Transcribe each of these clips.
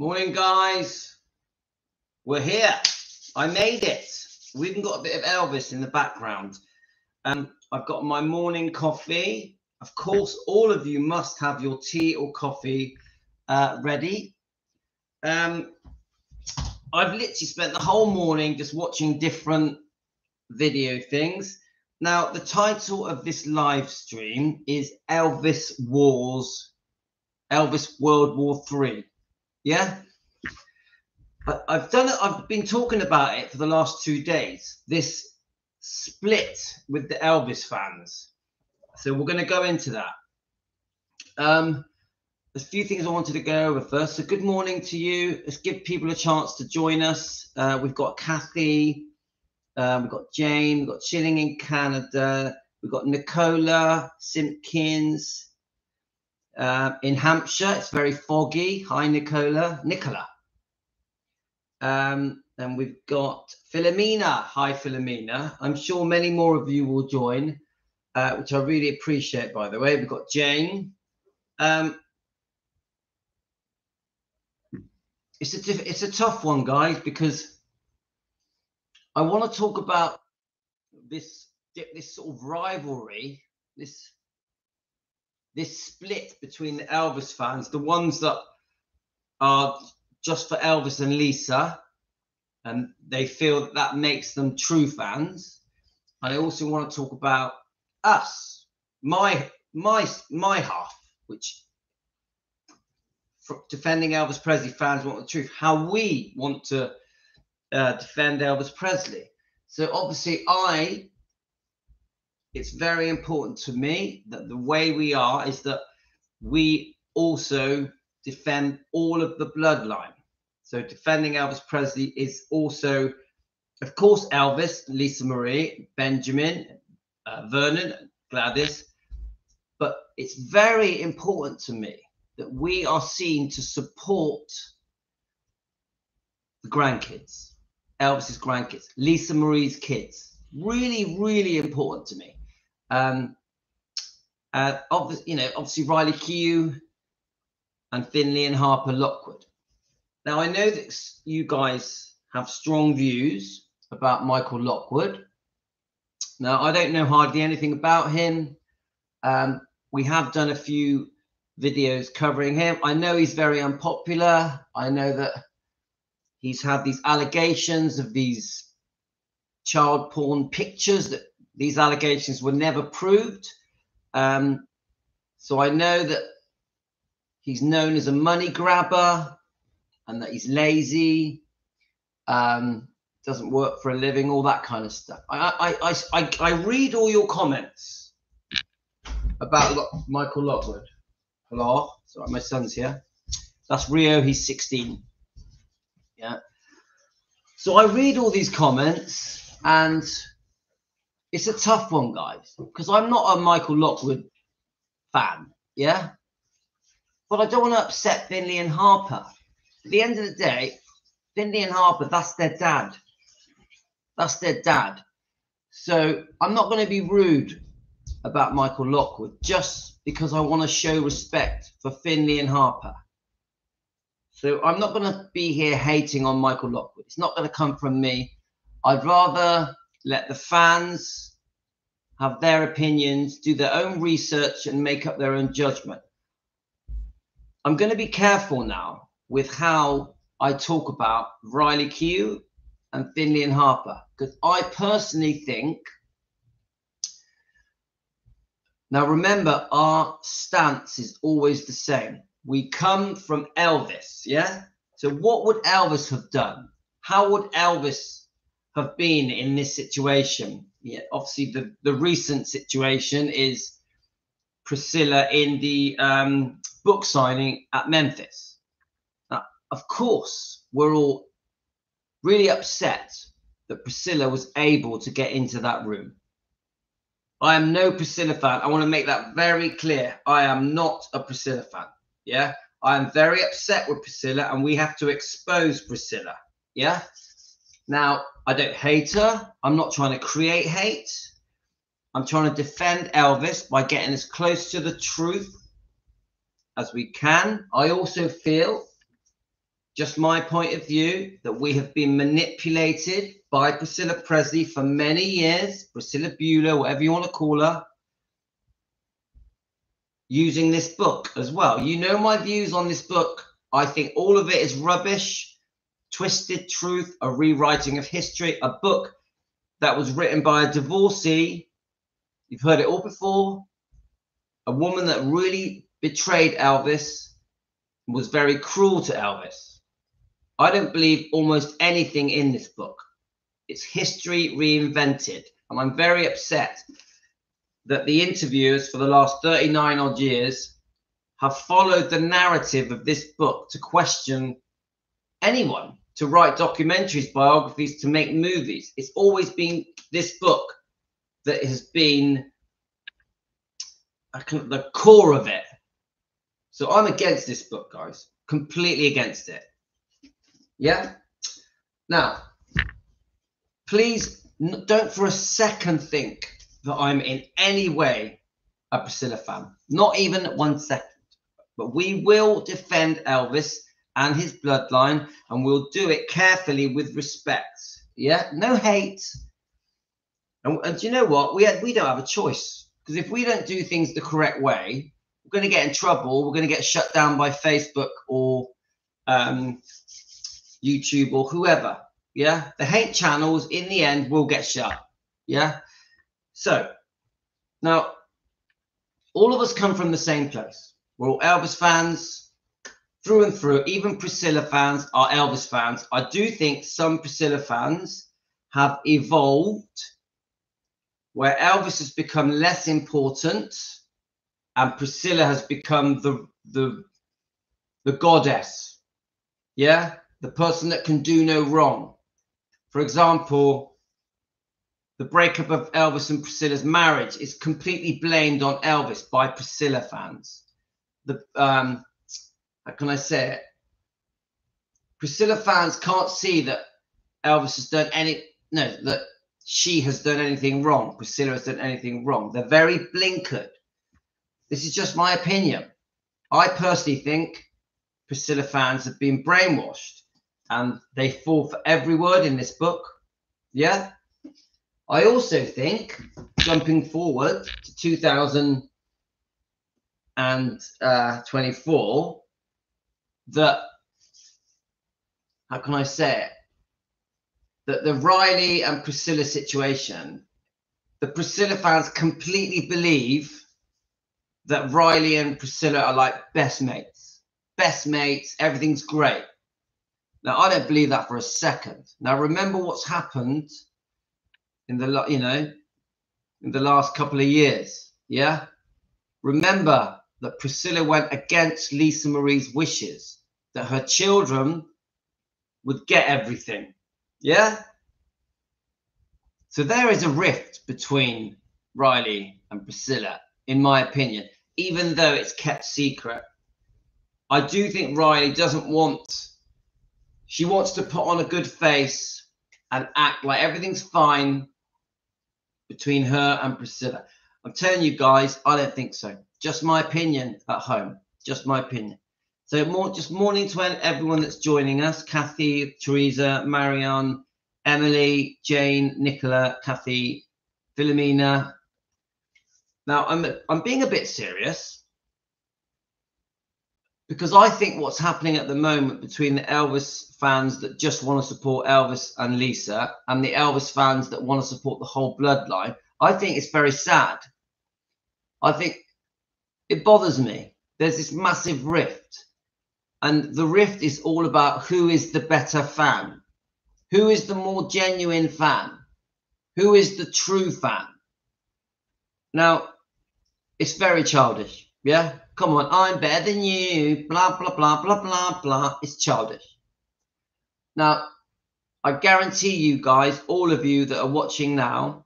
Morning, guys. We're here. I made it. We've even got a bit of Elvis in the background. I've got my morning coffee. Of course, all of you must have your tea or coffee ready. I've literally spent the whole morning just watching different video things. Now, the title of this live stream is Elvis Wars, Elvis World War III. Yeah, I've done it. I've been talking about it for the last 2 days. This split with the Elvis fans. So we're going to go into that. There's a few things I wanted to go over first. So good morning to you. Let's give people a chance to join us. We've got Kathy. We've got Jane. We've got Chilling in Canada. We've got Nicola Simpkins. In Hampshire, it's very foggy. Hi, Nicola. And we've got Philomena. Hi, Philomena. I'm sure many more of you will join, which I really appreciate, by the way. We've got Jane. It's a tough one, guys, because I want to talk about this sort of rivalry, this split between the Elvis fans, the ones that are just for Elvis and Lisa, and they feel that makes them true fans. And I also want to talk about us, my half, which defending Elvis Presley fans want the truth, how we want to defend Elvis Presley. So obviously it's very important to me that the way we are is that we also defend all of the bloodline. So defending Elvis Presley is also, of course, Elvis, Lisa Marie, Benjamin, Vernon, Gladys. But it's very important to me that we are seen to support the grandkids, Elvis's grandkids, Lisa Marie's kids. Really, really important to me. Obviously Riley Q and Finley and Harper Lockwood. Now, I know that you guys have strong views about Michael Lockwood. Now, I don't know hardly anything about him. We have done a few videos covering him. I know he's very unpopular. I know that he's had these allegations of these child porn pictures, that these allegations were never proved. So I know that he's known as a money grabber and that he's lazy, doesn't work for a living, all that kind of stuff. I read all your comments about Michael Lockwood. Hello, sorry, my son's here. That's Rio, he's 16. Yeah. So I read all these comments, and it's a tough one, guys, because I'm not a Michael Lockwood fan, yeah? But I don't want to upset Finley and Harper. At the end of the day, Finley and Harper, that's their dad. That's their dad. So I'm not going to be rude about Michael Lockwood just because I want to show respect for Finley and Harper. So I'm not going to be here hating on Michael Lockwood. It's not going to come from me. I'd rather let the fans have their opinions, do their own research, and make up their own judgment. I'm going to be careful now with how I talk about Riley Q and Finley and Harper, because I personally think, now remember, our stance is always the same. We come from Elvis, yeah? So what would Elvis have done? How would Elvis have been in this situation? Yeah, obviously the recent situation is Priscilla in the book signing at Memphis. Now, of course, we're all really upset that Priscilla was able to get into that room. I am no Priscilla fan. I want to make that very clear. I am not a Priscilla fan. Yeah, I am very upset with Priscilla, and we have to expose Priscilla. Yeah. Now, I don't hate her. I'm not trying to create hate. I'm trying to defend Elvis by getting as close to the truth as we can. I also feel just my point of view, that we have been manipulated by Priscilla Presley for many years, Priscilla Bueller, whatever you want to call her, using this book as well. You know my views on this book. I think all of it is rubbish, twisted truth, a rewriting of history, a book that was written by a divorcee. You've heard it all before. A woman that really betrayed Elvis, was very cruel to Elvis. I don't believe almost anything in this book. It's history reinvented. And I'm very upset that the interviewers for the last 39 odd years have followed the narrative of this book to question anyone, to write documentaries, biographies, to make movies. It's always been this book that has been the core of it. So I'm against this book, guys. Completely against it. Yeah? Now, please don't for a second think that I'm in any way a Priscilla fan. Not even 1 second. But we will defend Elvis and his bloodline, and we'll do it carefully with respect. Yeah? No hate. And do you know what? We don't have a choice. Because if we don't do things the correct way, we're going to get in trouble. We're going to get shut down by Facebook or YouTube or whoever. Yeah, the hate channels in the end will get shut. Yeah. So now all of us come from the same place. We're all Elvis fans through and through. Even Priscilla fans are Elvis fans. I do think some Priscilla fans have evolved where Elvis has become less important and Priscilla has become the goddess. Yeah, the person that can do no wrong. For example, the breakup of Elvis and Priscilla's marriage is completely blamed on Elvis by Priscilla fans. How can I say it? Priscilla fans can't see that Elvis has done that she has done anything wrong. Priscilla has done anything wrong. They're very blinkered. This is just my opinion. I personally think Priscilla fans have been brainwashed and they fall for every word in this book. Yeah. I also think, jumping forward to 2024, that, how can I say it? That the Riley and Priscilla situation, the Priscilla fans completely believe that Riley and Priscilla are like best mates. Best mates, everything's great. Now, I don't believe that for a second. Now, remember what's happened in the last couple of years. Yeah. Remember that Priscilla went against Lisa Marie's wishes, that her children would get everything. Yeah. So there is a rift between Riley and Priscilla, in my opinion, even though it's kept secret. I do think Riley she wants to put on a good face and act like everything's fine between her and Priscilla. I'm telling you guys, I don't think so. Just my opinion at home. Just my opinion. So just morning to everyone that's joining us. Kathy, Teresa, Marianne, Emily, Jane, Nicola, Kathy, Philomena. Now, I'm being a bit serious because I think what's happening at the moment between the Elvis fans that just want to support Elvis and Lisa and the Elvis fans that want to support the whole bloodline, I think it's very sad. I think it bothers me. There's this massive rift. And the rift is all about who is the better fan. Who is the more genuine fan? Who is the true fan? Now, it's very childish. Yeah? Come on, I'm better than you. Blah, blah, blah, blah, blah, blah. It's childish. Now, I guarantee you guys, all of you that are watching now,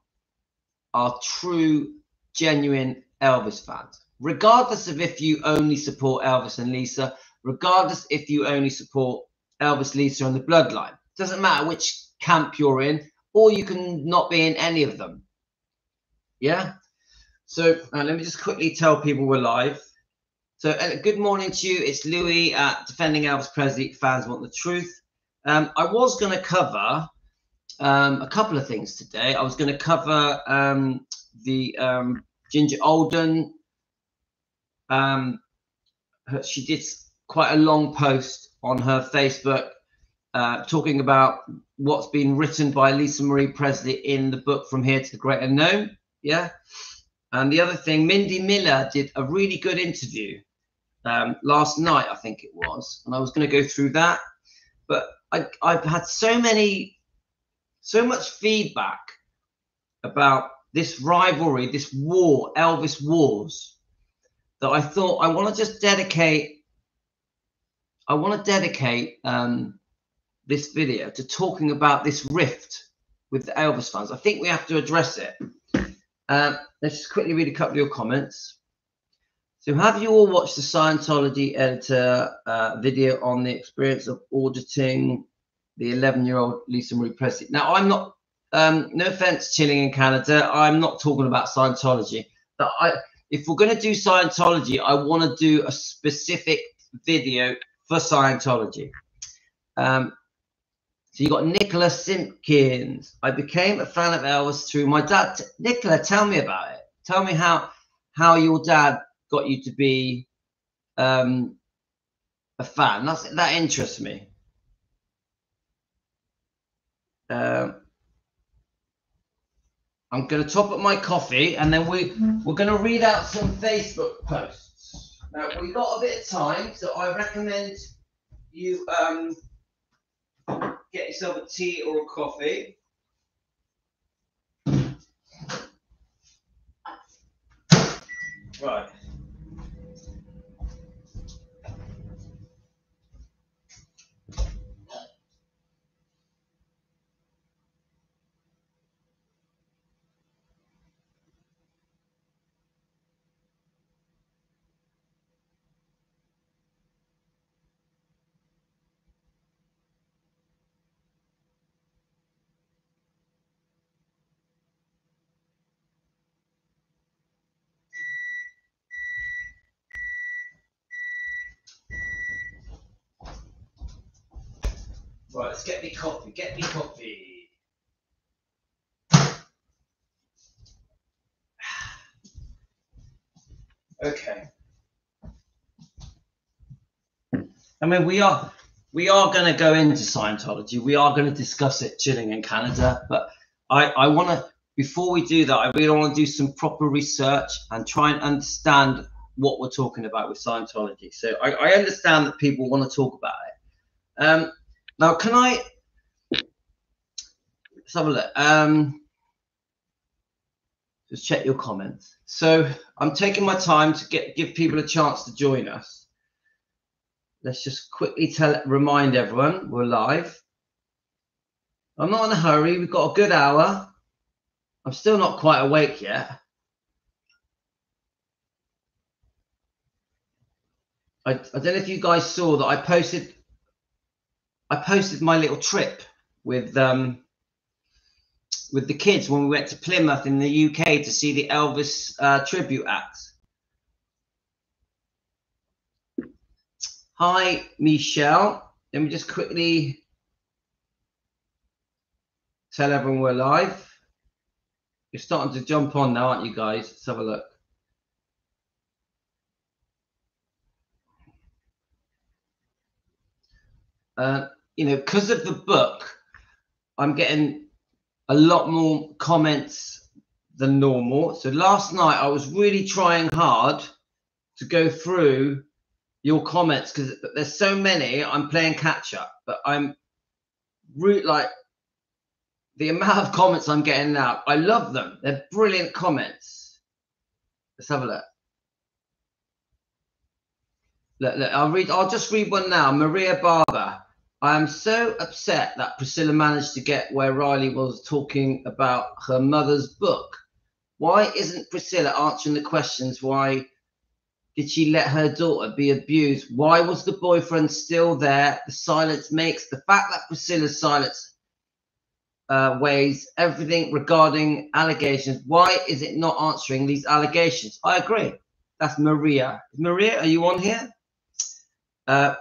are true, genuine Elvis fans. Regardless of if you only support Elvis and Lisa, regardless if you only support Elvis, Lisa, and the bloodline. Doesn't matter which camp you're in, or you can not be in any of them. Yeah? So let me just quickly tell people we're live. So good morning to you. It's Louis at Defending Elvis Presley. Fans want the truth. I was going to cover a couple of things today. I was going to cover the Ginger Alden. She did quite a long post on her Facebook talking about what's been written by Lisa Marie Presley in the book From Here to the Great Unknown. Yeah. And the other thing, Mindy Miller did a really good interview last night, I think it was, and I was going to go through that, but I've had so much feedback about this rivalry, this war, Elvis Wars, that I thought I want to just dedicate. I want to dedicate this video to talking about this rift with the Elvis fans. I think we have to address it. Let's just quickly read a couple of your comments. So have you all watched the Scientology editor video on the experience of auditing the 11-year-old Lisa Marie Presley? Now, I'm not, no offense, chilling in Canada, I'm not talking about Scientology. But if we're going to do Scientology, I want to do a specific video for Scientology. So you got Nicola Simpkins. I became a fan of Elvis through my dad. Nicola, tell me about it. Tell me how your dad got you to be a fan. That interests me. I'm going to top up my coffee, and then we're going to read out some Facebook posts. Now we've got a bit of time, so I recommend you get yourself a tea or a coffee. Right. Right, let's get me coffee. Get me coffee. Okay. I mean, we are going to go into Scientology. We are going to discuss it chilling in Canada. But I want to, before we do that, I really want to do some proper research and try and understand what we're talking about with Scientology. So I understand that people want to talk about it. Now, can I, let's have a look. Just check your comments. So I'm taking my time to give people a chance to join us. Let's just quickly remind everyone we're live. I'm not in a hurry. We've got a good hour. I'm still not quite awake yet. I don't know if you guys saw that I posted my little trip with the kids when we went to Plymouth in the UK to see the Elvis tribute acts. Hi, Michelle. Let me just quickly tell everyone we're live. You're starting to jump on now, aren't you guys? Let's have a look. You know, because of the book, I'm getting a lot more comments than normal. So last night I was really trying hard to go through your comments because there's so many. I'm playing catch up, but I'm like the amount of comments I'm getting now. I love them. They're brilliant comments. Let's have a look. Look, I'll just read one now. Maria Barber. I am so upset that Priscilla managed to get where Riley was talking about her mother's book. Why isn't Priscilla answering the questions? Why did she let her daughter be abused? Why was the boyfriend still there? The silence makes the fact that Priscilla's silence weighs everything regarding allegations. Why is it not answering these allegations? I agree. That's Maria. Maria, are you on here? All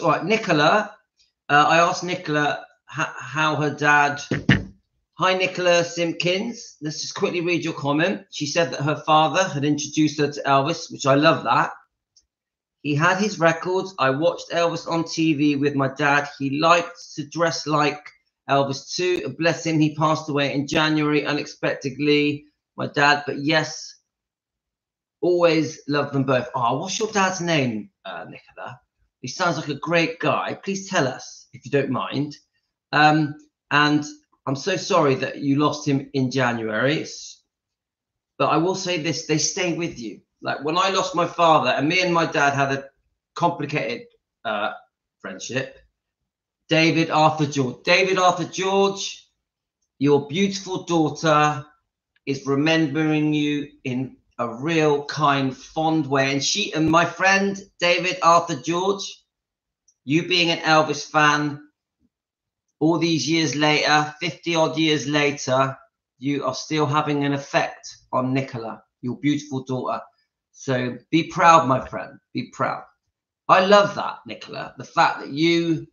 right, Nicola. I asked Nicola how her dad. Hi, Nicola Simpkins. Let's just quickly read your comment. She said that her father had introduced her to Elvis, which I love that. He had his records. I watched Elvis on TV with my dad. He liked to dress like Elvis too. Bless him, he passed away in January unexpectedly, my dad. But yes, always loved them both. Oh, what's your dad's name, Nicola? He sounds like a great guy. Please tell us, if you don't mind. And I'm so sorry that you lost him in January. But I will say this, they stay with you. Like when I lost my father, and me and my dad had a complicated friendship. David Arthur George, your beautiful daughter is remembering you in a real kind, fond way. And she and my friend, David Arthur George, you being an Elvis fan, all these years later, 50 odd years later, you are still having an effect on Nicola, your beautiful daughter. So be proud, my friend, be proud. I love that, Nicola, the fact that you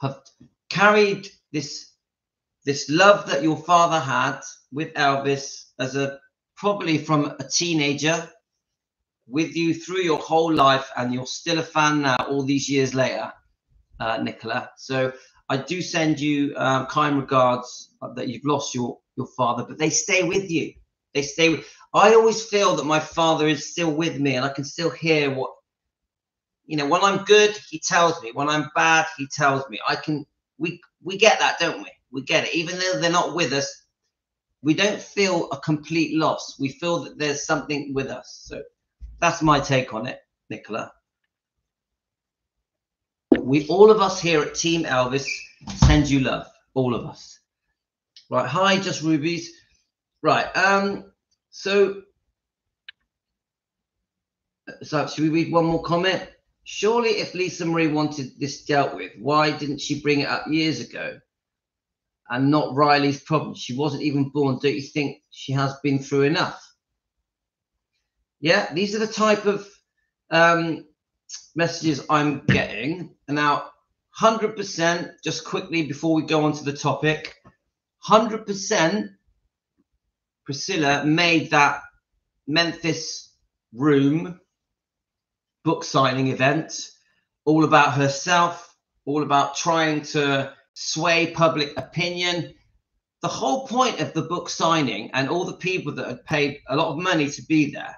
have carried this love that your father had with Elvis as probably from a teenager with you through your whole life, and you're still a fan now all these years later, Nicola. So I do send you kind regards that you've lost your father, but they stay with you. They stay with. I always feel that my father is still with me, and I can still hear what, you know, when I'm good, he tells me. When I'm bad, he tells me. We get that, don't we? We get it. Even though they're not with us, we don't feel a complete loss. We feel that there's something with us. So that's my take on it, Nicola. All of us here at Team Elvis send you love. All of us. Right. Hi, Just Rubies. Right. So should we read one more comment? Surely if Lisa Marie wanted this dealt with, why didn't she bring it up years ago? And not Riley's problem. She wasn't even born. Don't you think she has been through enough? Yeah, these are the type of messages I'm getting. And now, 100%, just quickly before we go on to the topic, 100% Priscilla made that Memphis room book signing event all about herself, all about trying to sway public opinion. The whole point of the book signing and all the people that had paid a lot of money to be there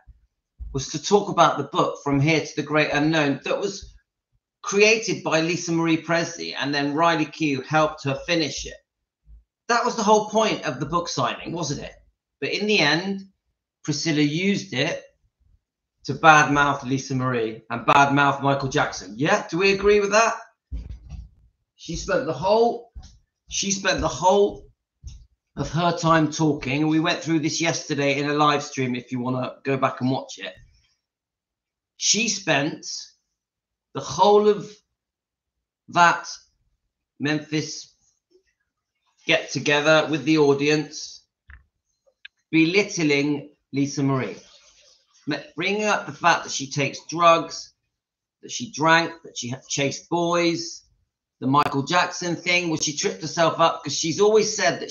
was to talk about the book From Here to the Great Unknown that was created by Lisa Marie Presley, and then Riley Q helped her finish it. That was the whole point of the book signing, wasn't it? But in the end, Priscilla used it to badmouth Lisa Marie and badmouth Michael Jackson. Yeah, do we agree with that? She spent the whole of her time talking. We went through this yesterday in a live stream if you want to go back and watch it. She spent the whole of that Memphis get together with the audience belittling Lisa Marie, bringing up the fact that she takes drugs, that she drank, that she chased boys, the Michael Jackson thing, where she tripped herself up, because she's always said that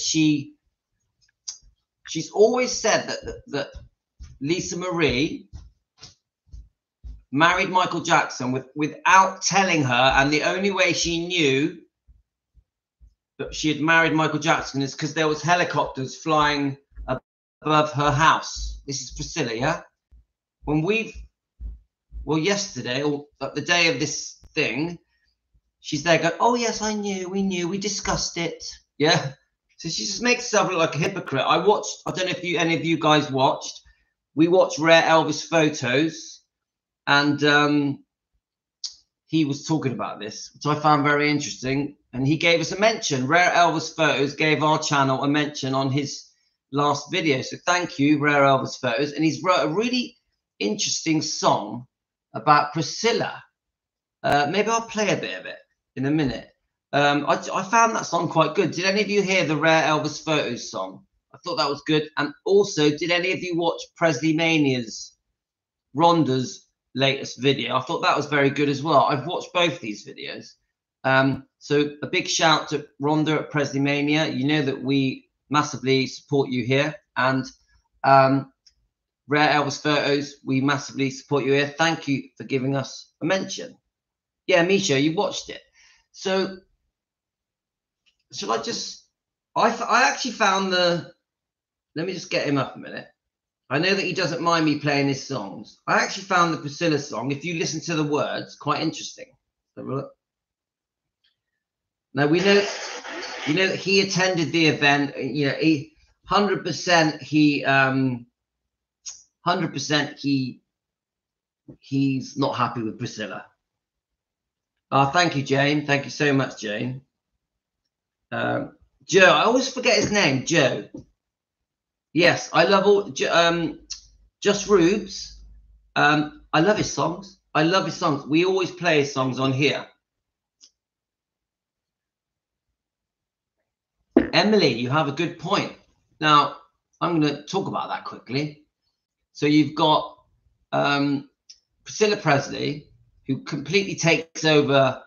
that Lisa Marie married Michael Jackson without telling her, and the only way she knew that she had married Michael Jackson is because there was helicopters flying above her house. This is Priscilla, yeah? Yesterday, or the day of this thing, she's there going, oh yes, I knew, we discussed it. Yeah. So she just makes herself look like a hypocrite. I don't know if any of you guys watched. We watched Rare Elvis Photos, and he was talking about this, which I found very interesting. And he gave us a mention. Rare Elvis Photos gave our channel a mention on his last video. So thank you, Rare Elvis Photos. And he's wrote a really interesting song about Priscilla. Maybe I'll play a bit of it in a minute. I found that song quite good. Did any of you hear the Rare Elvis Photos song? I thought that was good. And also, did any of you watch Presley Mania's Rhonda's latest video. I thought that was very good as well. I've watched both these videos. So a big shout to Rhonda at Presley Mania. You know that we massively support you here, and Rare Elvis Photos, we massively support you here. Thank you for giving us a mention. Yeah, Misha, you watched it. So shall I just, I actually found the, let me just get him up a minute. I know that he doesn't mind me playing his songs. I actually found the Priscilla song, if you listen to the words, quite interesting. Now we know that he attended the event. You know, he 100% he's not happy with Priscilla. Thank you, Jane. Thank you so much, Jane. Joe, I always forget his name. Joe. Yes, I love all. Just Rubes. I love his songs. I love his songs. We always play his songs on here. Emily, you have a good point. Now, I'm going to talk about that quickly. So you've got Priscilla Presley, who completely takes over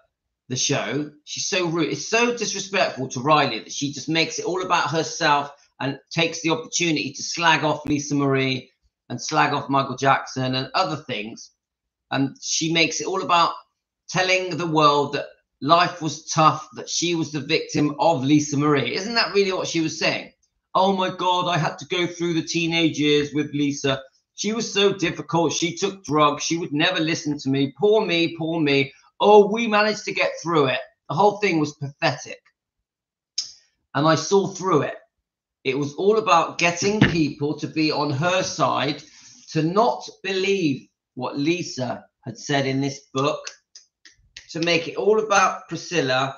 the show. She's so rude. It's so disrespectful to Riley that she just makes it all about herself and takes the opportunity to slag off Lisa Marie and slag off Michael Jackson and other things. And she makes it all about telling the world that life was tough, that she was the victim of Lisa Marie. Isn't that really what she was saying? Oh my God, I had to go through the teenage years with Lisa. She was so difficult. She took drugs. She would never listen to me. Poor me, poor me. Oh, we managed to get through it. The whole thing was pathetic. And I saw through it. It was all about getting people to be on her side, to not believe what Lisa had said in this book, to make it all about Priscilla,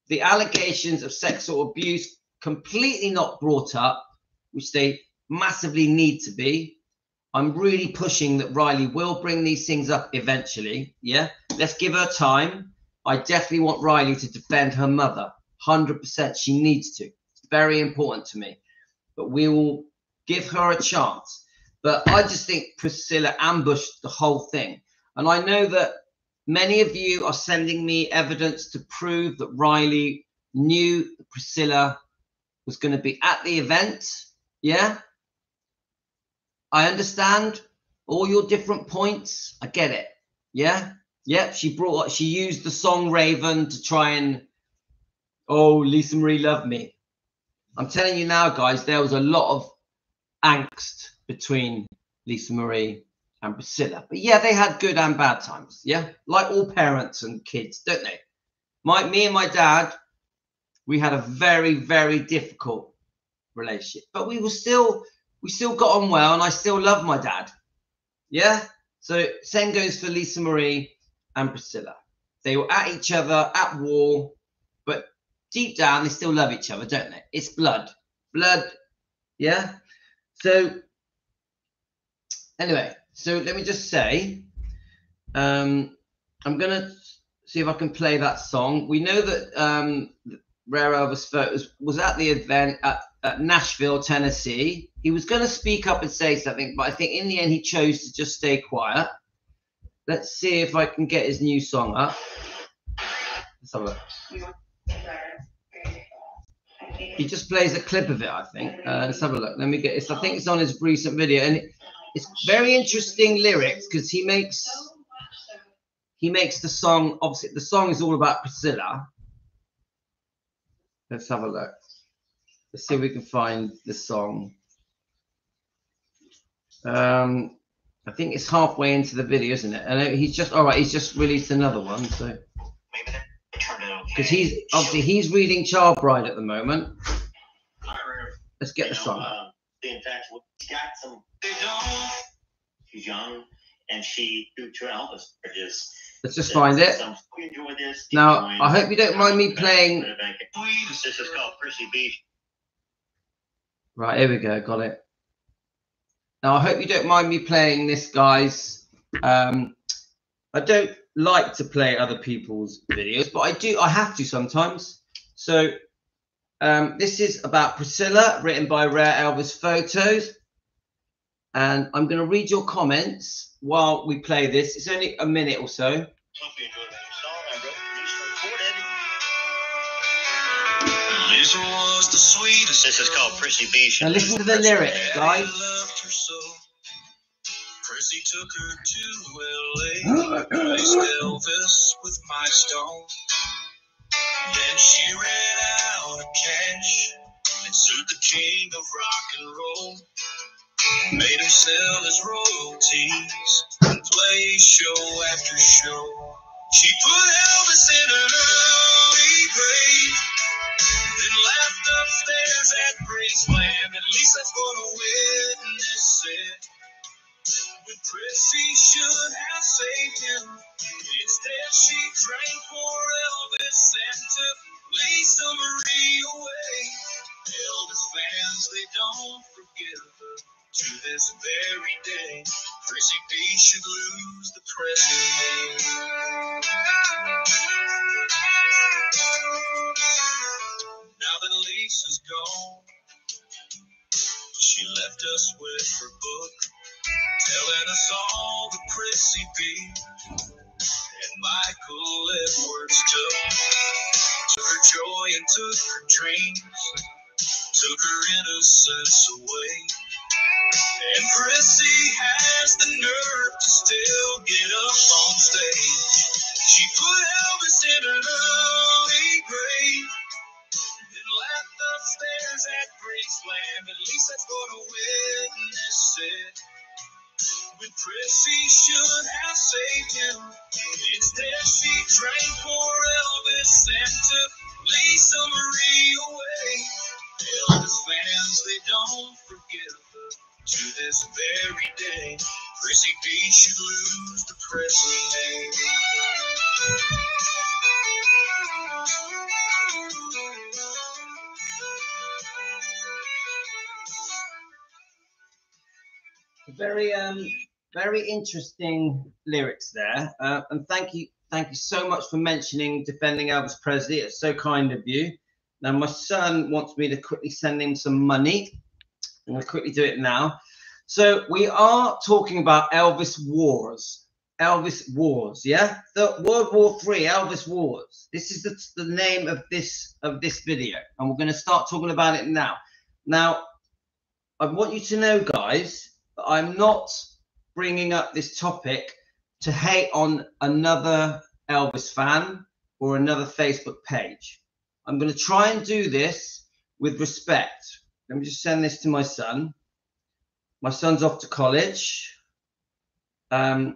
the allegations of sexual abuse completely not brought up, which they massively need to be. I'm really pushing that Riley will bring these things up eventually. Yeah, let's give her time. I definitely want Riley to defend her mother. 100%. She needs to. It's very important to me. But we will give her a chance. But I just think Priscilla ambushed the whole thing. And I know that many of you are sending me evidence to prove that Riley knew that Priscilla was going to be at the event. Yeah. I understand all your different points. I get it. Yeah. Yep. She used the song Raven to try and, oh, Lisa Marie loved me. I'm telling you now, guys, there was a lot of angst between Lisa Marie and Priscilla. But yeah, they had good and bad times. Yeah. Like all parents and kids, don't they? Me and my dad, we had a very, very difficult relationship, but we still got on well, and I still love my dad. Yeah. So same goes for Lisa Marie and Priscilla. They were at each other at war, but deep down they still love each other, don't they? It's blood. Yeah. So anyway, so let me just say, I'm gonna see if I can play that song. We know that Rare Elvis Photos was at the event at Nashville, Tennessee. He was going to speak up and say something, but I think in the end he chose to just stay quiet. Let's see if I can get his new song up. Let's have a look. He just plays a clip of it, I think. Let's have a look. Let me get this. I think it's on his recent video, and it's very interesting lyrics because he makes the song. Obviously, the song is all about Priscilla. Let's have a look. Let's see if we can find the song. I think it's halfway into the video, isn't it? And he's just all right. He's just released another one, so because he's reading Child Bride at the moment. Let's get the song. She's young, and she to Elvis. Let's just find it. Now, I hope you don't mind me playing. This is called Prissy Beach. Right, here we go. Got it. Now, I hope you don't mind me playing this, guys. I don't like to play other people's videos, but I do. I have to sometimes. So this is about Priscilla, written by Rare Elvis Photos. And I'm going to read your comments while we play this. It's only a minute or so. Hope you enjoy that song I wrote, produced, and recorded. Lisa was the sweetest. This is called Prissy B. Now listen to the lyrics, guys. Loved her so. Prissy took her to L.A. Placed Elvis with my stone. Then she ran out of cash and sued the king of rock and roll. Made him sell his royalties and play show after show. She put Elvis in an early grave, then laughed upstairs at Graceland. At least that's what a witness said. But Prissy should have saved him. Instead, she drank for Elvis and took Lisa Marie away. Elvis fans, they don't forgive her to this very day. Prissy B should lose the Presley name. Now that Lisa's gone, she left us with her book, telling us all the Prissy B and Michael Edwards took. Took her joy and took her dreams, took her innocence away. And Prissy has the nerve to still get up on stage. She put Elvis in an early grave, then laughed upstairs at Graceland. At least that's what a witness said. When Prissy should have saved him, instead she drank for Elvis and took Lisa Marie away. Elvis fans, they don't forgive her to this very day. Prissy B should lose the Presley name. Very interesting lyrics there, and thank you so much for mentioning defending Elvis Presley. It's so kind of you. Now my son wants me to quickly send him some money. I'm going to quickly do it now. So we are talking about Elvis Wars. Elvis Wars, yeah? The World War III, Elvis Wars. This is the name of this video, and we're going to start talking about it now. Now, I want you to know, guys, that I'm not bringing up this topic to hate on another Elvis fan or another Facebook page. I'm going to try and do this with respect. Let me just send this to my son. My son's off to college. I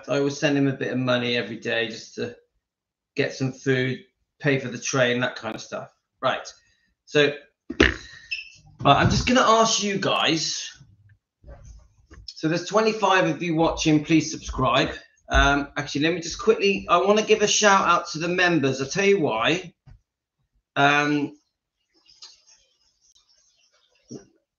always send him a bit of money every day just to get some food, pay for the train, that kind of stuff. Right. So I'm just going to ask you guys. So there's 25 of you watching. Please subscribe. Actually, let me just quickly. I want to give a shout out to the members. I'll tell you why.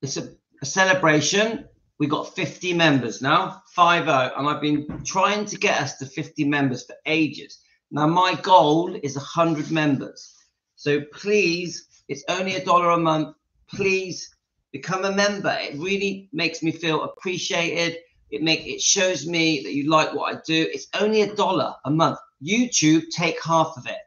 It's a celebration. We got 50 members now, 50, and I've been trying to get us to 50 members for ages. Now my goal is 100 members. So please, it's only $1 a month. Please become a member. It really makes me feel appreciated. It shows me that you like what I do. It's only $1 a month. YouTube take half of it.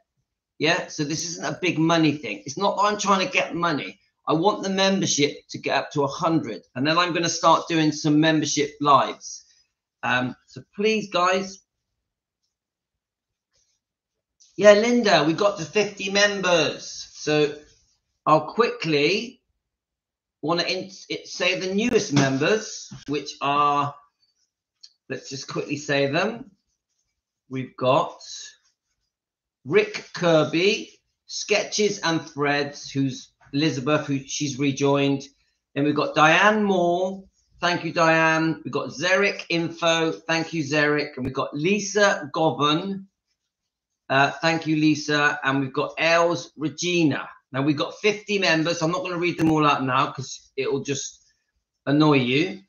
Yeah, so this isn't a big money thing. It's not that I'm trying to get money. I want the membership to get up to 100, and then I'm going to start doing some membership lives. So please, guys. Yeah, Linda, we got to 50 members. So I'll quickly want to say the newest members, which are, let's just quickly say them. We've got Rick Kirby, Sketches and Threads, who's Elizabeth, who she's rejoined. Then we've got Diane Moore. Thank you, Diane. We've got Zeric Info. Thank you, Zeric. And we've got Lisa Govan. Thank you, Lisa. And we've got Els Regina. Now, we've got 50 members. I'm not going to read them all out now because it will just annoy you.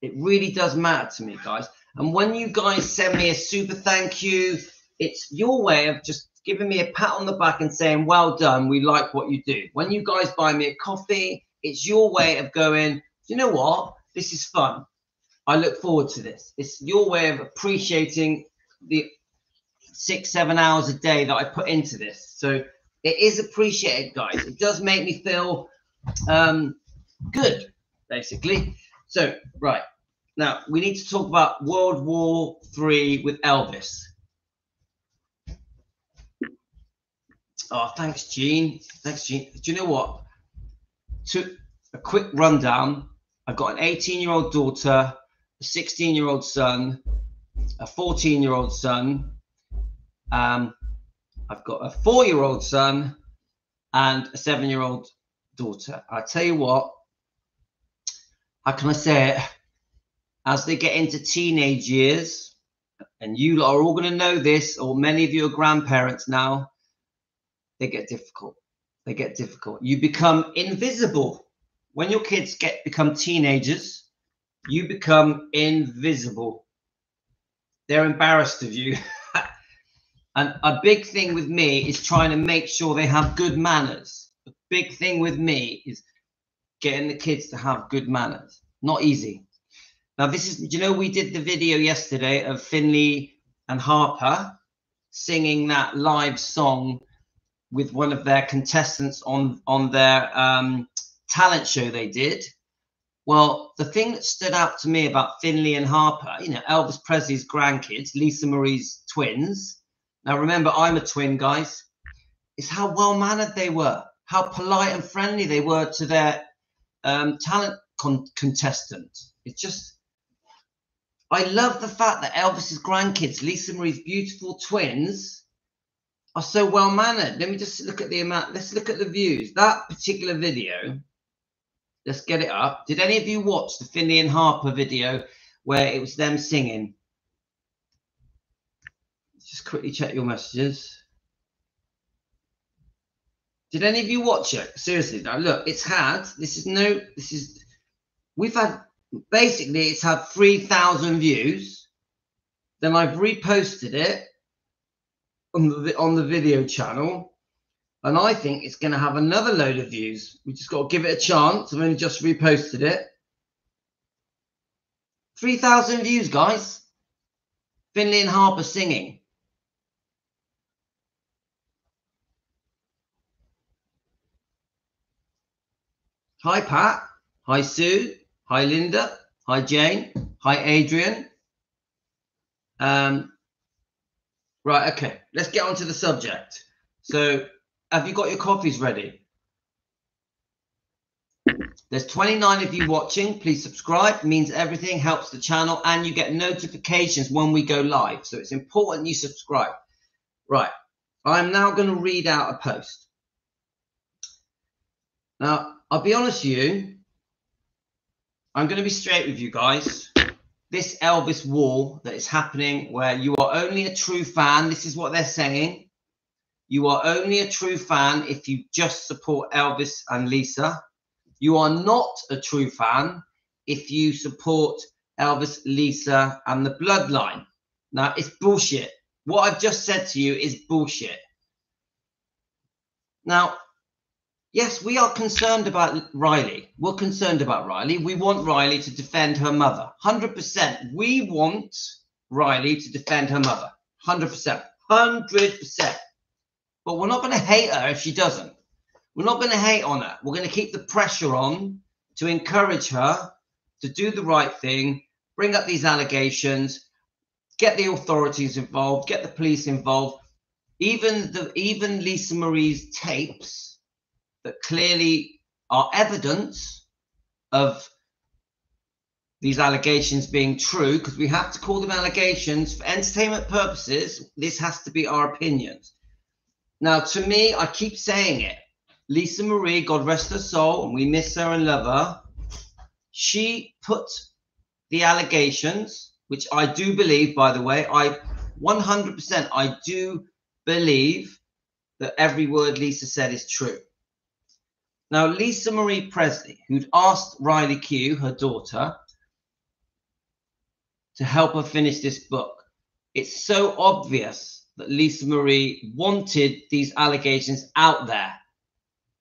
It really does matter to me, guys. And when you guys send me a super thank you, it's your way of just giving me a pat on the back and saying, well done, we like what you do. When you guys buy me a coffee, it's your way of going, you know what? This is fun. I look forward to this. It's your way of appreciating the 6-7 hours a day that I put into this. So it is appreciated, guys. It does make me feel good, basically. So, right. Now, we need to talk about World War III with Elvis. Oh, thanks, Gene. Thanks, Gene. Do you know what? To a quick rundown, I've got an 18-year-old daughter, a 16-year-old son, a 14-year-old son. I've got a 4-year-old son and a 7-year-old daughter. I tell you what, how can I say it? As they get into teenage years, and you are all going to know this, or many of you are grandparents now, they get difficult. They get difficult. You become invisible. When your kids become teenagers, you become invisible. They're embarrassed of you. And a big thing with me is trying to make sure they have good manners. A big thing with me is getting the kids to have good manners. Not easy. Now, this is, you know, we did the video yesterday of Finley and Harper singing that live song with one of their contestants on their talent show they did. Well, the thing that stood out to me about Finley and Harper, you know, Elvis Presley's grandkids, Lisa Marie's twins. Now, remember, I'm a twin, guys. Is how well-mannered they were, how polite and friendly they were to their talent contestant. It's just, I love the fact that Elvis's grandkids, Lisa Marie's beautiful twins, are so well-mannered. Let me just look at the amount. Let's look at the views. That particular video, let's get it up. Did any of you watch the Finley and Harper video where it was them singing? Let's just quickly check your messages. Did any of you watch it? Seriously, now look, we've had, basically it's had 3,000 views. Then I've reposted it on the video channel, and I think it's going to have another load of views. We just got to give it a chance. I've only just reposted it. 3,000 views, guys. Finley and Harper singing. Hi, Pat. Hi, Sue. Hi, Linda. Hi, Jane. Hi, Adrian. Right, okay. Let's get on to the subject. So, have you got your coffees ready? There's 29 of you watching. Please subscribe. It means everything, helps the channel, and you get notifications when we go live. So it's important you subscribe. Right. I'm now going to read out a post. Now, I'll be honest with you. I'm going to be straight with you guys. This Elvis war that is happening, where you are only a true fan. This is what they're saying. You are only a true fan if you just support Elvis and Lisa. You are not a true fan if you support Elvis, Lisa, and the bloodline. Now, it's bullshit. What I've just said to you is bullshit. Now, yes, we are concerned about Riley. We're concerned about Riley. We want Riley to defend her mother. 100%. We want Riley to defend her mother. 100%. 100%. But we're not going to hate her if she doesn't. We're not going to hate on her. We're going to keep the pressure on to encourage her to do the right thing, bring up these allegations, get the authorities involved, get the police involved. Even Lisa Marie's tapes that clearly are evidence of these allegations being true, because we have to call them allegations for entertainment purposes. This has to be our opinions. Now, to me, I keep saying it. Lisa Marie, God rest her soul, and we miss her and love her. She put the allegations, which I do believe, by the way, 100%, I do believe that every word Lisa said is true. Now, Lisa Marie Presley, who'd asked Riley Q, her daughter, to help her finish this book. It's so obvious that Lisa Marie wanted these allegations out there.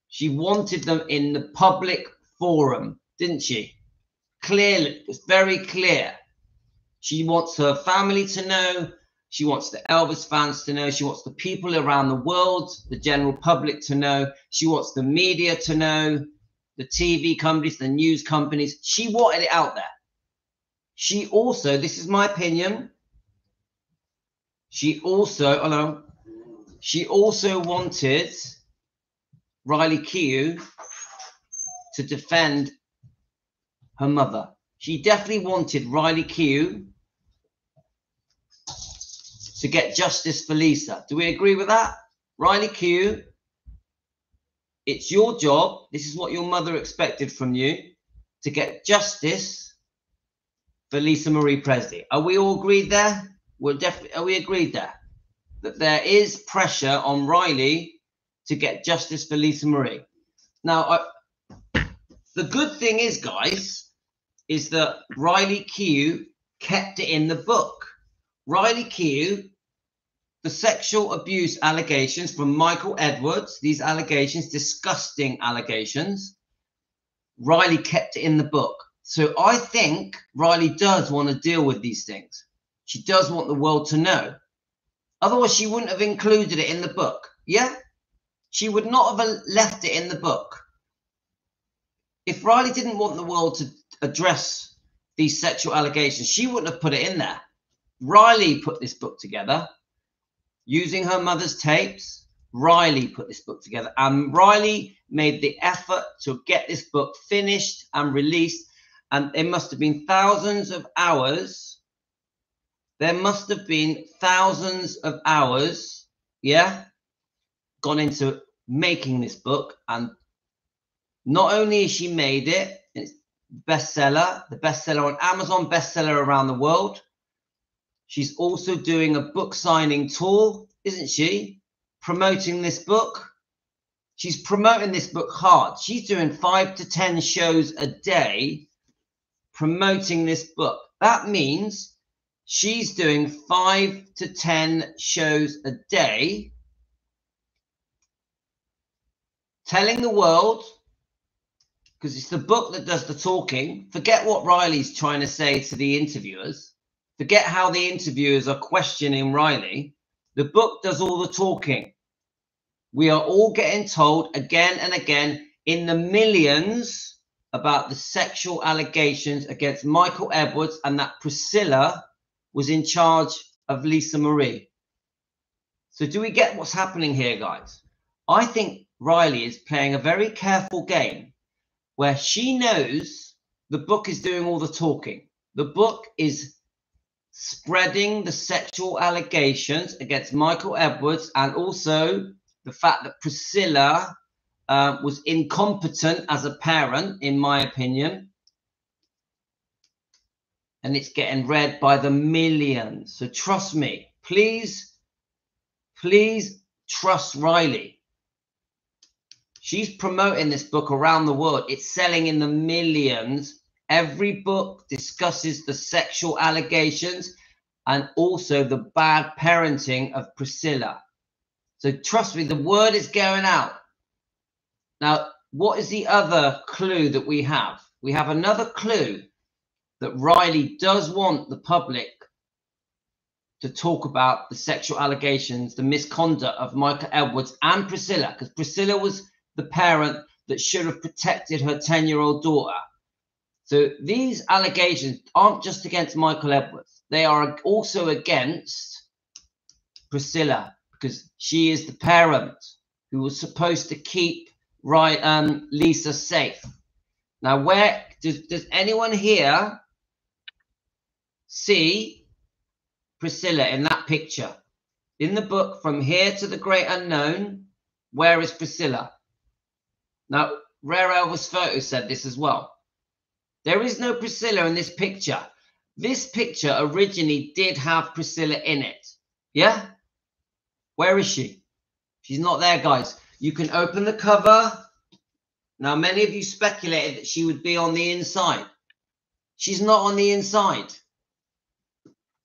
She wanted them in the public forum, didn't she? clearly, it's very clear. She wants her family to know. She wants the Elvis fans to know. She wants the people around the world, the general public to know. She wants the media to know, the TV companies, the news companies. She wanted it out there. She also, this is my opinion, she also wanted Riley Keough to defend her mother. She definitely wanted Riley Keough to get justice for Lisa. Do we agree with that? Riley Keough, it's your job. This is what your mother expected from you, to get justice for Lisa Marie Presley. Are we all agreed there? Are we agreed there? That there is pressure on Riley to get justice for Lisa Marie. Now, the good thing is, guys, is that Riley Keough kept it in the book. Riley Keough, the sexual abuse allegations from Michael Edwards, these allegations, disgusting allegations, Riley kept it in the book. So I think Riley does want to deal with these things. She does want the world to know. Otherwise, she wouldn't have included it in the book. Yeah? She would not have left it in the book. If Riley didn't want the world to address these sexual allegations, she wouldn't have put it in there. Riley put this book together using her mother's tapes. Riley put this book together, and Riley made the effort to get this book finished and released. And it must have been thousands of hours. There must have been thousands of hours, yeah, gone into making this book. And not only has she made it, it's bestseller, the bestseller on Amazon, bestseller around the world. She's also doing a book signing tour, isn't she? Promoting this book. She's promoting this book hard. She's doing 5 to 10 shows a day promoting this book. That means she's doing 5 to 10 shows a day, telling the world, because it's the book that does the talking. Forget what Riley's trying to say to the interviewers. Forget how the interviewers are questioning Riley. The book does all the talking. We are all getting told again and again in the millions about the sexual allegations against Michael Edwards, and that Priscilla was in charge of Lisa Marie. So do we get what's happening here, guys? I think Riley is playing a very careful game where she knows the book is doing all the talking. The book is spreading the sexual allegations against Michael Edwards, and also the fact that Priscilla was incompetent as a parent, in my opinion. And it's getting read by the millions. So trust me, please trust Riley. She's promoting this book around the world. It's selling in the millions. Every book discusses the sexual allegations and also the bad parenting of Priscilla. So trust me, the word is going out. Now, what is the other clue that we have? We have another clue that Riley does want the public to talk about the sexual allegations, the misconduct of Michael Edwards and Priscilla, because Priscilla was the parent that should have protected her 10-year-old daughter. So these allegations aren't just against Michael Edwards. They are also against Priscilla, because she is the parent who was supposed to keep Lisa safe. Now, where does anyone here see Priscilla in that picture? In the book, From Here to the Great Unknown, where is Priscilla? Now, Rare Elvis Photo said this as well. There is no Priscilla in this picture. This picture originally did have Priscilla in it. Yeah? Where is she? She's not there, guys. You can open the cover. Now, many of you speculated that she would be on the inside. She's not on the inside.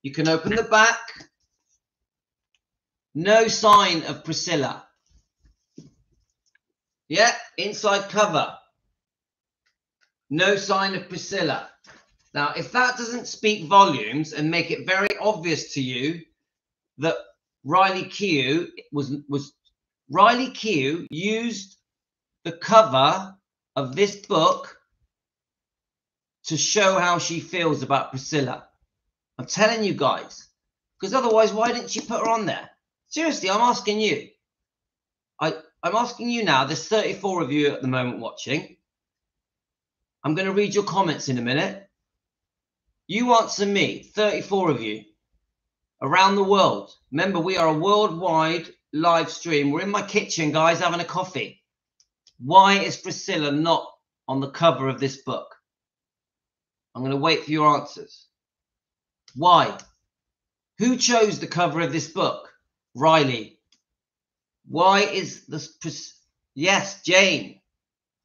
You can open the back. No sign of Priscilla. Yeah, inside cover. No sign of Priscilla. Now, if that doesn't speak volumes and make it very obvious to you that Riley Keough Riley Keough used the cover of this book to show how she feels about Priscilla. I'm telling you guys, because otherwise, why didn't she put her on there? Seriously, I'm asking you. I'm asking you now. There's 34 of you at the moment watching. I'm going to read your comments in a minute. You answer me, 34 of you, around the world. Remember, we are a worldwide live stream. We're in my kitchen, guys, having a coffee. Why is Priscilla not on the cover of this book? I'm going to wait for your answers. Why? Who chose the cover of this book? Riley. Why is this? Yes, Jane.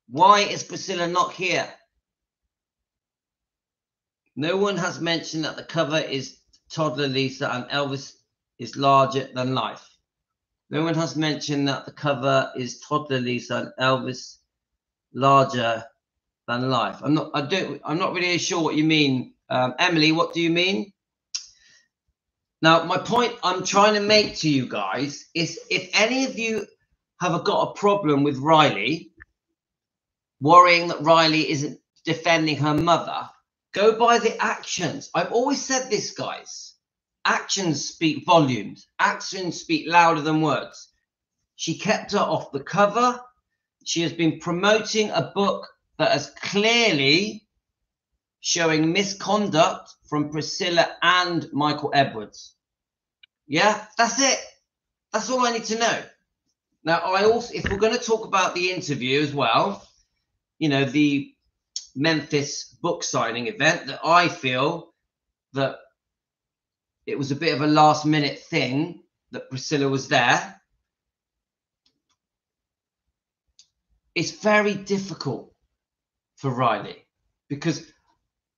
Why is Priscilla not here? No one has mentioned that the cover is toddler Lisa and Elvis is larger than life. No one has mentioned that the cover is toddler Lisa and Elvis larger than life. I'm not really sure what you mean. Emily, what do you mean? Now, my point I'm trying to make to you guys is, if any of you have got a problem with Riley, worrying that Riley isn't defending her mother, go by the actions. I've always said this, guys. Actions speak volumes. Actions speak louder than words. She kept her off the cover. She has been promoting a book that is clearly showing misconduct from Priscilla and Michael Edwards. Yeah, that's it. That's all I need to know. Now, if we're going to talk about the interview as well, you know, the Memphis book signing event, that I feel that it was a bit of a last minute thing that Priscilla was there. It's very difficult for Riley, because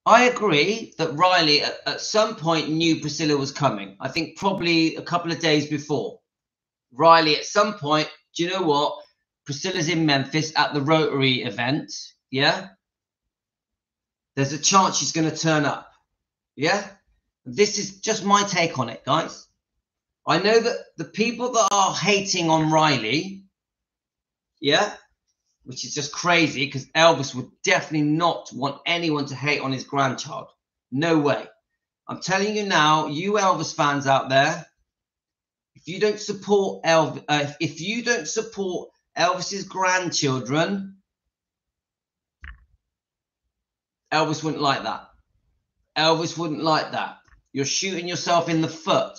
I agree that Riley at some point knew Priscilla was coming. I think probably a couple of days before. Riley at some point, do you know what? Priscilla's in Memphis at the Rotary event. Yeah. There's a chance she's going to turn up. Yeah. This is just my take on it, guys. I know that the people that are hating on Riley, yeah, which is just crazy, because Elvis would definitely not want anyone to hate on his grandchild. No way. I'm telling you now, you Elvis fans out there, if you don't support Elvis's grandchildren, Elvis wouldn't like that. Elvis wouldn't like that. You're shooting yourself in the foot.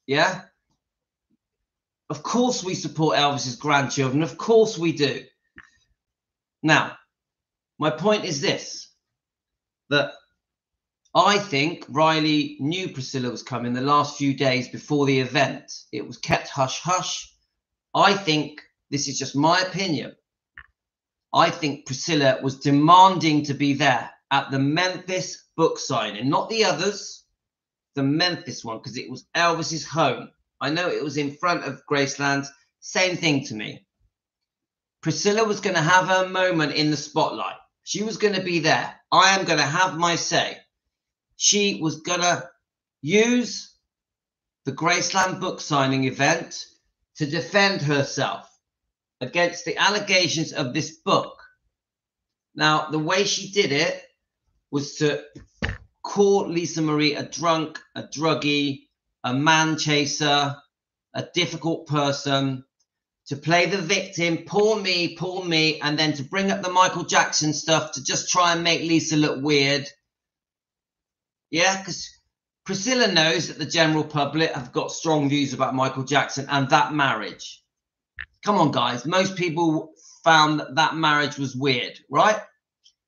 Yeah? Of course we support Elvis's grandchildren. Of course we do. Now, my point is this, that I think Riley knew Priscilla was coming the last few days before the event. It was kept hush-hush. I think, this is just my opinion, I think Priscilla was demanding to be there at the Memphis book signing, not the others, the Memphis one, because it was Elvis's home. I know it was in front of Graceland. Same thing to me. Priscilla was going to have her moment in the spotlight. She was going to be there. I am going to have my say. She was going to use the Graceland book signing event to defend herself against the allegations of this book. Now, the way she did it was to call Lisa Marie a drunk, a druggie, a man chaser, a difficult person, to play the victim, poor me, and then to bring up the Michael Jackson stuff to just try and make Lisa look weird. Yeah, because Priscilla knows that the general public have got strong views about Michael Jackson and that marriage. Come on, guys. Most people found that that marriage was weird, right?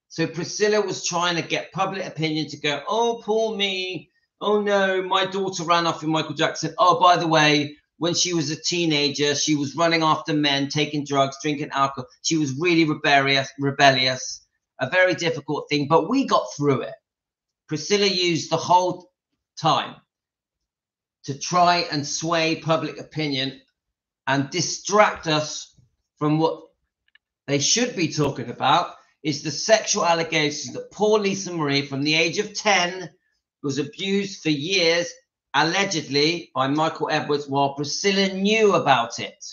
So Priscilla was trying to get public opinion to go, oh, poor me. Oh, no, my daughter ran off with Michael Jackson. Oh, by the way, when she was a teenager, she was running after men, taking drugs, drinking alcohol. She was really rebellious, a very difficult thing. But we got through it. Priscilla used the whole time to try and sway public opinion and distract us from what they should be talking about, is the sexual allegations that poor Lisa Marie, from the age of 10, was abused for years, allegedly, by Michael Edwards, while Priscilla knew about it.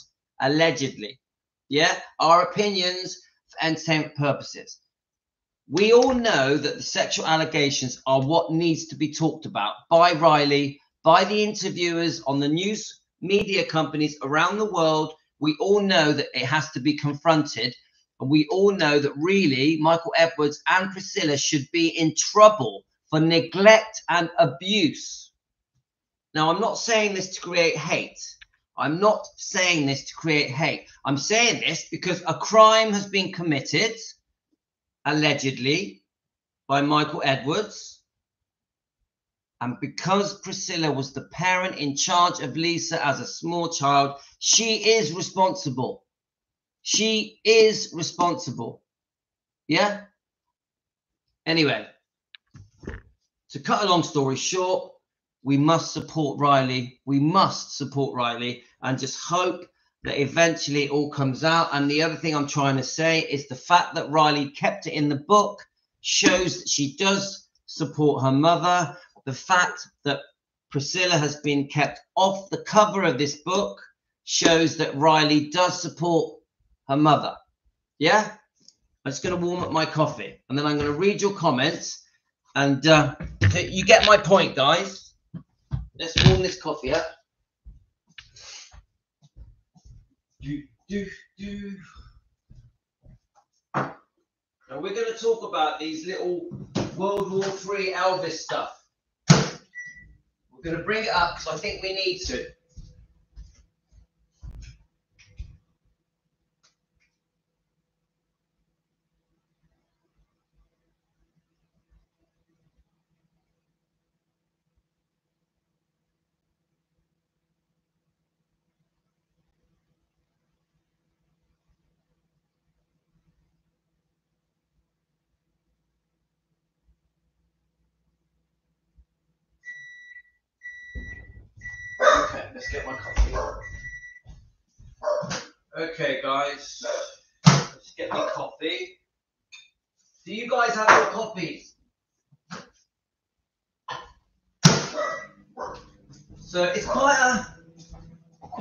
Allegedly. Yeah? Our opinions for entertainment purposes. We all know that the sexual allegations are what needs to be talked about by Riley, by the interviewers on the news media companies around the world. We all know that it has to be confronted. And we all know that really Michael Edwards and Priscilla should be in trouble for neglect and abuse. Now, I'm not saying this to create hate. I'm not saying this to create hate. I'm saying this because a crime has been committed, allegedly, by Michael Edwards. And because Priscilla was the parent in charge of Lisa as a small child, she is responsible. She is responsible. Yeah? Anyway, to cut a long story short, we must support Riley. We must support Riley and just hope that eventually it all comes out. And the other thing I'm trying to say is the fact that Riley kept it in the book shows that she does support her mother. The fact that Priscilla has been kept off the cover of this book shows that Riley does support her mother. Yeah? I'm just going to warm up my coffee and then I'm going to read your comments. And you get my point, guys. Let's warm this coffee up. Now we're going to talk about these little World War III Elvis stuff. We're going to bring it up because I think we need to. Okay, let's get my coffee. Okay, guys, let's get my coffee. Do you guys have your coffees? So it's quite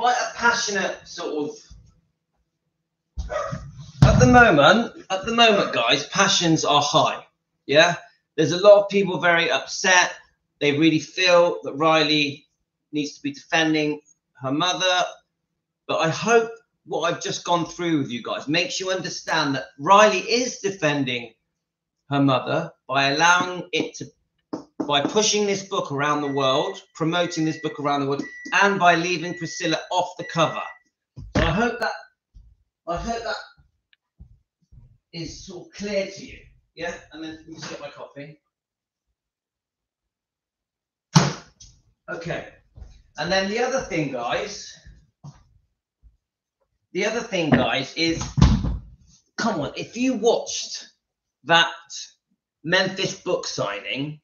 a passionate sort of. At the moment, guys, passions are high. Yeah, there's a lot of people very upset. They really feel that Riley needs to be defending her mother. But I hope what I've just gone through with you guys makes you understand that Riley is defending her mother by by pushing this book around the world, promoting this book around the world, and by leaving Priscilla off the cover. So I hope that is sort of clear to you. Yeah, and then let me just get my coffee. Okay, and then the other thing, guys. Is, come on, if you watched that Memphis book signing,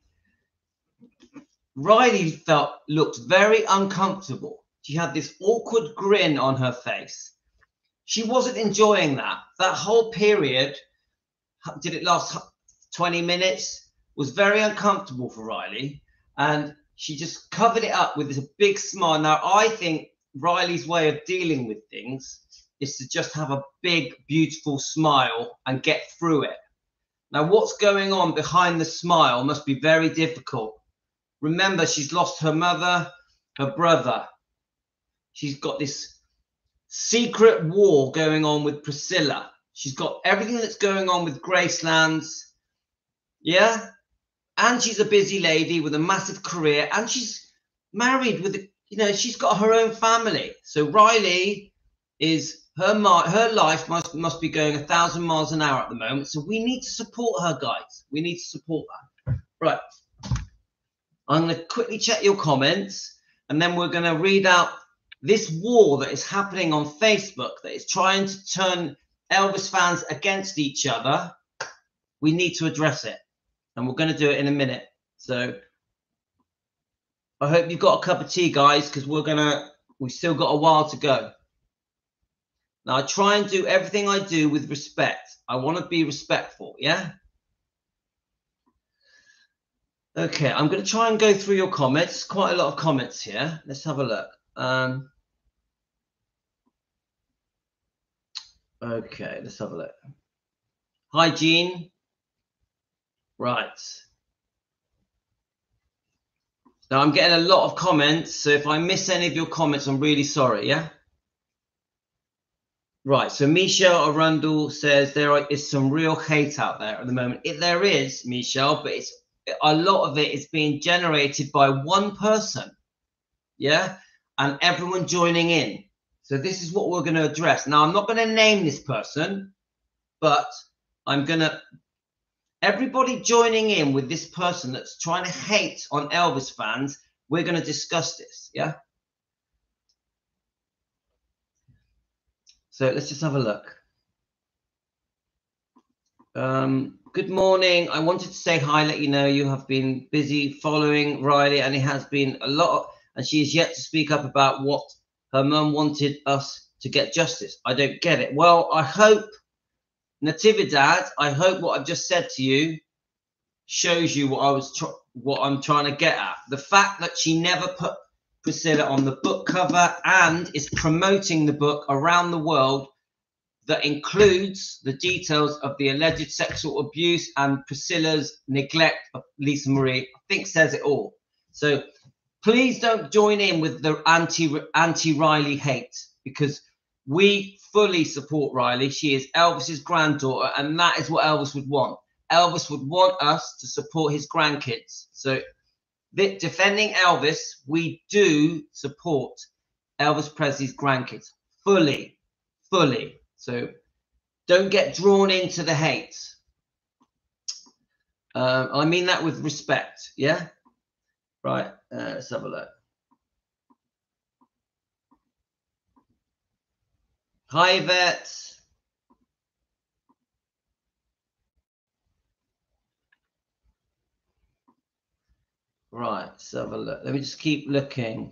Riley looked very uncomfortable. She had this awkward grin on her face. She wasn't enjoying that. That whole period, did it last 20 minutes, was very uncomfortable for Riley. And she just covered it up with this big smile. Now, I think Riley's way of dealing with things is to just have a big, beautiful smile and get through it. Now, what's going on behind the smile must be very difficult. Remember, she's lost her mother, her brother. She's got this secret war going on with Priscilla. She's got everything that's going on with Gracelands. Yeah? And she's a busy lady with a massive career. And she's married with, she's got her own family. So Riley is, her life must be going 1,000 miles an hour at the moment. So we need to support her, guys. We need to support her. Right. I'm going to quickly check your comments, and then we're going to read out this war that is happening on Facebook that is trying to turn Elvis fans against each other. We need to address it, and we're going to do it in a minute. So I hope you've got a cup of tea, guys, because we've still got a while to go. Now, I try and do everything I do with respect. I want to be respectful, yeah? Okay, I'm going to try and go through your comments. Quite a lot of comments here. Let's have a look. Okay, let's have a look. Hi, Jean. Right. Now, I'm getting a lot of comments, so if I miss any of your comments, I'm really sorry, yeah? Right, so Michelle Arundel says there is some real hate out there at the moment. There is, Michelle, but it's a lot of it is being generated by one person, yeah? And everyone joining in. So this is what we're going to address. Now, I'm not going to name this person, but I'm going to... Everybody joining in with this person that's trying to hate on Elvis fans, we're going to discuss this, yeah? So let's just have a look. Good morning. I wanted to say hi, let you know you have been busy following Riley, and it has been a lot, and she is yet to speak up about what her mum wanted us to get justice. I don't get it. Well, I hope, Natividad, I hope what I've just said to you shows you what I'm trying to get at. The fact that she never put Priscilla on the book cover and is promoting the book around the world that includes the details of the alleged sexual abuse and Priscilla's neglect of Lisa Marie, I think says it all. So please don't join in with the anti-Riley hate, because we fully support Riley. She is Elvis's granddaughter, and that is what Elvis would want. Elvis would want us to support his grandkids. So defending Elvis, we do support Elvis Presley's grandkids fully. So don't get drawn into the hate. I mean that with respect, yeah? Right, let's have a look. Hi, Yvette. Right, let's have a look. Let me just keep looking.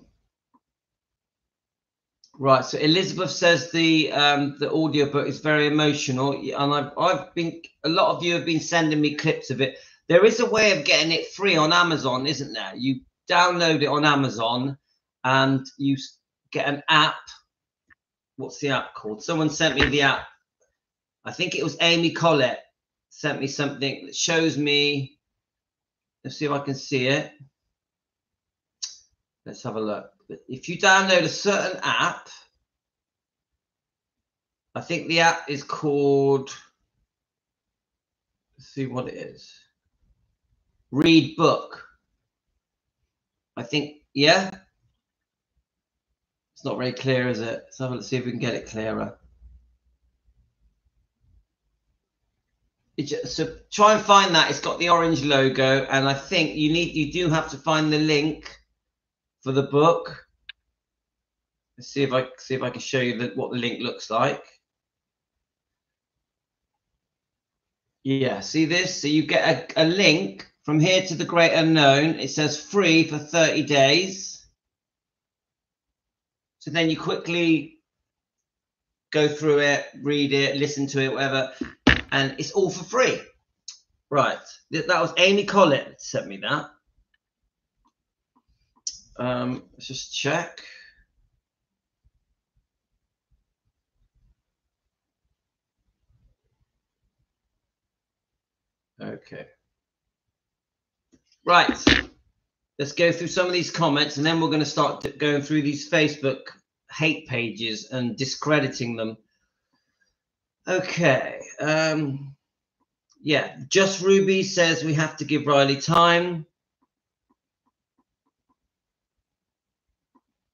Right, so Elizabeth says the audiobook is very emotional, and I've been, a lot of you have been sending me clips of it. There is a way of getting it free on Amazon, isn't there? You download it on Amazon and you get an app. What's the app called? Someone sent me the app. I think it was Amy Collette sent me something that shows me. Let's see if I can see it. Let's have a look. If you download a certain app, I think the app is called, let's see what it is. Read Book. I think, yeah. It's not very clear, is it? Let's see if we can get it clearer. So try and find that. It's got the orange logo, and I think you do have to find the link for the book. Let's see if I can show you what the link looks like. Yeah, see this? So you get a link from here to the great unknown. It says free for 30 days. So then you quickly go through it, read it, listen to it, whatever, and it's all for free. Right, that was Amy Collette that sent me that. Let's just check. Okay. Right. Let's go through some of these comments, and then we're going to start going through these Facebook hate pages and discrediting them. Okay. Yeah. Just Ruby says we have to give Riley time.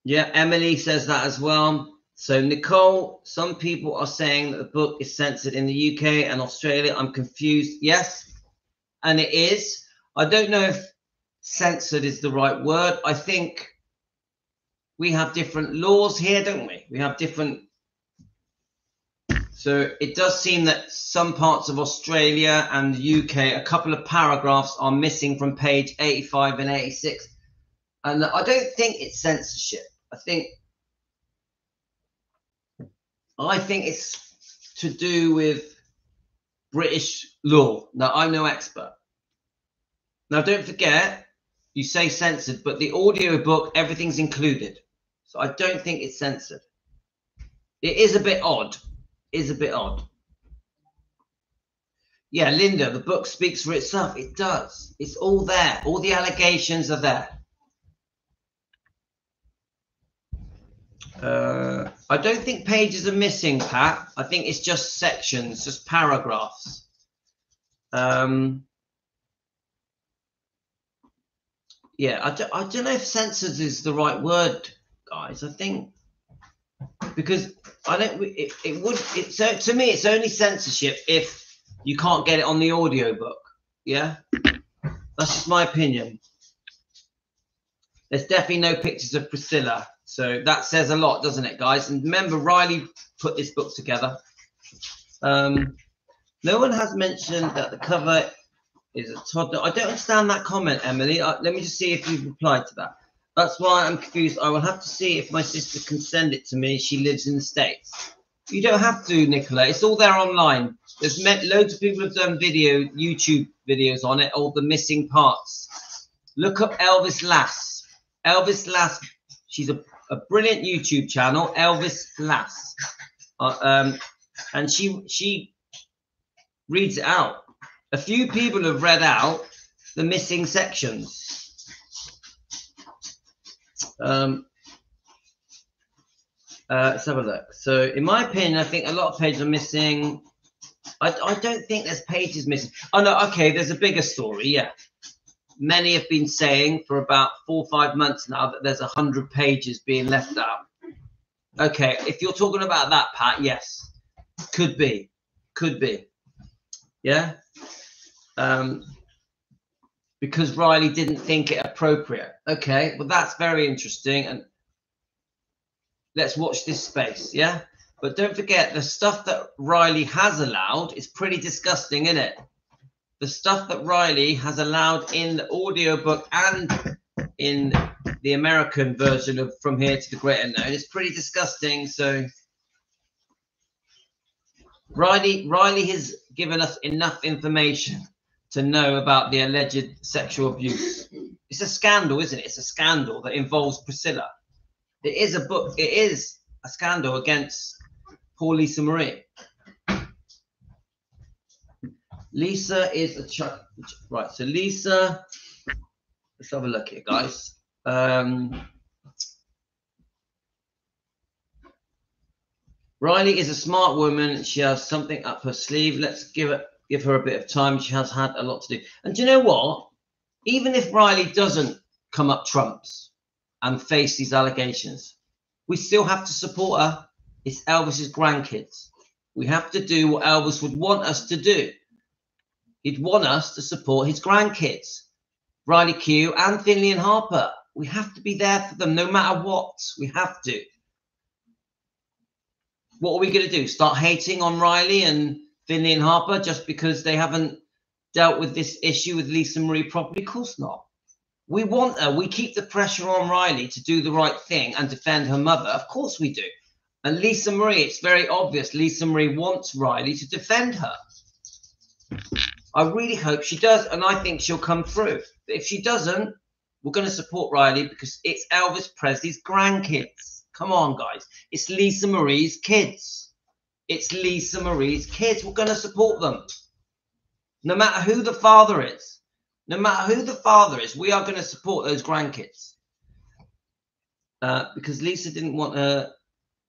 Yeah. Emily says that as well. So Nicole, some people are saying that the book is censored in the UK and Australia. I'm confused. Yes, and it is. I don't know if censored is the right word. I think we have different laws here, don't we? We have different. So it does seem that some parts of Australia and the UK, a couple of paragraphs are missing from page 85 and 86. And I don't think it's censorship. I think I think it's to do with British law. Now, I'm no expert. Now, don't forget, you say censored, but the audio book, everything's included. So I don't think it's censored. It is a bit odd. Is a bit odd. Yeah, Linda, the book speaks for itself. It does. It's all there. All the allegations are there. I don't think pages are missing, Pat. I think it's just sections, just paragraphs. Yeah, I don't know if censored is the right word, guys. I think because I don't. It would. So to me, it's only censorship if you can't get it on the audio book. Yeah, that's just my opinion. There's definitely no pictures of Priscilla, so that says a lot, doesn't it, guys? And remember, Riley put this book together. No one has mentioned that the cover is a toddler. I don't understand that comment, Emily. Let me just see if you've replied to that. That's why I'm confused. I will have to see if my sister can send it to me. She lives in the States. You don't have to, Nicola. It's all there online. There's loads of people have done YouTube videos on it, all the missing parts. Look up Elvis Lass. Elvis Lass. She's a brilliant YouTube channel, Elvis Lass. And she reads it out. A few people have read out the missing sections. Let's have a look. So in my opinion, I think a lot of pages are missing. I don't think there's pages missing. Oh no, okay, there's a bigger story. Yeah, many have been saying for about 4 or 5 months now that there's 100 pages being left out. Okay, if you're talking about that, Pat, yes, could be. Yeah, because Riley didn't think it appropriate. Okay, well that's very interesting, and let's watch this space. Yeah, but don't forget the stuff that Riley has allowed is pretty disgusting, isn't it? The stuff that Riley has allowed in the audiobook and in the American version of From Here to the Great Unknown is pretty disgusting. So Riley has given us enough information to know about the alleged sexual abuse. It's a scandal, isn't it? It's a scandal that involves Priscilla. It is a book. It is a scandal against poor Lisa Marie. Lisa is a child. Right. So Lisa, let's have a look here, guys. Riley is a smart woman. She has something up her sleeve. Let's give her a bit of time. She has had a lot to do. And do you know what? Even if Riley doesn't come up trumps and face these allegations, we still have to support her. It's Elvis's grandkids. We have to do what Elvis would want us to do. He'd want us to support his grandkids, Riley Q and Finley and Harper. We have to be there for them no matter what. We have to. What are we going to do? Start hating on Riley and Finley and Harper just because they haven't dealt with this issue with Lisa Marie properly? Of course not. We want her. We keep the pressure on Riley to do the right thing and defend her mother. Of course we do. And Lisa Marie, it's very obvious Lisa Marie wants Riley to defend her. I really hope she does, and I think she'll come through. But if she doesn't, we're going to support Riley because it's Elvis Presley's grandkids. Come on, guys. It's Lisa Marie's kids. It's Lisa Marie's kids. We're going to support them. No matter who the father is. No matter who the father is, we are going to support those grandkids. Because Lisa didn't want her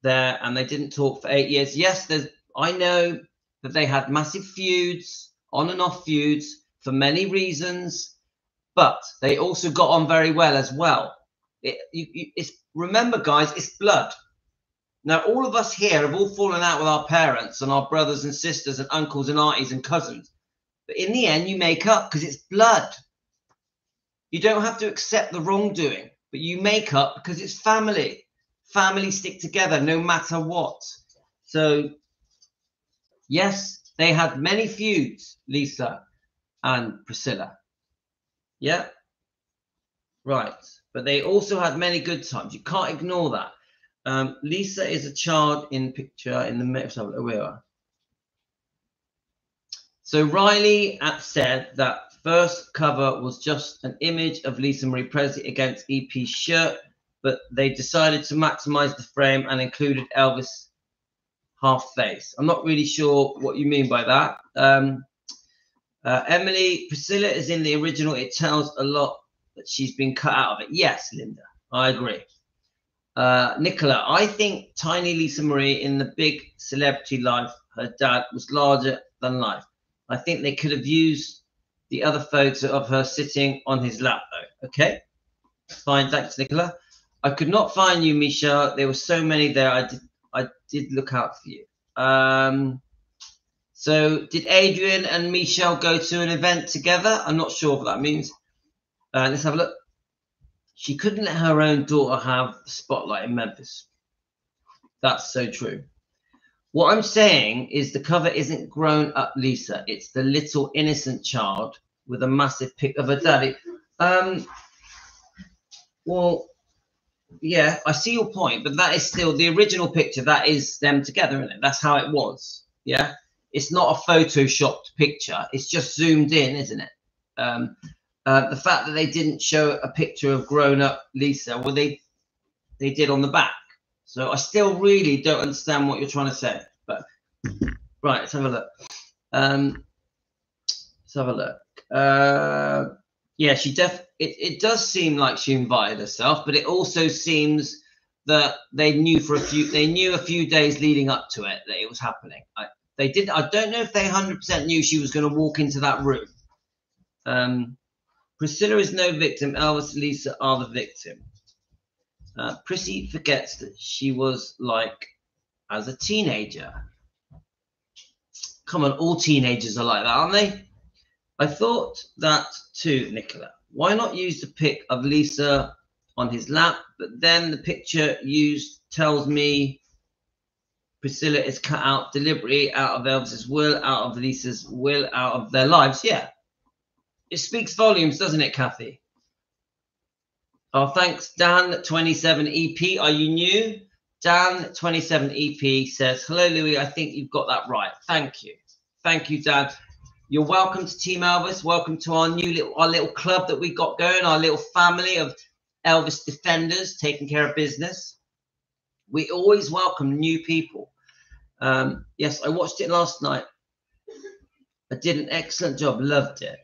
there and they didn't talk for 8 years. Yes, I know that they had massive feuds, on and off feuds, for many reasons, but they also got on very well as well. Remember, guys, it's blood. Now, all of us here have all fallen out with our parents and our brothers and sisters and uncles and aunties and cousins. But in the end, you make up because it's blood. You don't have to accept the wrongdoing, but you make up because it's family. Families stick together no matter what. So, yes, they had many feuds, Lisa and Priscilla. Yeah. Right. But they also had many good times. You can't ignore that. Lisa is a child in picture in the middle. Where we are. So Riley said that first cover was just an image of Lisa Marie Presley against EP's shirt, but they decided to maximize the frame and included Elvis half face. I'm not really sure what you mean by that. Emily, Priscilla is in the original. It tells a lot that she's been cut out of it. Yes, Linda, I agree. Nicola, I think tiny Lisa Marie in the big celebrity life, her dad was larger than life. I think they could have used the other photo of her sitting on his lap, though. Okay, fine. Thanks, Nicola. I could not find you, Misha. There were so many there. I did look out for you. So did Adrian and Michelle go to an event together? I'm not sure what that means. Let's have a look. She couldn't let her own daughter have the spotlight in Memphis. That's so true. What I'm saying is the cover isn't grown up Lisa. It's the little innocent child with a massive pic of her daddy. Well, yeah, I see your point, but that is still the original picture. That is them together, isn't it? That's how it was. Yeah, it's not a photoshopped picture. It's just zoomed in, isn't it? The fact that they didn't show a picture of grown-up Lisa, well, they did on the back. So I still really don't understand what you're trying to say. But right, let's have a look. Let's have a look. Yeah, it does seem like she invited herself, but it also seems that they knew a few days leading up to it that it was happening. I don't know if they 100% knew she was going to walk into that room. Priscilla is no victim. Elvis and Lisa are the victim. Prissy forgets that she was like as a teenager. Come on, all teenagers are like that, aren't they? I thought that too, Nicola. Why not use the pic of Lisa on his lap? But then the picture used tells me Priscilla is cut out deliberately out of Elvis's will, out of Lisa's will, out of their lives. Yeah. It speaks volumes, doesn't it, Kathy? Oh, thanks, Dan27EP. Are you new? Dan27EP says, hello, Louis. I think you've got that right. Thank you. Thank you, Dan. You're welcome to Team Elvis. Welcome to our little club that we got going, our little family of Elvis defenders taking care of business. We always welcome new people. Yes, I watched it last night. I did an excellent job. Loved it.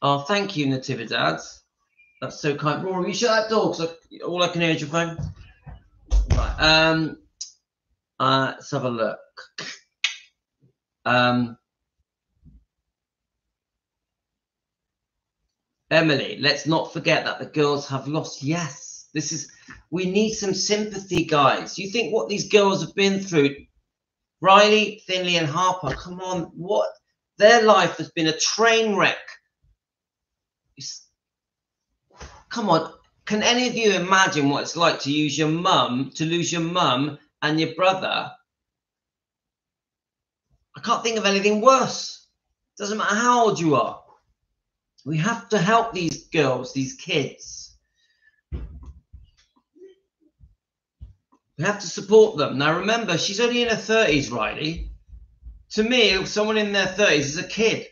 Oh, thank you, Natividads. That's so kind. Rory, you shut that door because all I can hear is your phone. Right. Let's have a look. Emily, let's not forget that the girls have lost. Yes, we need some sympathy, guys. You think what these girls have been through? Riley, Finley, and Harper. Come on, what their life has been a train wreck. Come on, can any of you imagine what it's like to lose your mum and your brother? I can't think of anything worse. Doesn't matter how old you are. We have to help these girls, these kids. We have to support them. Now remember, she's only in her 30s, Riley. To me, someone in their 30s is a kid.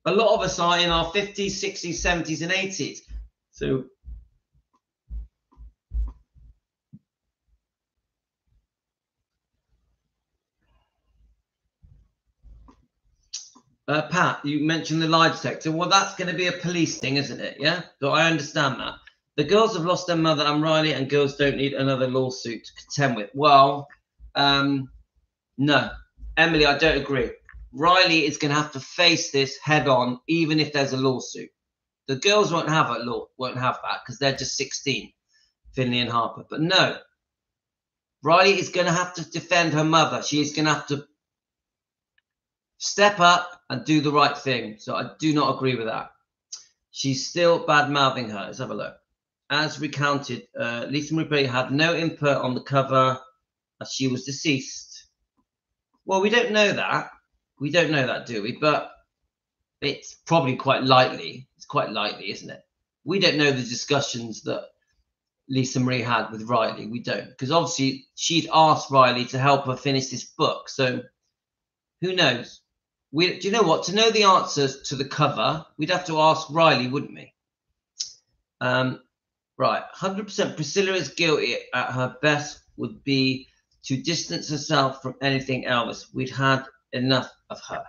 A lot of us are in our 50s, 60s, 70s, and 80s. So Pat, you mentioned the lie detector. Well, that's going to be a police thing, isn't it? Yeah, so I understand that. The girls have lost their mother and Riley, and girls don't need another lawsuit to contend with. Well, no, Emily, I don't agree. Riley is going to have to face this head on, even if there's a lawsuit. The girls won't have that because they're just 16, Finley and Harper. But no, Riley is going to have to defend her mother. She is going to have to step up and do the right thing. So I do not agree with that. She's still bad-mouthing her. Let's have a look. As recounted, Lisa Marie had no input on the cover as she was deceased. Well, we don't know that. We don't know that, do we? But it's probably quite likely. It's quite likely, isn't it? We don't know the discussions that Lisa Marie had with Riley. We don't, because obviously she'd asked Riley to help her finish this book. So who knows? Do you know what? To know the answers to the cover, we'd have to ask Riley, wouldn't we? Right, 100% Priscilla is guilty at her best would be to distance herself from anything Elvis. We'd had enough of her.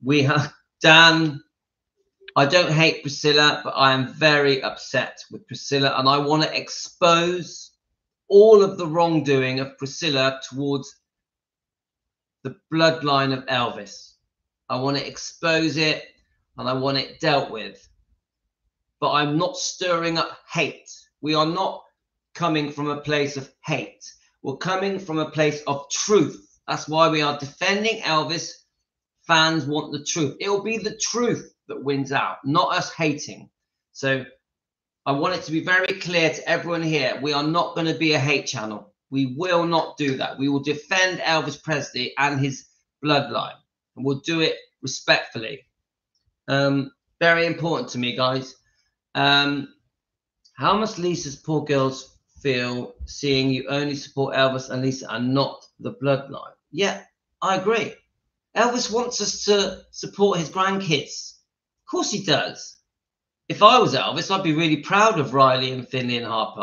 We have, Dan, I don't hate Priscilla, but I am very upset with Priscilla, and I want to expose all of the wrongdoing of Priscilla towards the bloodline of Elvis. I want to expose it, and I want it dealt with. But I'm not stirring up hate. We are not coming from a place of hate. We're coming from a place of truth. That's why we are defending Elvis. Fans want the truth. It will be the truth that wins out, not us hating. So I want it to be very clear to everyone here. We are not going to be a hate channel. We will not do that. We will defend Elvis Presley and his bloodline. And we'll do it respectfully. Very important to me, guys. How must Lisa's poor girls feel seeing you only support Elvis and Lisa and not the bloodline? Yeah, I agree. Elvis wants us to support his grandkids. Of course he does. If I was Elvis, I'd be really proud of Riley and Finley and Harper.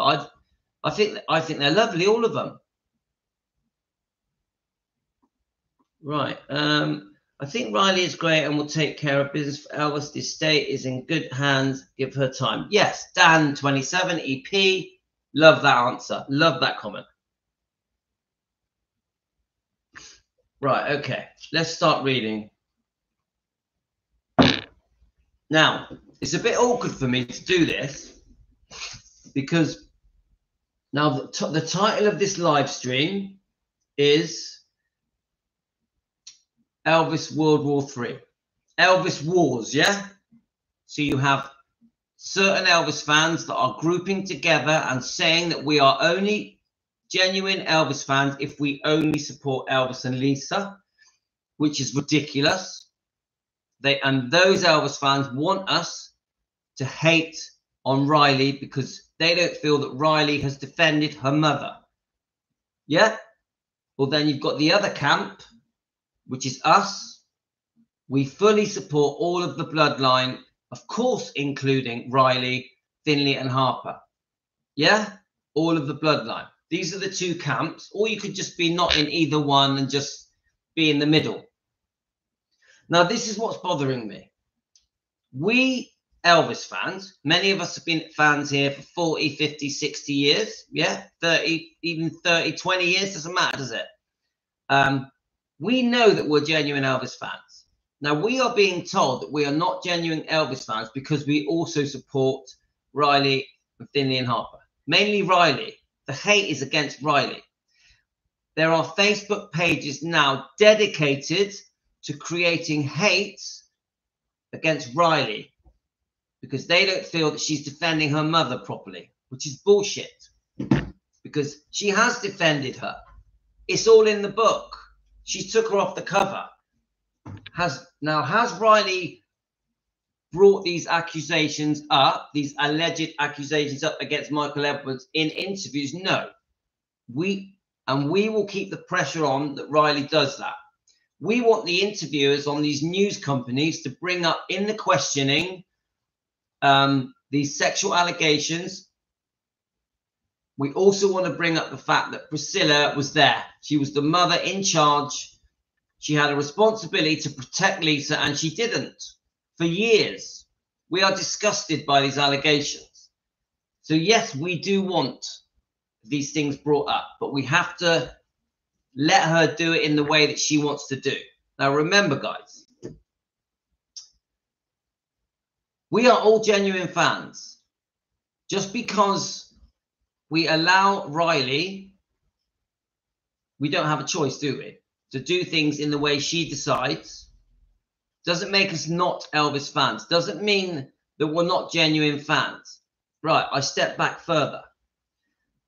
I think they're lovely, all of them. Right. I think Riley is great and will take care of business for Elvis. The estate is in good hands. Give her time. Yes, Dan 27 EP. Love that answer. Love that comment. Right, okay. Let's start reading. Now, it's a bit awkward for me to do this because now the title of this live stream is Elvis World War III. Elvis Wars, yeah? So you have certain Elvis fans that are grouping together and saying that we are only genuine Elvis fans if we only support Elvis and Lisa, which is ridiculous. And those Elvis fans want us to hate on Riley because they don't feel that Riley has defended her mother. Yeah? Well, then you've got the other camp, which is us. We fully support all of the bloodline, of course, including Riley, Finley, and Harper. Yeah? All of the bloodline. These are the two camps, or you could just be not in either one and just be in the middle. Now, this is what's bothering me. We Elvis fans, many of us have been fans here for 40, 50, 60 years. Yeah? 30, even 30, 20 years, doesn't matter, does it? We know that we're genuine Elvis fans. Now, we are being told that we are not genuine Elvis fans because we also support Riley and Finley and Harper. Mainly Riley. The hate is against Riley. There are Facebook pages now dedicated to creating hate against Riley because they don't feel that she's defending her mother properly, which is bullshit because she has defended her. It's all in the book. She took her off the cover. Has Riley brought these accusations up, these alleged accusations up against Michael Edwards in interviews? No. We will keep the pressure on that Riley does that. We want the interviewers on these news companies to bring up in the questioning these sexual allegations. We also want to bring up the fact that Priscilla was there. She was the mother in charge. She had a responsibility to protect Lisa, and she didn't for years. We are disgusted by these allegations. So, yes, we do want these things brought up, but we have to let her do it in the way that she wants to do. Now, remember, guys, we are all genuine fans. Just because we allow Riley, we don't have a choice, do we? To do things in the way she decides doesn't make us not Elvis fans. Doesn't mean that we're not genuine fans. Right, I step back further.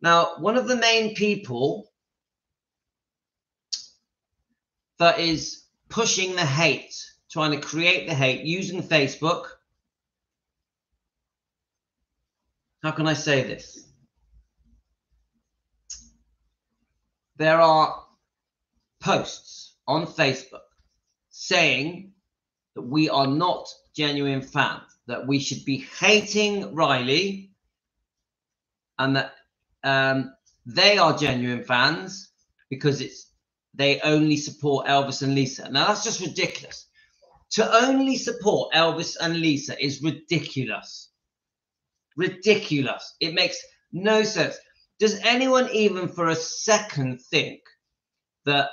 Now, one of the main people that is pushing the hate, trying to create the hate using Facebook. How can I say this? there are posts on Facebook saying that we are not genuine fans, that we should be hating Riley, and that they are genuine fans because they only support Elvis and Lisa. Now that's just ridiculous. To only support Elvis and Lisa is ridiculous. Ridiculous. It makes no sense. Does anyone even for a second think that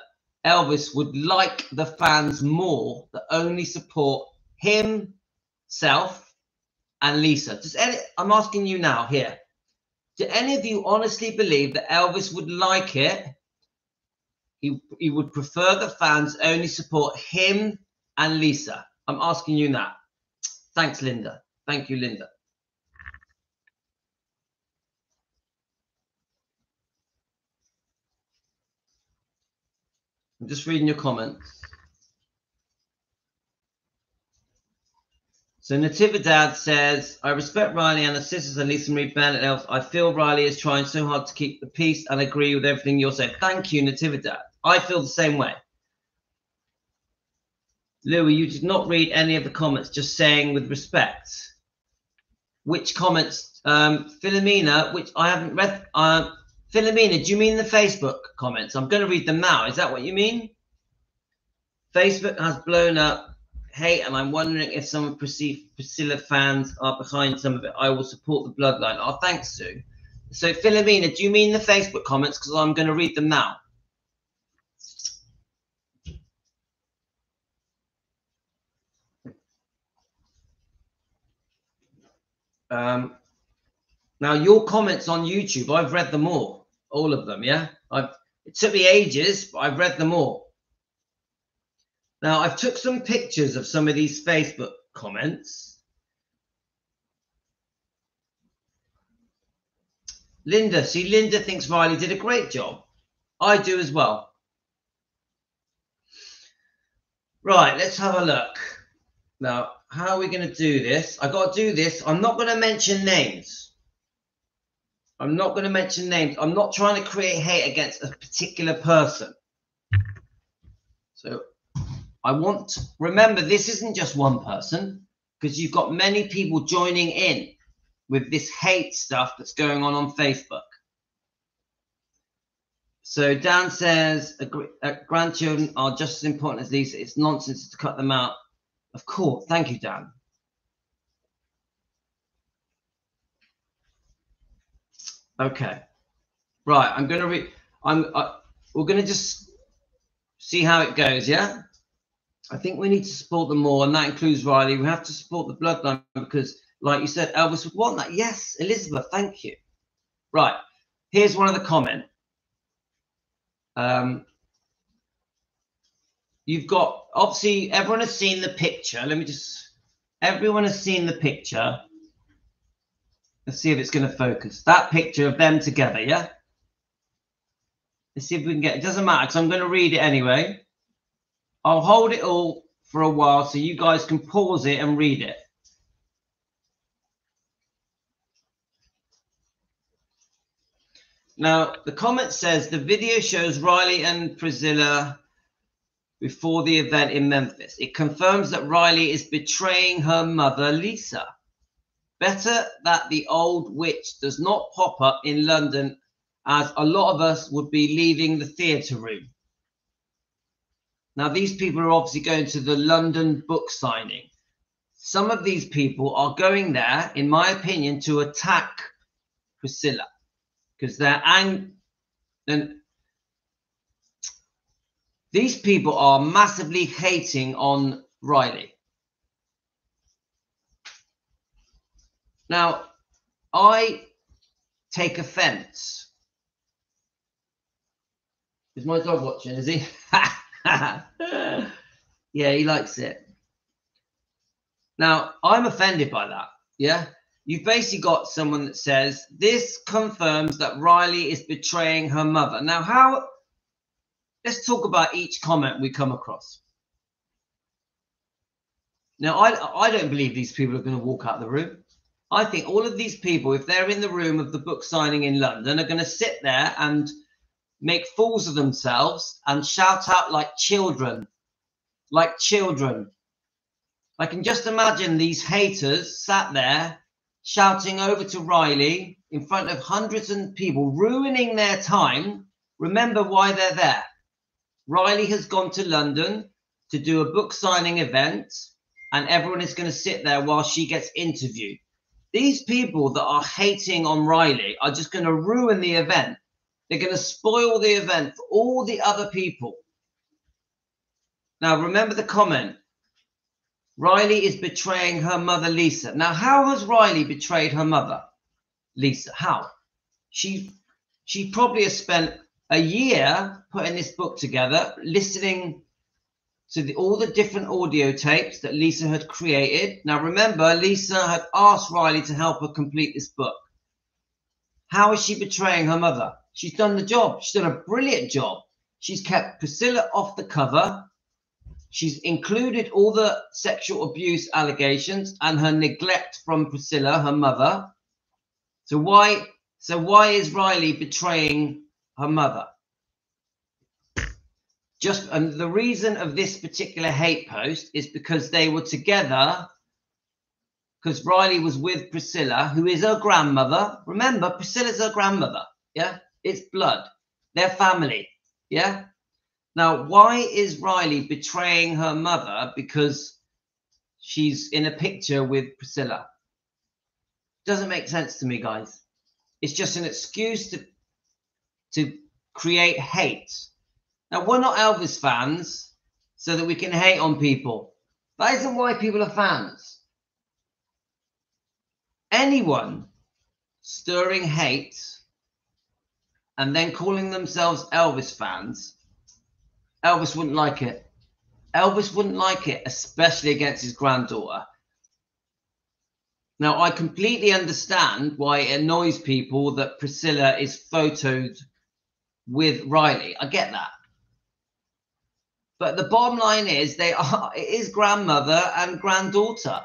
Elvis would like the fans more that only support himself and Lisa? I'm asking you now here. Do any of you honestly believe that Elvis would like it? He would prefer the fans only support him and Lisa. I'm asking you that. Thanks, Linda. Thank you, Linda. I'm just reading your comments. So Natividad says, I respect Riley and her sisters and Lisa Marie Bennett else. I feel Riley is trying so hard to keep the peace and agree with everything you're saying. Thank you, Natividad. I feel the same way. Louis, you did not read any of the comments, just saying with respect. Which comments? Philomena, which I haven't read. Philomena, do you mean the Facebook comments? I'm going to read them now. Is that what you mean? Facebook has blown up hate, and I'm wondering if some of Priscilla fans are behind some of it. I will support the bloodline. Oh, thanks, Sue. So, Philomena, do you mean the Facebook comments? Because I'm going to read them now. Now, your comments on YouTube, I've read them all of them, yeah? It took me ages, but I've read them all. Now, I've took some pictures of some of these Facebook comments. Linda, see, Linda thinks Riley did a great job. I do as well. Right, let's have a look. Now, how are we going to do this? I got to do this. I'm not going to mention names. I'm not going to mention names. I'm not trying to create hate against a particular person. So remember, this isn't just one person, because you've got many people joining in with this hate stuff that's going on Facebook. So Dan says, grandchildren are just as important as Lisa. It's nonsense to cut them out. Of course. Thank you, Dan. Okay. Right. I'm going to read. We're going to just see how it goes, yeah? I think we need to support them more, and that includes Riley. We have to support the bloodline because, like you said, Elvis would want that. Yes, Elizabeth, thank you. Right. Here's one of the comments. You've got, obviously, everyone has seen the picture. Everyone has seen the picture. Let's see if it's going to focus. That picture of them together, yeah? Let's see if we can get, it doesn't matter because I'm going to read it anyway. I'll hold it all for a while so you guys can pause it and read it. Now, the comment says the video shows Riley and Priscilla before the event in Memphis. It confirms that Riley is betraying her mother, Lisa. Better that the old witch does not pop up in London, as a lot of us would be leaving the theatre room. Now, these people are obviously going to the London book signing. Some of these people are going there, in my opinion, to attack Priscilla because they're angry. And these people are massively hating on Riley. Now, I take offense. Is my dog watching? Is he? Yeah, he likes it. Now, I'm offended by that. Yeah, you've basically got someone that says this confirms that Riley is betraying her mother. Now, let's talk about each comment we come across. Now, I don't believe these people are going to walk out of the room. I think all of these people, if they're in the room of the book signing in London, are going to sit there and make fools of themselves and shout out like children. Like children. I can just imagine these haters sat there shouting over to Riley in front of hundreds of people, ruining their time. Remember why they're there. Riley has gone to London to do a book signing event, and everyone is going to sit there while she gets interviewed. These people that are hating on Riley are just going to ruin the event. They're going to spoil the event for all the other people. Now, remember the comment. Riley is betraying her mother, Lisa. Now, how has Riley betrayed her mother, Lisa? How? She probably has spent a year putting this book together, listening to all the different audio tapes that Lisa had created. Now, remember, Lisa had asked Riley to help her complete this book. How is she betraying her mother? She's done the job. She's done a brilliant job. She's kept Priscilla off the cover. She's included all the sexual abuse allegations and her neglect from Priscilla, her mother. So why is Riley betraying her mother? And the reason of this particular hate post is because they were together, because Riley was with Priscilla, who is her grandmother. Remember, Priscilla's her grandmother. Yeah, it's blood. They're family. Yeah. Now, why is Riley betraying her mother because she's in a picture with Priscilla? Doesn't make sense to me, guys. It's just an excuse to create hate. Now, we're not Elvis fans so that we can hate on people. That isn't why people are fans. Anyone stirring hate and then calling themselves Elvis fans, Elvis wouldn't like it. Elvis wouldn't like it, especially against his granddaughter. Now, I completely understand why it annoys people that Priscilla is photoed with Riley. I get that. But the bottom line is it is grandmother and granddaughter.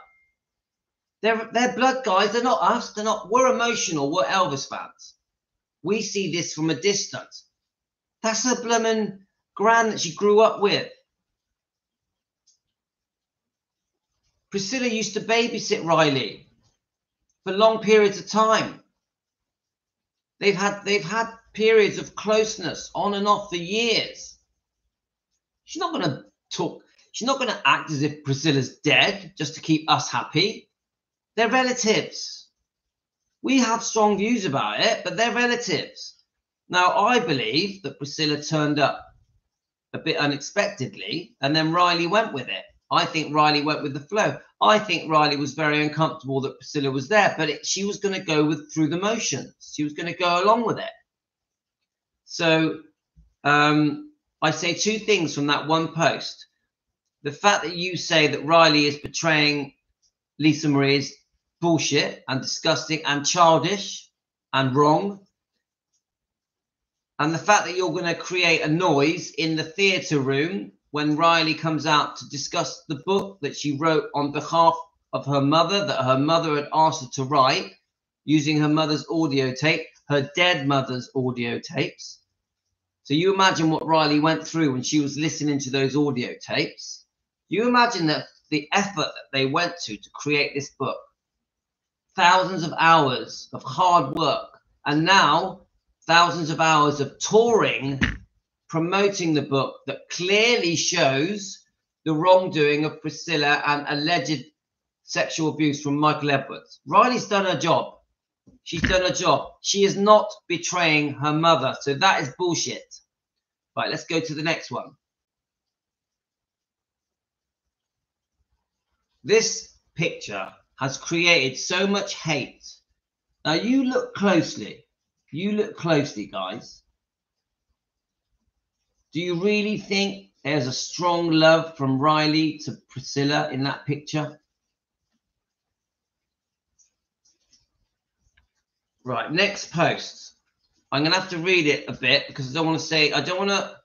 They're blood guys. They're not us. We're emotional. We're Elvis fans. We see this from a distance. That's a blooming gran that she grew up with. Priscilla used to babysit Riley for long periods of time. They've had periods of closeness on and off for years. She's not going to talk. She's not going to act as if Priscilla's dead just to keep us happy. They're relatives. We have strong views about it, but they're relatives. Now, I believe that Priscilla turned up a bit unexpectedly, and then Riley went with it. I think Riley went with the flow. I think Riley was very uncomfortable that Priscilla was there, but she was going to go through the motions. She was going to go along with it. So I say two things from that one post. The fact that you say that Riley is betraying Lisa Marie is bullshit and disgusting and childish and wrong. And the fact that you're going to create a noise in the theatre room when Riley comes out to discuss the book that she wrote on behalf of her mother, that her mother had asked her to write, using her mother's audio tape, her dead mother's audio tapes. So you imagine what Riley went through when she was listening to those audio tapes. You imagine that the effort that they went to create this book. Thousands of hours of hard work. And now thousands of hours of touring, promoting the book that clearly shows the wrongdoing of Priscilla and alleged sexual abuse from Michael Edwards. Riley's done her job. She's done her job. She is not betraying her mother. So that is bullshit. Right, let's go to the next one. This picture has created so much hate. Now you look closely. You look closely, guys. Do you really think there's a strong love from Riley to Priscilla in that picture? Right, next post. I'm going to have to read it a bit because I don't want to say, I don't want to.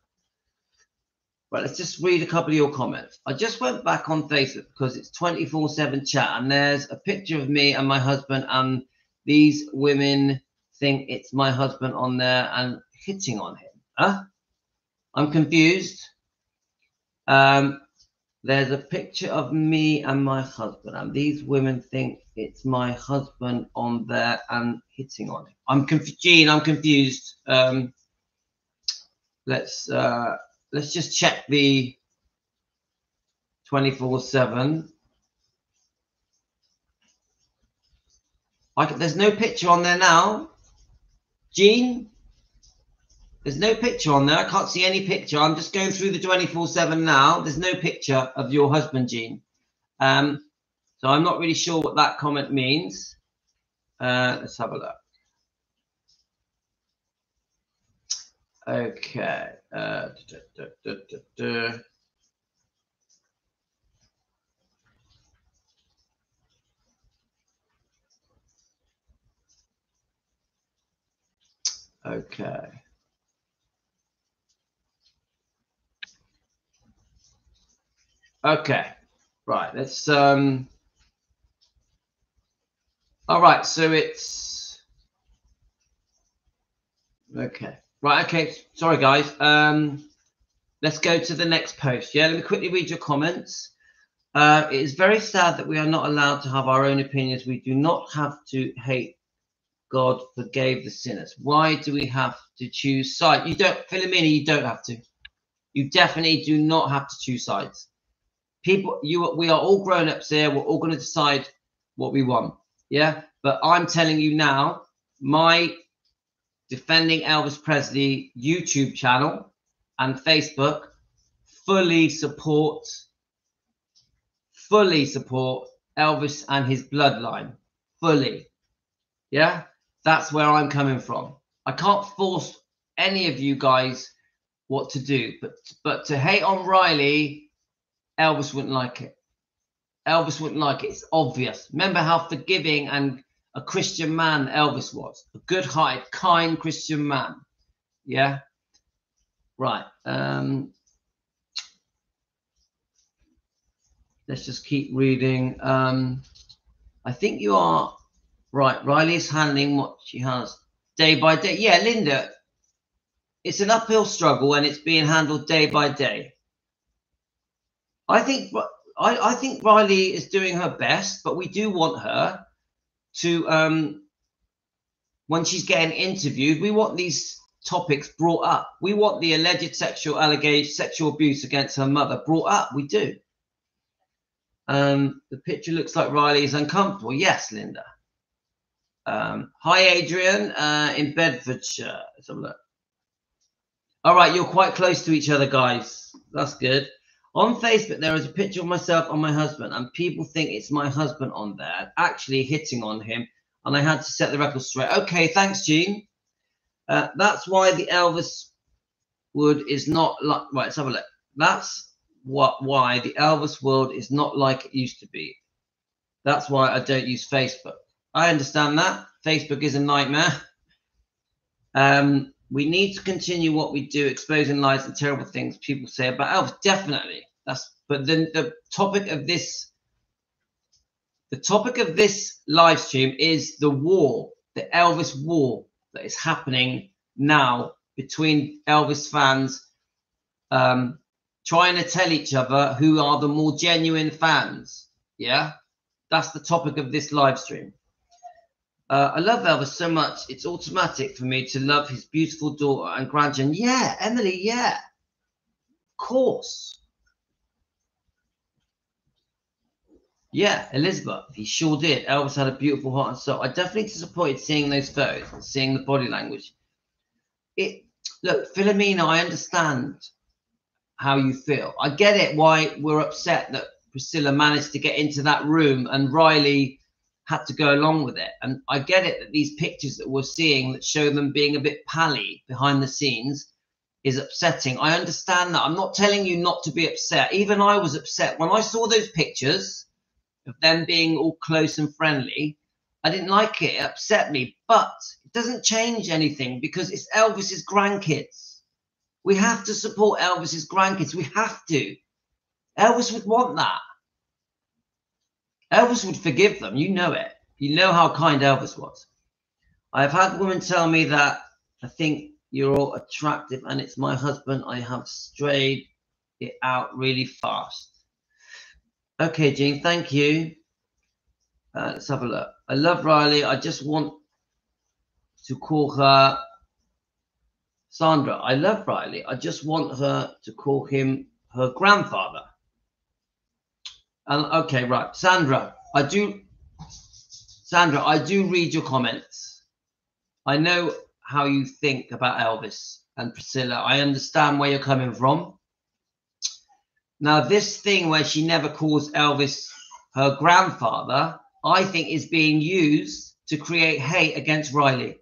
Right, let's just read a couple of your comments. I just went back on Facebook because it's 24/7 chat and there's a picture of me and my husband and these women think it's my husband on there and hitting on him. Huh? I'm confused. There's a picture of me and my husband, and these women think it's my husband on there and hitting on it. I'm confused, Jean. I'm confused. Let's just check the 24/7. There's no picture on there now, Jean. There's no picture on there. I can't see any picture. I'm just going through the 24/7 now. There's no picture of your husband, Jean. So I'm not really sure what that comment means. Let's have a look. Okay. Okay. Okay. Right. Let's all right, so it's okay. Right, okay. Sorry guys. Let's go to the next post. Yeah, let me quickly read your comments. It is very sad that we are not allowed to have our own opinions. We do not have to hate. God forgave the sinners. Why do we have to choose sides? You don't, Philomena, you don't have to. You definitely do not have to choose sides. People, we are all grown-ups here. We're all going to decide what we want. Yeah, but I'm telling you now, my Defending Elvis Presley YouTube channel and Facebook fully support Elvis and his bloodline. Fully. Yeah, that's where I'm coming from. I can't force any of you guys what to do, but to hate on Riley, Elvis wouldn't like it. Elvis wouldn't like it. It's obvious. Remember how forgiving and a Christian man Elvis was. A good-hearted, kind Christian man. Yeah? Right. Let's just keep reading. I think you are right. Riley's handling what she has day by day. Yeah, Linda, it's an uphill struggle and it's being handled day by day. I think Riley is doing her best, but we do want her to, when she's getting interviewed, we want these topics brought up. We want the alleged sexual abuse against her mother brought up. We do. The picture looks like Riley is uncomfortable. Yes, Linda. Hi, Adrian, in Bedfordshire. Let's have a look. All right, you're quite close to each other, guys. That's good. On Facebook, there is a picture of myself and my husband, and people think it's my husband on there, actually hitting on him, and I had to set the record straight. Okay, thanks, Jean. That's why the Elvis wood is not like... Right, let's have a look. That's why the Elvis world is not like it used to be. That's why I don't use Facebook. I understand that. Facebook is a nightmare. We need to continue what we do, exposing lies and terrible things people say about Elvis. Definitely. But then the topic of this live stream is the war, the Elvis war that is happening now between Elvis fans, trying to tell each other who are the more genuine fans. Yeah, that's the topic of this live stream. I love Elvis so much, it's automatic for me to love his beautiful daughter and grandchildren. Yeah, Emily, yeah, of course. Yeah, Elizabeth, he sure did. Elvis had a beautiful heart and soul. I definitely disappointed seeing those photos and seeing the body language. Look, Philomena, I understand how you feel. I get it why we're upset that Priscilla managed to get into that room and Riley had to go along with it. And I get it that these pictures that we're seeing that show them being a bit pally behind the scenes is upsetting. I understand that. I'm not telling you not to be upset. Even I was upset when I saw those pictures of them being all close and friendly. I didn't like it. It upset me. But it doesn't change anything because it's Elvis's grandkids. We have to support Elvis's grandkids. We have to. Elvis would want that. Elvis would forgive them. You know it. You know how kind Elvis was. I've had women tell me that I think You're all attractive, and it's my husband. I have strayed it out really fast. Okay, Jean, thank you. Let's have a look. I love Riley. I just want to call her Sandra. I love Riley. I just want her to call him her grandfather. And okay, right, Sandra, I do read your comments. I know how you think about Elvis and Priscilla. I understand where you're coming from. Now, this thing where she never calls Elvis her grandfather, I think is being used to create hate against Riley.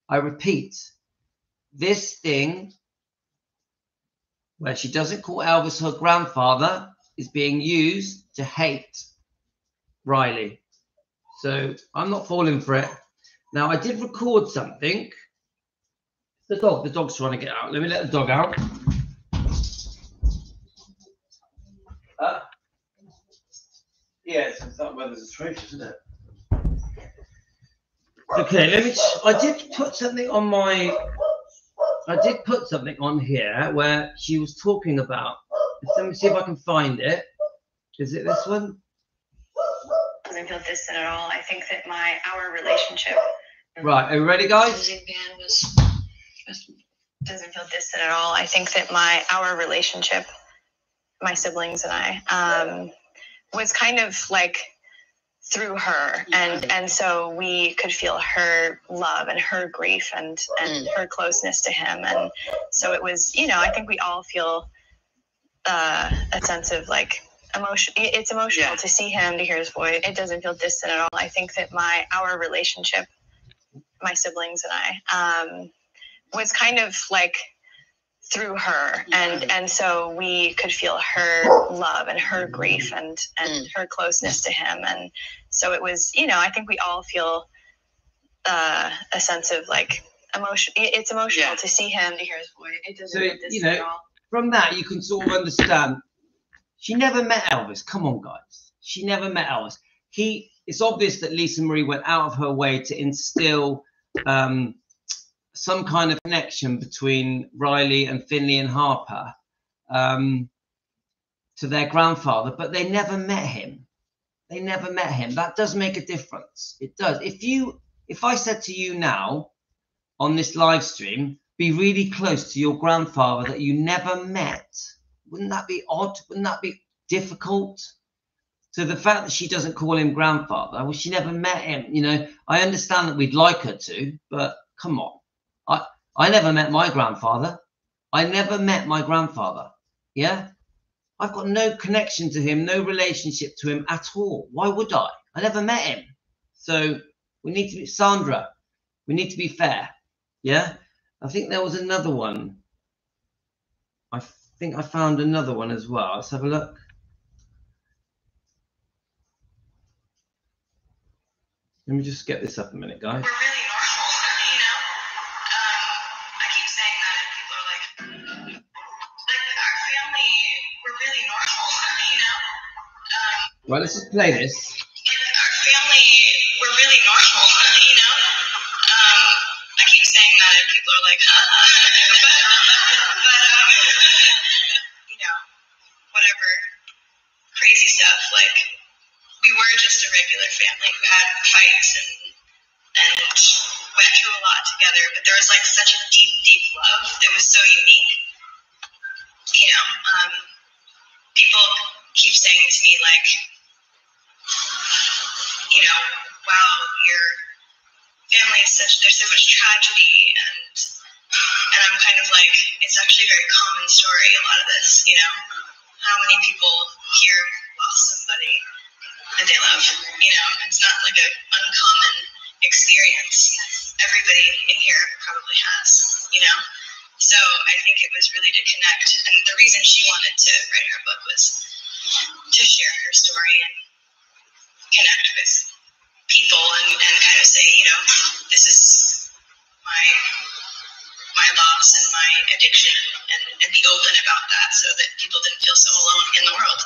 I repeat, this thing where she doesn't call Elvis her grandfather is being used to hate Riley. So I'm not falling for it. Now, I did record something. The dog's trying to get out. Let me let the dog out. Yes, that weather's atrocious, isn't it? Okay, I did put something on here where she was talking about. Let me see if I can find it. Is it this one? Doesn't feel distant at all. I think that our relationship. Right, are you ready, guys? Doesn't feel distant at all. I think that our relationship, my siblings and I, was kind of like through her, and so we could feel her love and her grief and her closeness to him, and so it was, I think we all feel a sense of like emotion. It's emotional to see him, to hear his voice. It doesn't feel distant at all. I think that our relationship, my siblings and I, was kind of like through her, and so we could feel her love and her grief and her closeness to him, and so it was, I think we all feel a sense of like emotion. It's emotional to see him, to hear his voice. It doesn't feel distant at all. From that you can sort of understand. She never met Elvis. Come on, guys. She never met Elvis. It's obvious that Lisa Marie went out of her way to instill some kind of connection between Riley and Finley and Harper to their grandfather, but they never met him. They never met him. That does make a difference. It does. If I said to you now on this live stream, be really close to your grandfather that you never met, wouldn't that be odd? Wouldn't that be difficult? So the fact that she doesn't call him grandfather, well, she never met him. I understand that we'd like her to, but come on. I never met my grandfather. I never met my grandfather. Yeah? I've got no connection to him, no relationship to him at all. Why would I? I never met him. So we need to be, Sandra, we need to be fair. Yeah? I think there was another one. I think I found another one as well. Let's have a look. Let me just get this up a minute, guys. We're really normal, I keep saying that, and people are like our family, we're really normal, Right, let's just play this. Our family, we're really normal, I keep saying that, and people are like, but whatever crazy stuff. Like, we were just a regular family who had fights and went through a lot together, but there was like such a deep, deep love that was so unique. People keep saying to me like, wow, your family is there's so much tragedy, and I'm kind of like, it's actually a very common story, a lot of this, how many people here lost somebody that they love, it's not like an uncommon experience. Everybody in here probably has, so I think it was really to connect, and the reason she wanted to write her book was to share her story and connect with people and kind of say, this is my loss and my addiction, and be open about that so that people didn't feel so alone in the world,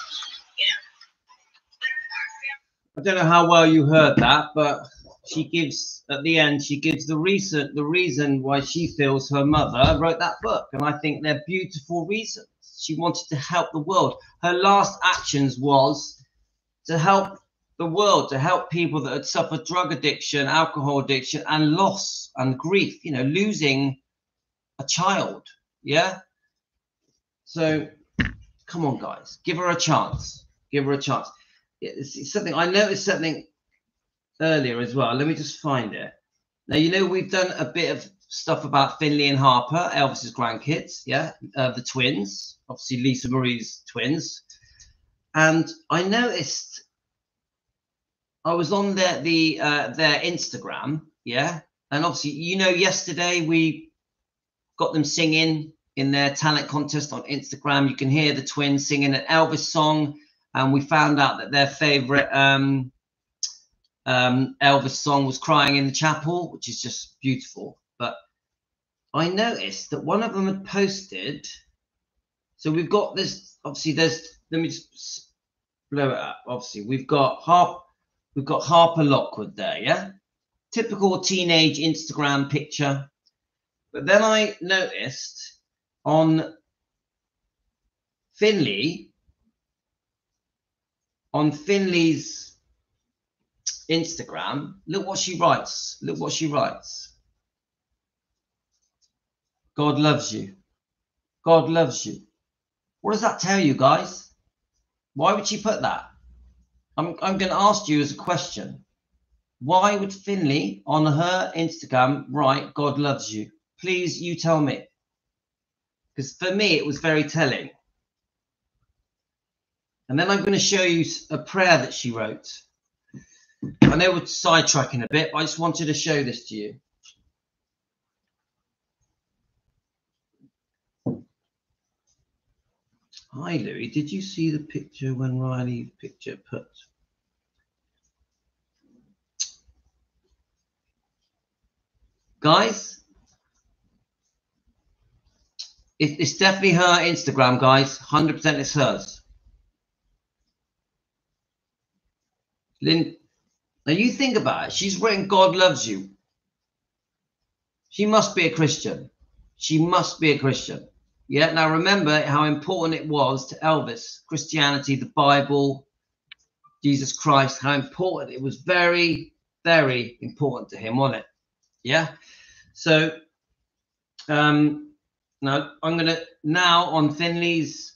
I don't know how well you heard that, but she gives at the end, she gives the reason why she feels her mother wrote that book. And I think they're beautiful reasons. She wanted to help the world. Her last actions was to help the world, to help people that had suffered drug addiction, alcohol addiction, and loss and grief, you know, losing a child. Yeah. So come on, guys, give her a chance. Give her a chance. It's something I noticed something earlier as well. Let me just find it. Now, you know, we've done a bit of stuff about Finley and Harper, Elvis's grandkids, yeah, the twins, obviously Lisa Marie's twins. And I noticed I was on their Instagram, yeah, and obviously, you know, yesterday we got them singing in their talent contest on Instagram. You can hear the twins singing an Elvis song, and we found out that their favorite Elvis song was Crying in the Chapel, which is just beautiful. But I noticed that one of them had posted, so we've got this, obviously there's, let me just blow it up. Obviously we've got Harper Lockwood there, yeah, typical teenage Instagram picture. But then I noticed on Finley's Instagram, look what she writes. Look what she writes. God loves you. God loves you. What does that tell you, guys? Why would she put that? I'm going to ask you as a question. Why would Finley on her Instagram write God loves you? Please, you tell me. Because for me, it was very telling. And then I'm going to show you a prayer that she wrote. I know we're sidetracking a bit, but I just wanted to show this to you. Hi, Louis. Did you see the picture when Riley's picture put? Guys, it's definitely her Instagram, guys. 100% it's hers. Lynn, now you think about it. She's written God loves you. She must be a Christian. She must be a Christian. Yeah. Now remember how important it was to Elvis, Christianity, the Bible, Jesus Christ, how important it was. Very, very important to him, wasn't it? Yeah. So now I'm going to, now on Finley's,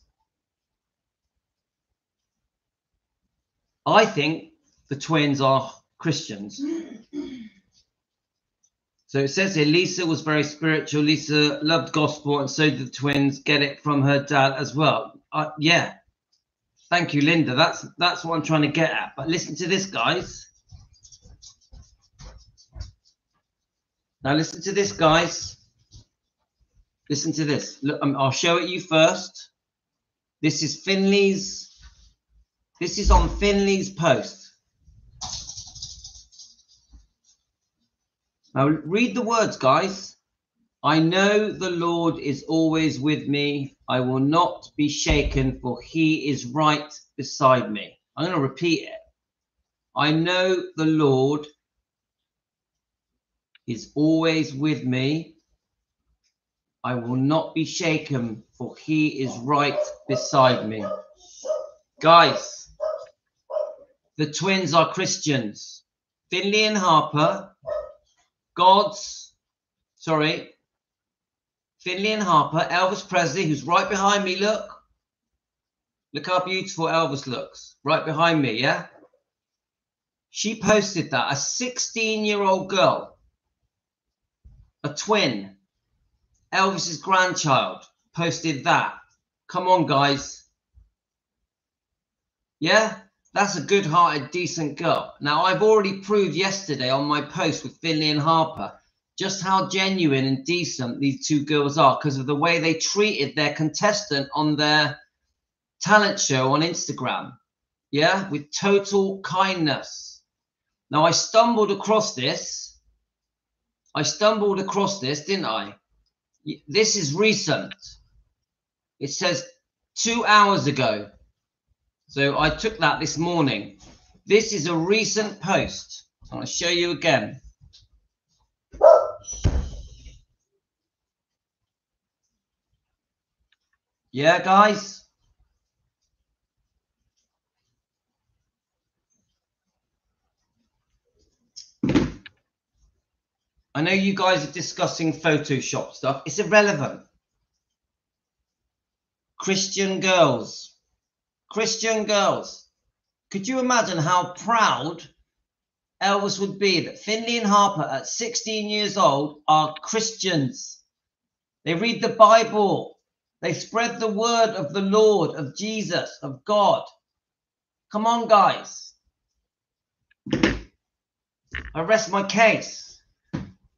I think the twins are Christians. So it says here, Lisa was very spiritual. Lisa loved gospel, and so did the twins. Get it from her dad as well. Yeah. Thank you, Linda. That's what I'm trying to get at. But listen to this, guys. Now listen to this, guys. Listen to this. Look, I'll show it you first. This is Finley's. This is on Finley's post. Now read the words, guys. I know the Lord is always with me. I will not be shaken, for he is right beside me. I'm going to repeat it. I know the Lord is always with me. I will not be shaken, for he is right beside me. Guys, the twins are Christians. Finley and Harper, Finley and Harper, Elvis Presley, who's right behind me, look. Look how beautiful Elvis looks, right behind me, yeah? She posted that, a 16-year-old girl, a twin, Elvis's grandchild, posted that. Come on, guys. Yeah? That's a good-hearted, decent girl. Now, I've already proved yesterday on my post with Finley and Harper just how genuine and decent these two girls are because of the way they treated their contestant on their talent show on Instagram. Yeah? With total kindness. Now, I stumbled across this. Didn't I? This is recent. It says 2 hours ago. So I took that this morning. This is a recent post. I'm going to show you again. Yeah, guys. I know you guys are discussing Photoshop stuff. It's irrelevant. Christian girls. Christian girls. Could you imagine how proud Elvis would be that Finley and Harper at 16 years old are Christians? They read the Bible. They spread the word of the Lord, of Jesus, of God. Come on, guys. I rest my case.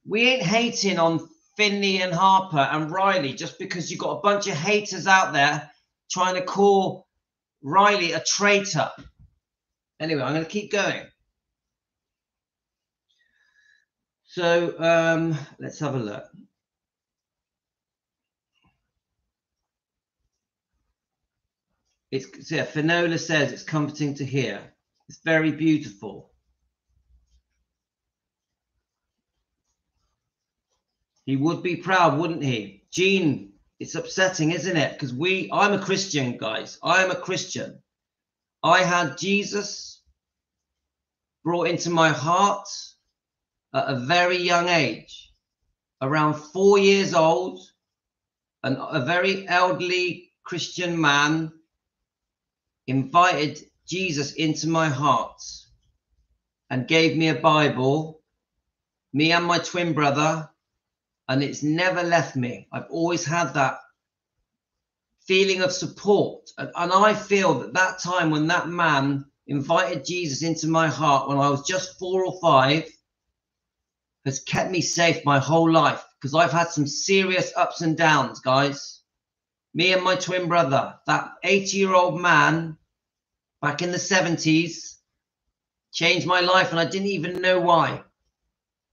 We ain't hating on Finley and Harper and Riley just because you've got a bunch of haters out there trying to call Riley a traitor. Anyway, I'm going to keep going. So let's have a look. It's yeah, Finola says it's comforting to hear. It's very beautiful. He would be proud, wouldn't he? Jean, it's upsetting, isn't it? Because I'm a Christian, guys. I am a Christian. I had Jesus brought into my heart at a very young age, around 4 years old, and a very elderly Christian man invited Jesus into my heart and gave me a Bible, me and my twin brother, and it's never left me. I've always had that feeling of support. And I feel that time when that man invited Jesus into my heart when I was just 4 or 5 has kept me safe my whole life, because I've had some serious ups and downs, guys. Me and my twin brother, that 80-year-old man back in the 70s, changed my life, and I didn't even know why.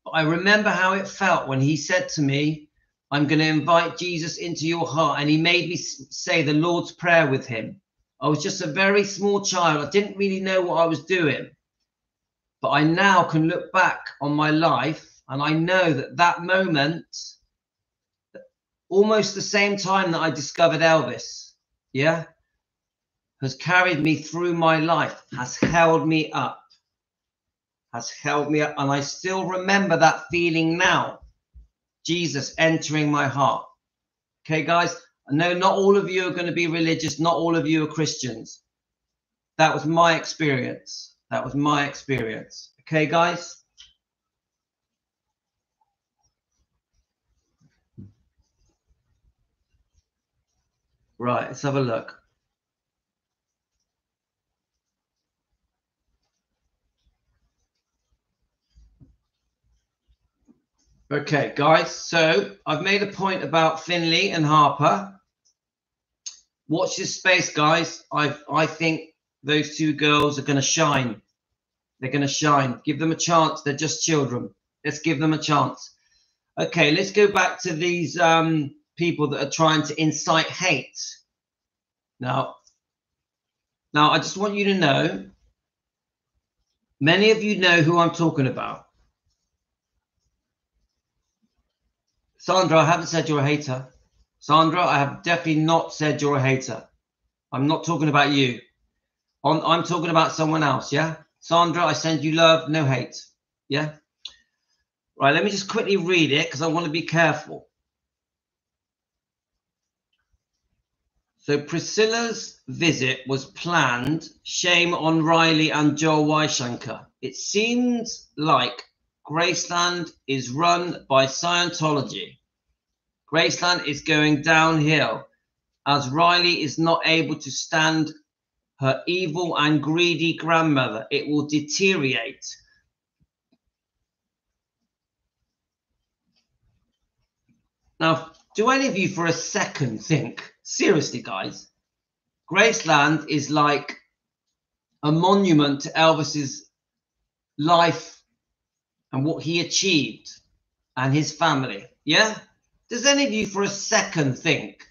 But I remember how it felt when he said to me, I'm going to invite Jesus into your heart. And he made me say the Lord's Prayer with him. I was just a very small child. I didn't really know what I was doing. But I now can look back on my life, and I know that that moment, almost the same time that I discovered Elvis, yeah, has carried me through my life, has held me up, and I still remember that feeling now, Jesus entering my heart. Okay, guys, I know not all of you are going to be religious, not all of you are Christians. That was my experience. That was my experience. Okay, guys? Right, let's have a look. Okay, guys, so I've made a point about Finley and Harper. Watch this space, guys. I think those two girls are going to shine. They're going to shine. Give them a chance. They're just children. Let's give them a chance. Okay, let's go back to these people that are trying to incite hate. Now, I just want you to know, many of you know who I'm talking about. Sandra, I haven't said you're a hater. Sandra, I have definitely not said you're a hater. I'm not talking about you. I'm talking about someone else, yeah? Sandra, I send you love, no hate, yeah? Right, let me just quickly read it because I want to be careful. So Priscilla's visit was planned. Shame on Riley and Joel Weishanker. It seems like Graceland is run by Scientology. Graceland is going downhill as Riley is not able to stand her evil and greedy grandmother. It will deteriorate. Now, do any of you for a second think, seriously, guys, Graceland is like a monument to Elvis's life and what he achieved and his family, yeah? Does any of you for a second think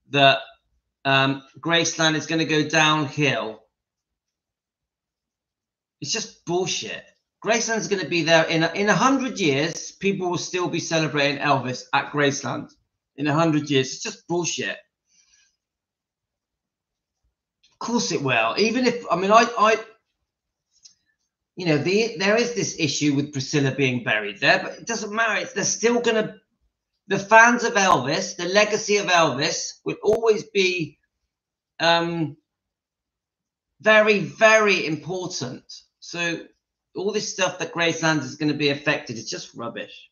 that Graceland is going to go downhill? It's just bullshit. Graceland's going to be there in 100 years. People will still be celebrating Elvis at Graceland in 100 years. It's just bullshit. Of course it will. Even if, I mean, you know, there is this issue with Priscilla being buried there, but it doesn't matter. They're still going to, the fans of Elvis, the legacy of Elvis will always be very, very important. So all this stuff that Graceland is going to be affected is just rubbish.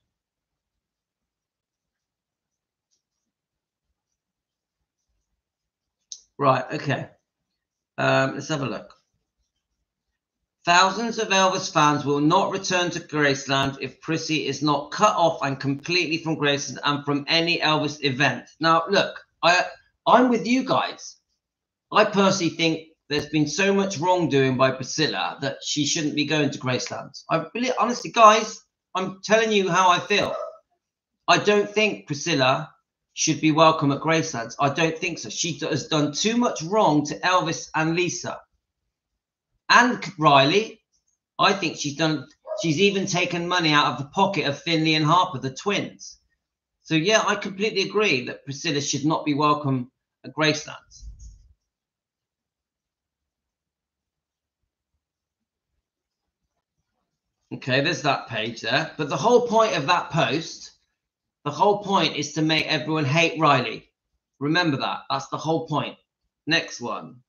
Right, okay. Let's have a look. Thousands of Elvis fans will not return to Graceland if Prissy is not cut off and completely from Graceland and from any Elvis event. Now, look, I'm with you guys. I personally think there's been so much wrongdoing by Priscilla that she shouldn't be going to Graceland. I really, honestly, guys, I'm telling you how I feel. I don't think Priscilla should be welcome at Graceland. I don't think so. She has done too much wrong to Elvis and Lisa. And Riley, I think she's even taken money out of the pocket of Finley and Harper, the twins. So yeah, I completely agree that Priscilla should not be welcome at Graceland. Okay, there's that page there. But the whole point of that post, the whole point is to make everyone hate Riley. Remember that. That's the whole point. Next one.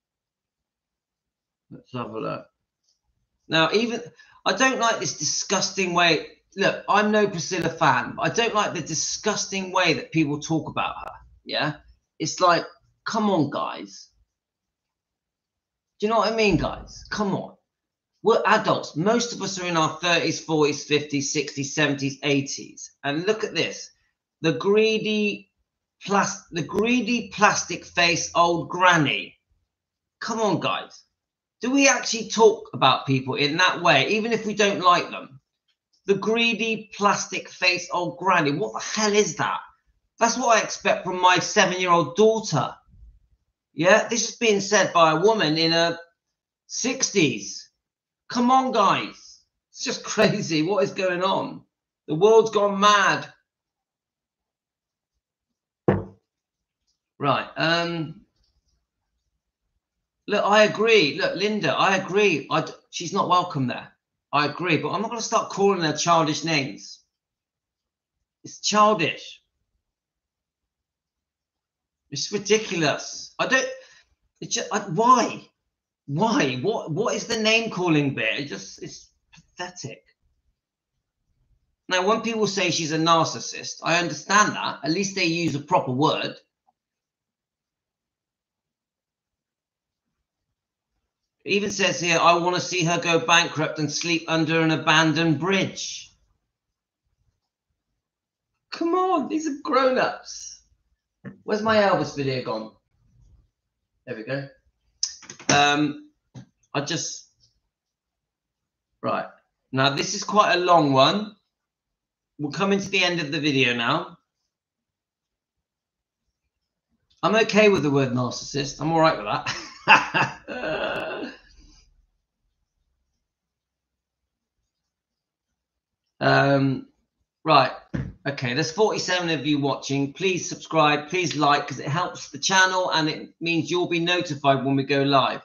Let's have a look. Now, even I don't like this disgusting way. Look, I'm no Priscilla fan, but I don't like the disgusting way that people talk about her. Yeah, it's like, come on, guys. Do you know what I mean, guys? Come on. We're adults. Most of us are in our 30s, 40s, 50s, 60s, 70s, 80s. And look at this. The greedy plastic face old granny. Come on, guys. Do we actually talk about people in that way, even if we don't like them? The greedy plastic face old granny. What the hell is that? That's what I expect from my 7-year-old daughter. Yeah, this is being said by a woman in her 60s. Come on, guys. It's just crazy. What is going on? The world's gone mad. Right. Look, I agree. Look, Linda, I agree. She's not welcome there. I agree, but I'm not going to start calling her childish names. It's childish. It's ridiculous. It's just, why? Why? What is the name calling bit? It's pathetic. Now, when people say she's a narcissist, I understand that. At least they use a proper word. It even says here, I want to see her go bankrupt and sleep under an abandoned bridge. Come on, these are grown-ups. Where's my Elvis video gone? There we go. Right. Now, this is quite a long one. We're coming to the end of the video now. I'm okay with the word narcissist. I'm all right with that. Right. Okay, there's 47 of you watching. Please subscribe, please like, because it helps the channel and it means you'll be notified when we go live.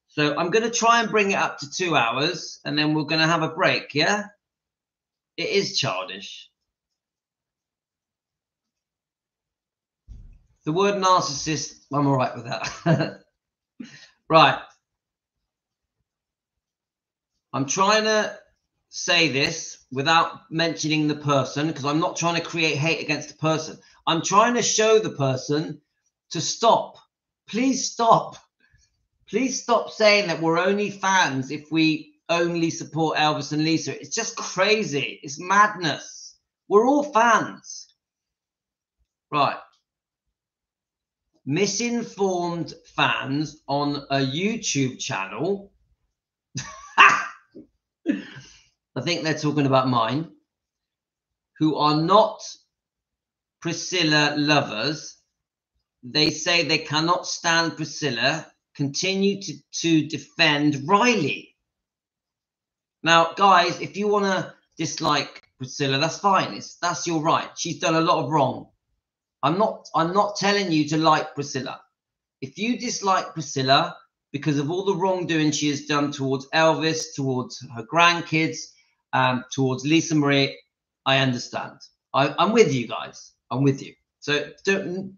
So I'm going to try and bring it up to 2 hours and then we're going to have a break, yeah? It is childish. The word narcissist, I'm all right with that. Right. I'm trying to say this without mentioning the person because I'm not trying to create hate against the person. I'm trying to show the person to stop. Please stop. Please stop saying that we're only fans if we only support Elvis and Lisa. It's just crazy. It's madness. We're all fans. Right. Misinformed fans on a YouTube channel. I think they're talking about mine, who are not Priscilla lovers. They say they cannot stand Priscilla, continue to defend Riley. Now, guys, if you want to dislike Priscilla, that's fine. That's your right. She's done a lot of wrong. I'm not telling you to like Priscilla. If you dislike Priscilla because of all the wrongdoing she has done towards Elvis, towards her grandkids, towards Lisa Marie, I understand. I'm with you guys. I'm with you. So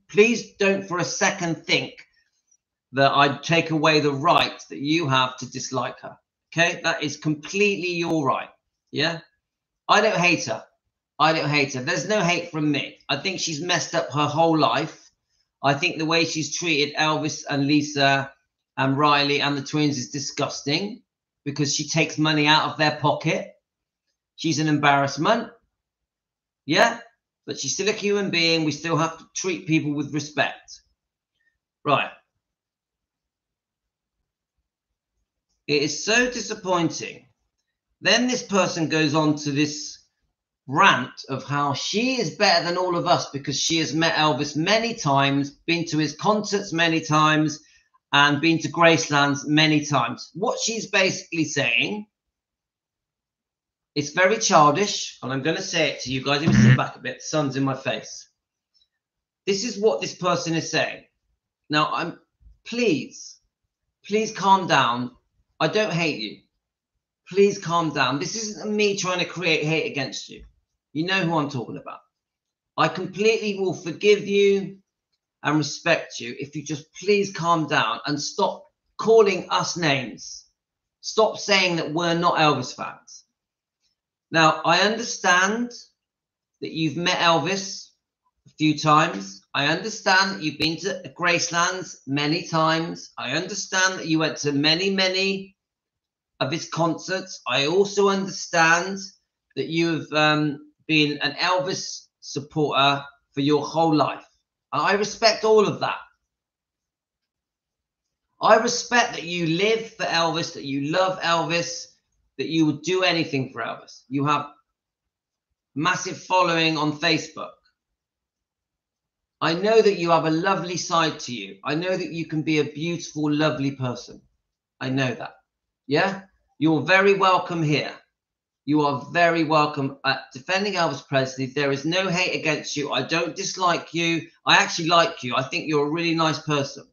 please don't for a second think that I'd take away the right that you have to dislike her. Okay, that is completely your right. Yeah, I don't hate her. I don't hate her. There's no hate from me. I think she's messed up her whole life. I think the way she's treated Elvis and Lisa and Riley and the twins is disgusting because she takes money out of their pocket. She's an embarrassment. Yeah, but she's still a human being. We still have to treat people with respect. Right. It is so disappointing. Then this person goes on to this rant of how she is better than all of us because she has met Elvis many times, been to his concerts many times, and been to Graceland's many times. What she's basically saying, it's very childish, and I'm going to say it to you guys. Let me sit back a bit. The sun's in my face. This is what this person is saying. Now, please calm down. I don't hate you. Please calm down. This isn't me trying to create hate against you. You know who I'm talking about. I completely will forgive you and respect you if you just please calm down and stop calling us names. Stop saying that we're not Elvis fans. Now, I understand that you've met Elvis a few times. I understand that you've been to Graceland's many times. I understand that you went to many of his concerts. I also understand that you've been an Elvis supporter for your whole life. I respect all of that. I respect that you live for Elvis, that you love Elvis, that you would do anything for Elvis. You have massive following on Facebook. I know that you have a lovely side to you. I know that you can be a beautiful, lovely person. I know that. Yeah? You're very welcome here. You are very welcome at Defending Elvis Presley. There is no hate against you. I don't dislike you. I actually like you. I think you're a really nice person.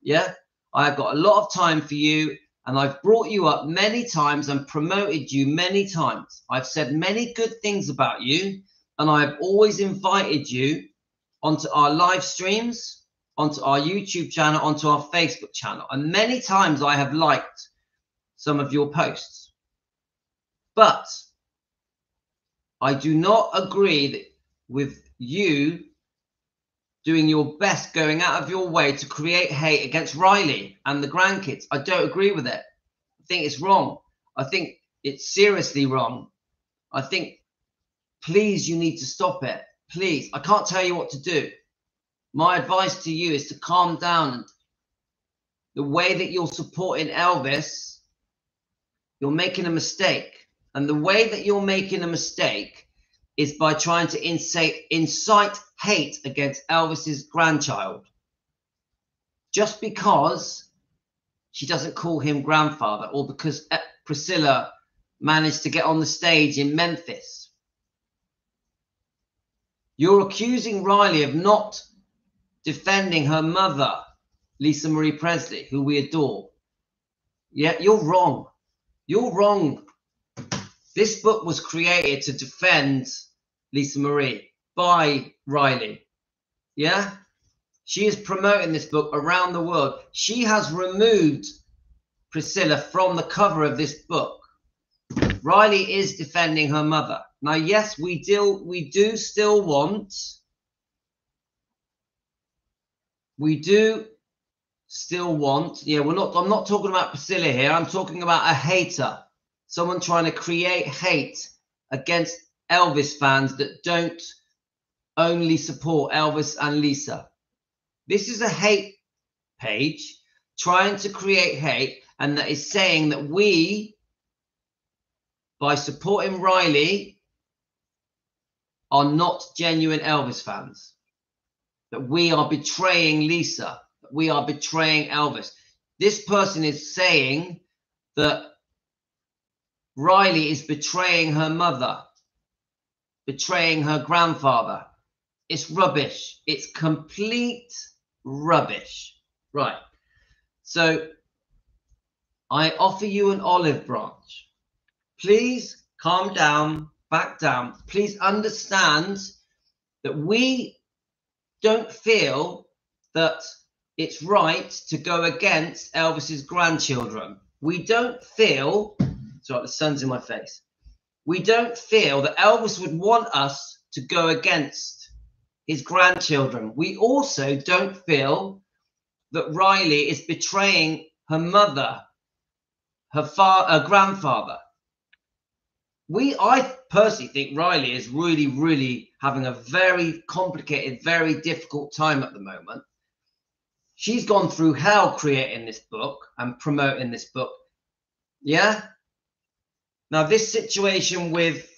Yeah? I've got a lot of time for you, and I've brought you up many times and promoted you many times. I've said many good things about you, and I've always invited you onto our live streams, onto our YouTube channel, onto our Facebook channel. And many times I have liked some of your posts. But I do not agree with you doing your best, going out of your way to create hate against Riley and the grandkids. I don't agree with it. I think it's wrong. I think it's seriously wrong. I think, please, you need to stop it. Please. I can't tell you what to do. My advice to you is to calm down. The way that you're supporting Elvis, you're making a mistake. And the way that you're making a mistake is by trying to incite hate against Elvis's grandchild. Just because she doesn't call him grandfather, or because Priscilla managed to get on the stage in Memphis. You're accusing Riley of not defending her mother, Lisa Marie Presley, who we adore. Yeah, you're wrong. You're wrong. This book was created to defend Lisa Marie by Riley. Yeah? She is promoting this book around the world. She has removed Priscilla from the cover of this book. Riley is defending her mother. Now, yes, we do still want, yeah, I'm not talking about Priscilla here. I'm talking about a hater. Someone trying to create hate against Elvis fans that don't only support Elvis and Lisa. This is a hate page trying to create hate, and that is saying that we, by supporting Riley, are not genuine Elvis fans. That we are betraying Lisa. That we are betraying Elvis. This person is saying that Riley is betraying her mother, betraying her grandfather. It's rubbish. It's complete rubbish. Right. So I offer you an olive branch. Please calm down, back down. Please understand that we don't feel that it's right to go against Elvis's grandchildren. We don't feel, sorry, the sun's in my face. We don't feel that Elvis would want us to go against his grandchildren. We also don't feel that Riley is betraying her mother, her grandfather. I personally think Riley is really, really having a very complicated, very difficult time at the moment. She's gone through hell creating this book and promoting this book. Yeah. Now, this situation with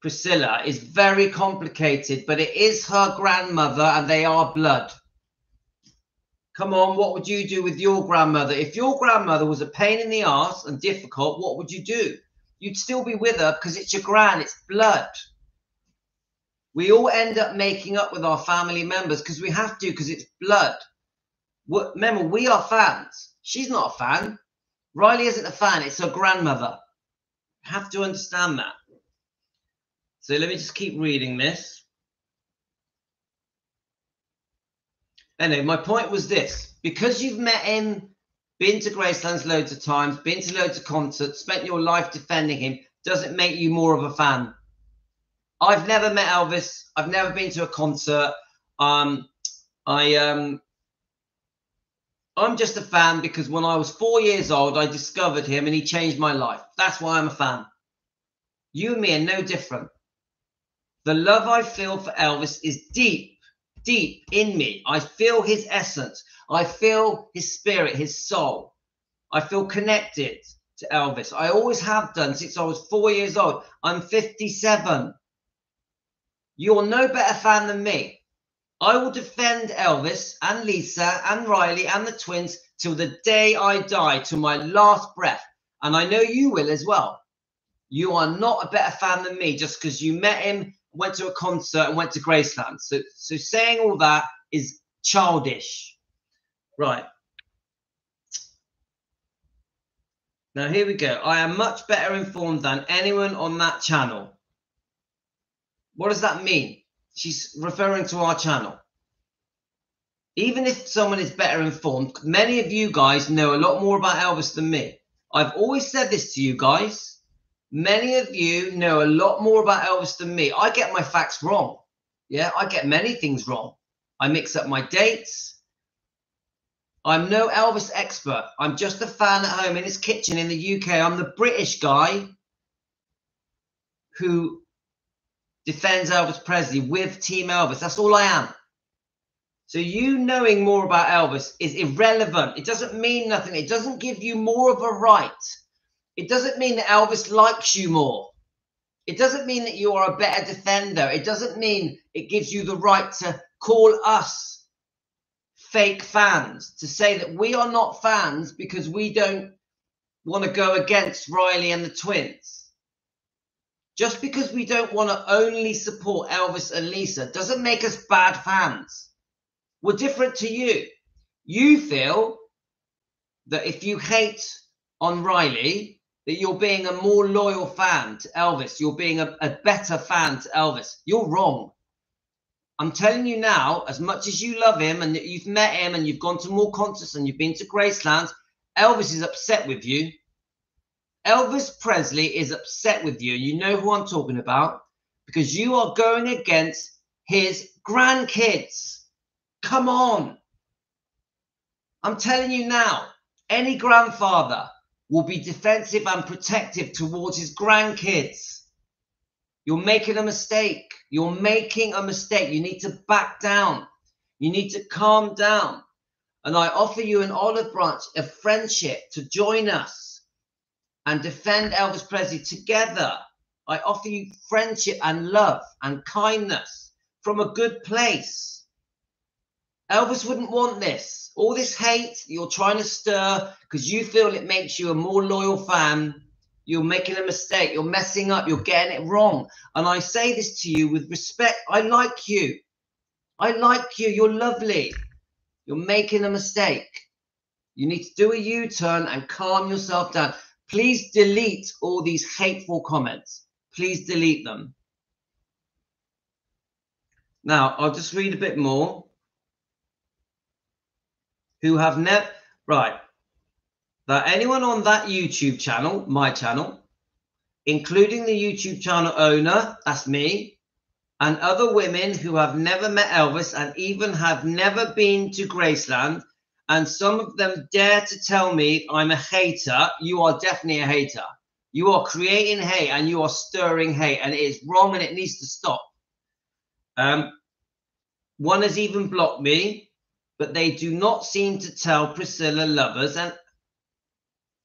Priscilla is very complicated, but it is her grandmother and they are blood. Come on, what would you do with your grandmother? If your grandmother was a pain in the ass and difficult, what would you do? You'd still be with her because it's your gran, it's blood. We all end up making up with our family members because we have to, because it's blood. Remember, we are fans. She's not a fan. Riley isn't a fan. It's her grandmother. You have to understand that. So let me just keep reading this. Anyway, my point was this. Because you've met him, been to Gracelands loads of times, been to loads of concerts, spent your life defending him, doesn't make you more of a fan. I've never met Elvis. I've never been to a concert. I'm just a fan because when I was 4 years old, I discovered him and he changed my life. That's why I'm a fan. You and me are no different. The love I feel for Elvis is deep, deep in me. I feel his essence. I feel his spirit, his soul. I feel connected to Elvis. I always have done since I was 4 years old. I'm 57. You're no better fan than me. I will defend Elvis and Lisa and Riley and the twins till the day I die, to my last breath. And I know you will as well. You are not a better fan than me just because you met him, went to a concert and went to Graceland. So saying all that is childish. Right. Now here we go. I am much better informed than anyone on that channel. What does that mean? She's referring to our channel. Even if someone is better informed, many of you guys know a lot more about Elvis than me. I've always said this to you guys. Many of you know a lot more about Elvis than me. I get my facts wrong. Yeah, I get many things wrong. I mix up my dates. I'm no Elvis expert. I'm just a fan at home in his kitchen in the UK. I'm the British guy who defends Elvis Presley with Team Elvis. That's all I am. So you knowing more about Elvis is irrelevant. It doesn't mean nothing. It doesn't give you more of a right. It doesn't mean that Elvis likes you more. It doesn't mean that you are a better defender. It doesn't mean it gives you the right to call us fake fans, to say that we are not fans because we don't want to go against Riley and the twins. Just because we don't want to only support Elvis and Lisa doesn't make us bad fans. We're different to you. You feel that if you hate on Riley, that you're being a more loyal fan to Elvis. You're being a better fan to Elvis. You're wrong. I'm telling you now, as much as you love him and that you've met him and you've gone to more concerts and you've been to Gracelands, Elvis is upset with you. Elvis Presley is upset with you. You know who I'm talking about because you are going against his grandkids. Come on. I'm telling you now, any grandfather will be defensive and protective towards his grandkids. You're making a mistake. You're making a mistake. You need to back down. You need to calm down. And I offer you an olive branch of friendship to join us and defend Elvis Presley together. I offer you friendship and love and kindness from a good place. Elvis wouldn't want this. All this hate you're trying to stir because you feel it makes you a more loyal fan You're making a mistake. You're messing up. You're getting it wrong. And I say this to you with respect. I like you. I like you. You're lovely. You're making a mistake. You need to do a U-turn and calm yourself down. Please delete all these hateful comments. Please delete them. Now, I'll just read a bit more. Who have never... Right. That anyone on that YouTube channel, my channel, including the YouTube channel owner, that's me, and other women who have never met Elvis and even have never been to Graceland, and some of them dare to tell me I'm a hater, you are definitely a hater. You are creating hate and you are stirring hate, and it is wrong and it needs to stop. One has even blocked me, but they do not seem to tell Priscilla lovers, and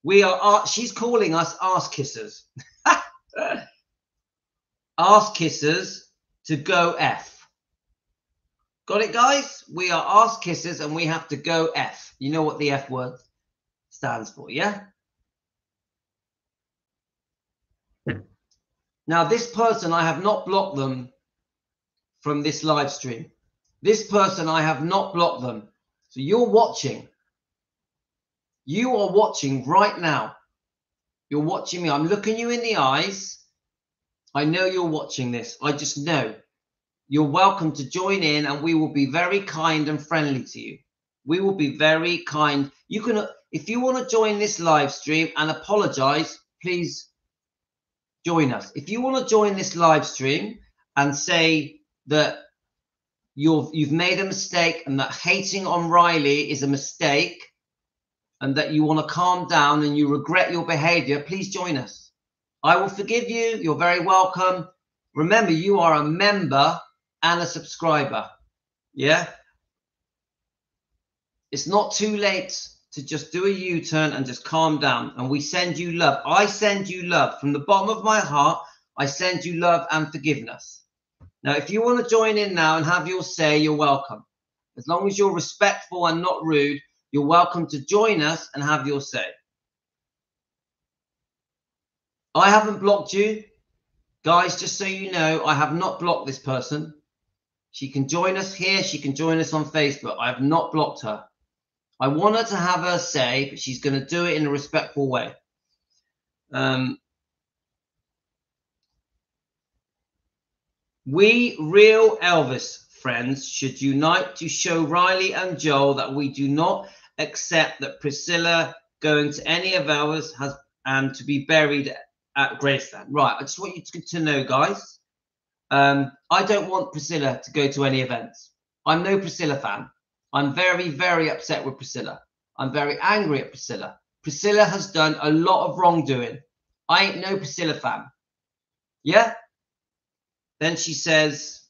we are, she's calling us ass kissers. Ass kissers to go F. Got it, guys? We are ass kissers and we have to go F. You know what the F word stands for, yeah? Now, this person, I have not blocked them from this live stream. This person, I have not blocked them. So you're watching. You are watching right now. You're watching me. I'm looking you in the eyes. I know you're watching this. I just know. You're welcome to join in and we will be very kind and friendly to you. We will be very kind. You can, if you want to join this live stream and apologize, please join us. If you want to join this live stream and say that you've made a mistake and that hating on Riley is a mistake and that you want to calm down and you regret your behavior, please join us. I will forgive you. You're very welcome. Remember, you are a member and a subscriber. Yeah. It's not too late to just do a U-turn and just calm down. And we send you love. I send you love from the bottom of my heart. I send you love and forgiveness. Now, if you want to join in now and have your say, you're welcome. As long as you're respectful and not rude, you're welcome to join us and have your say. I haven't blocked you. Guys, just so you know, I have not blocked this person. She can join us here. She can join us on Facebook. I have not blocked her. I want her to have her say, but she's going to do it in a respectful way. We real Elvis friends should unite to show Riley and Joel that we do not accept that Priscilla going to any of Elvis has and to be buried at Graceland. Right, I just want you to know, guys. I don't want Priscilla to go to any events. I'm no Priscilla fan. I'm very, very upset with Priscilla. I'm very angry at Priscilla. Priscilla has done a lot of wrongdoing. I ain't no Priscilla fan. Yeah? Then she says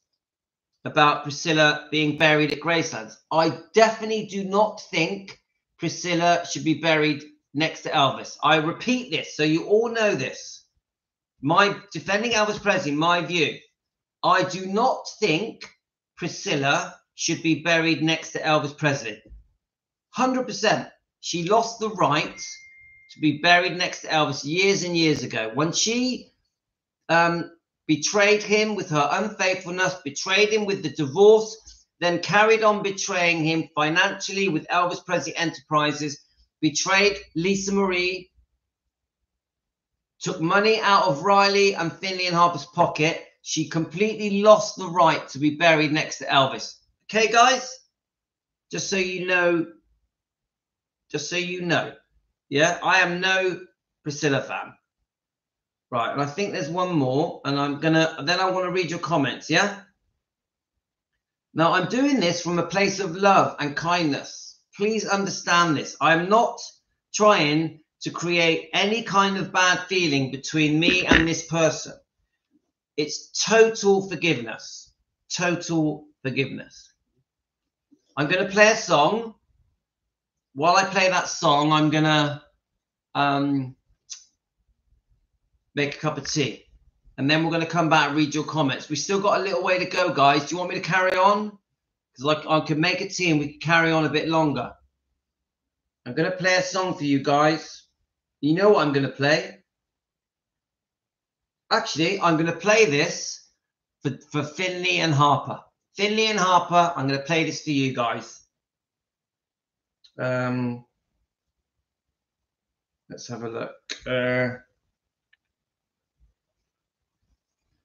about Priscilla being buried at Graceland. I definitely do not think Priscilla should be buried next to Elvis. I repeat this so you all know this. My defending Elvis Presley, my view. I do not think Priscilla should be buried next to Elvis Presley. 100%. She lost the right to be buried next to Elvis years and years ago. When she betrayed him with her unfaithfulness, betrayed him with the divorce, then carried on betraying him financially with Elvis Presley Enterprises, betrayed Lisa Marie, took money out of Riley and Finley and Harper's pocket. She completely lost the right to be buried next to Elvis. Okay, guys? Just so you know. Just so you know. Yeah, I am no Priscilla fan. Right, and I think there's one more, and then I want to read your comments, yeah? Now, I'm doing this from a place of love and kindness. Please understand this. I'm not trying to create any kind of bad feeling between me and this person. It's total forgiveness. Total forgiveness. I'm going to play a song. While I play that song, I'm going to make a cup of tea. And then we're going to come back and read your comments. We still got a little way to go, guys. Do you want me to carry on? Because I can make a tea and we can carry on a bit longer. I'm going to play a song for you guys. You know what I'm going to play. Actually, I'm going to play this for Finley and Harper. Finley and Harper, I'm going to play this for you guys. Let's have a look.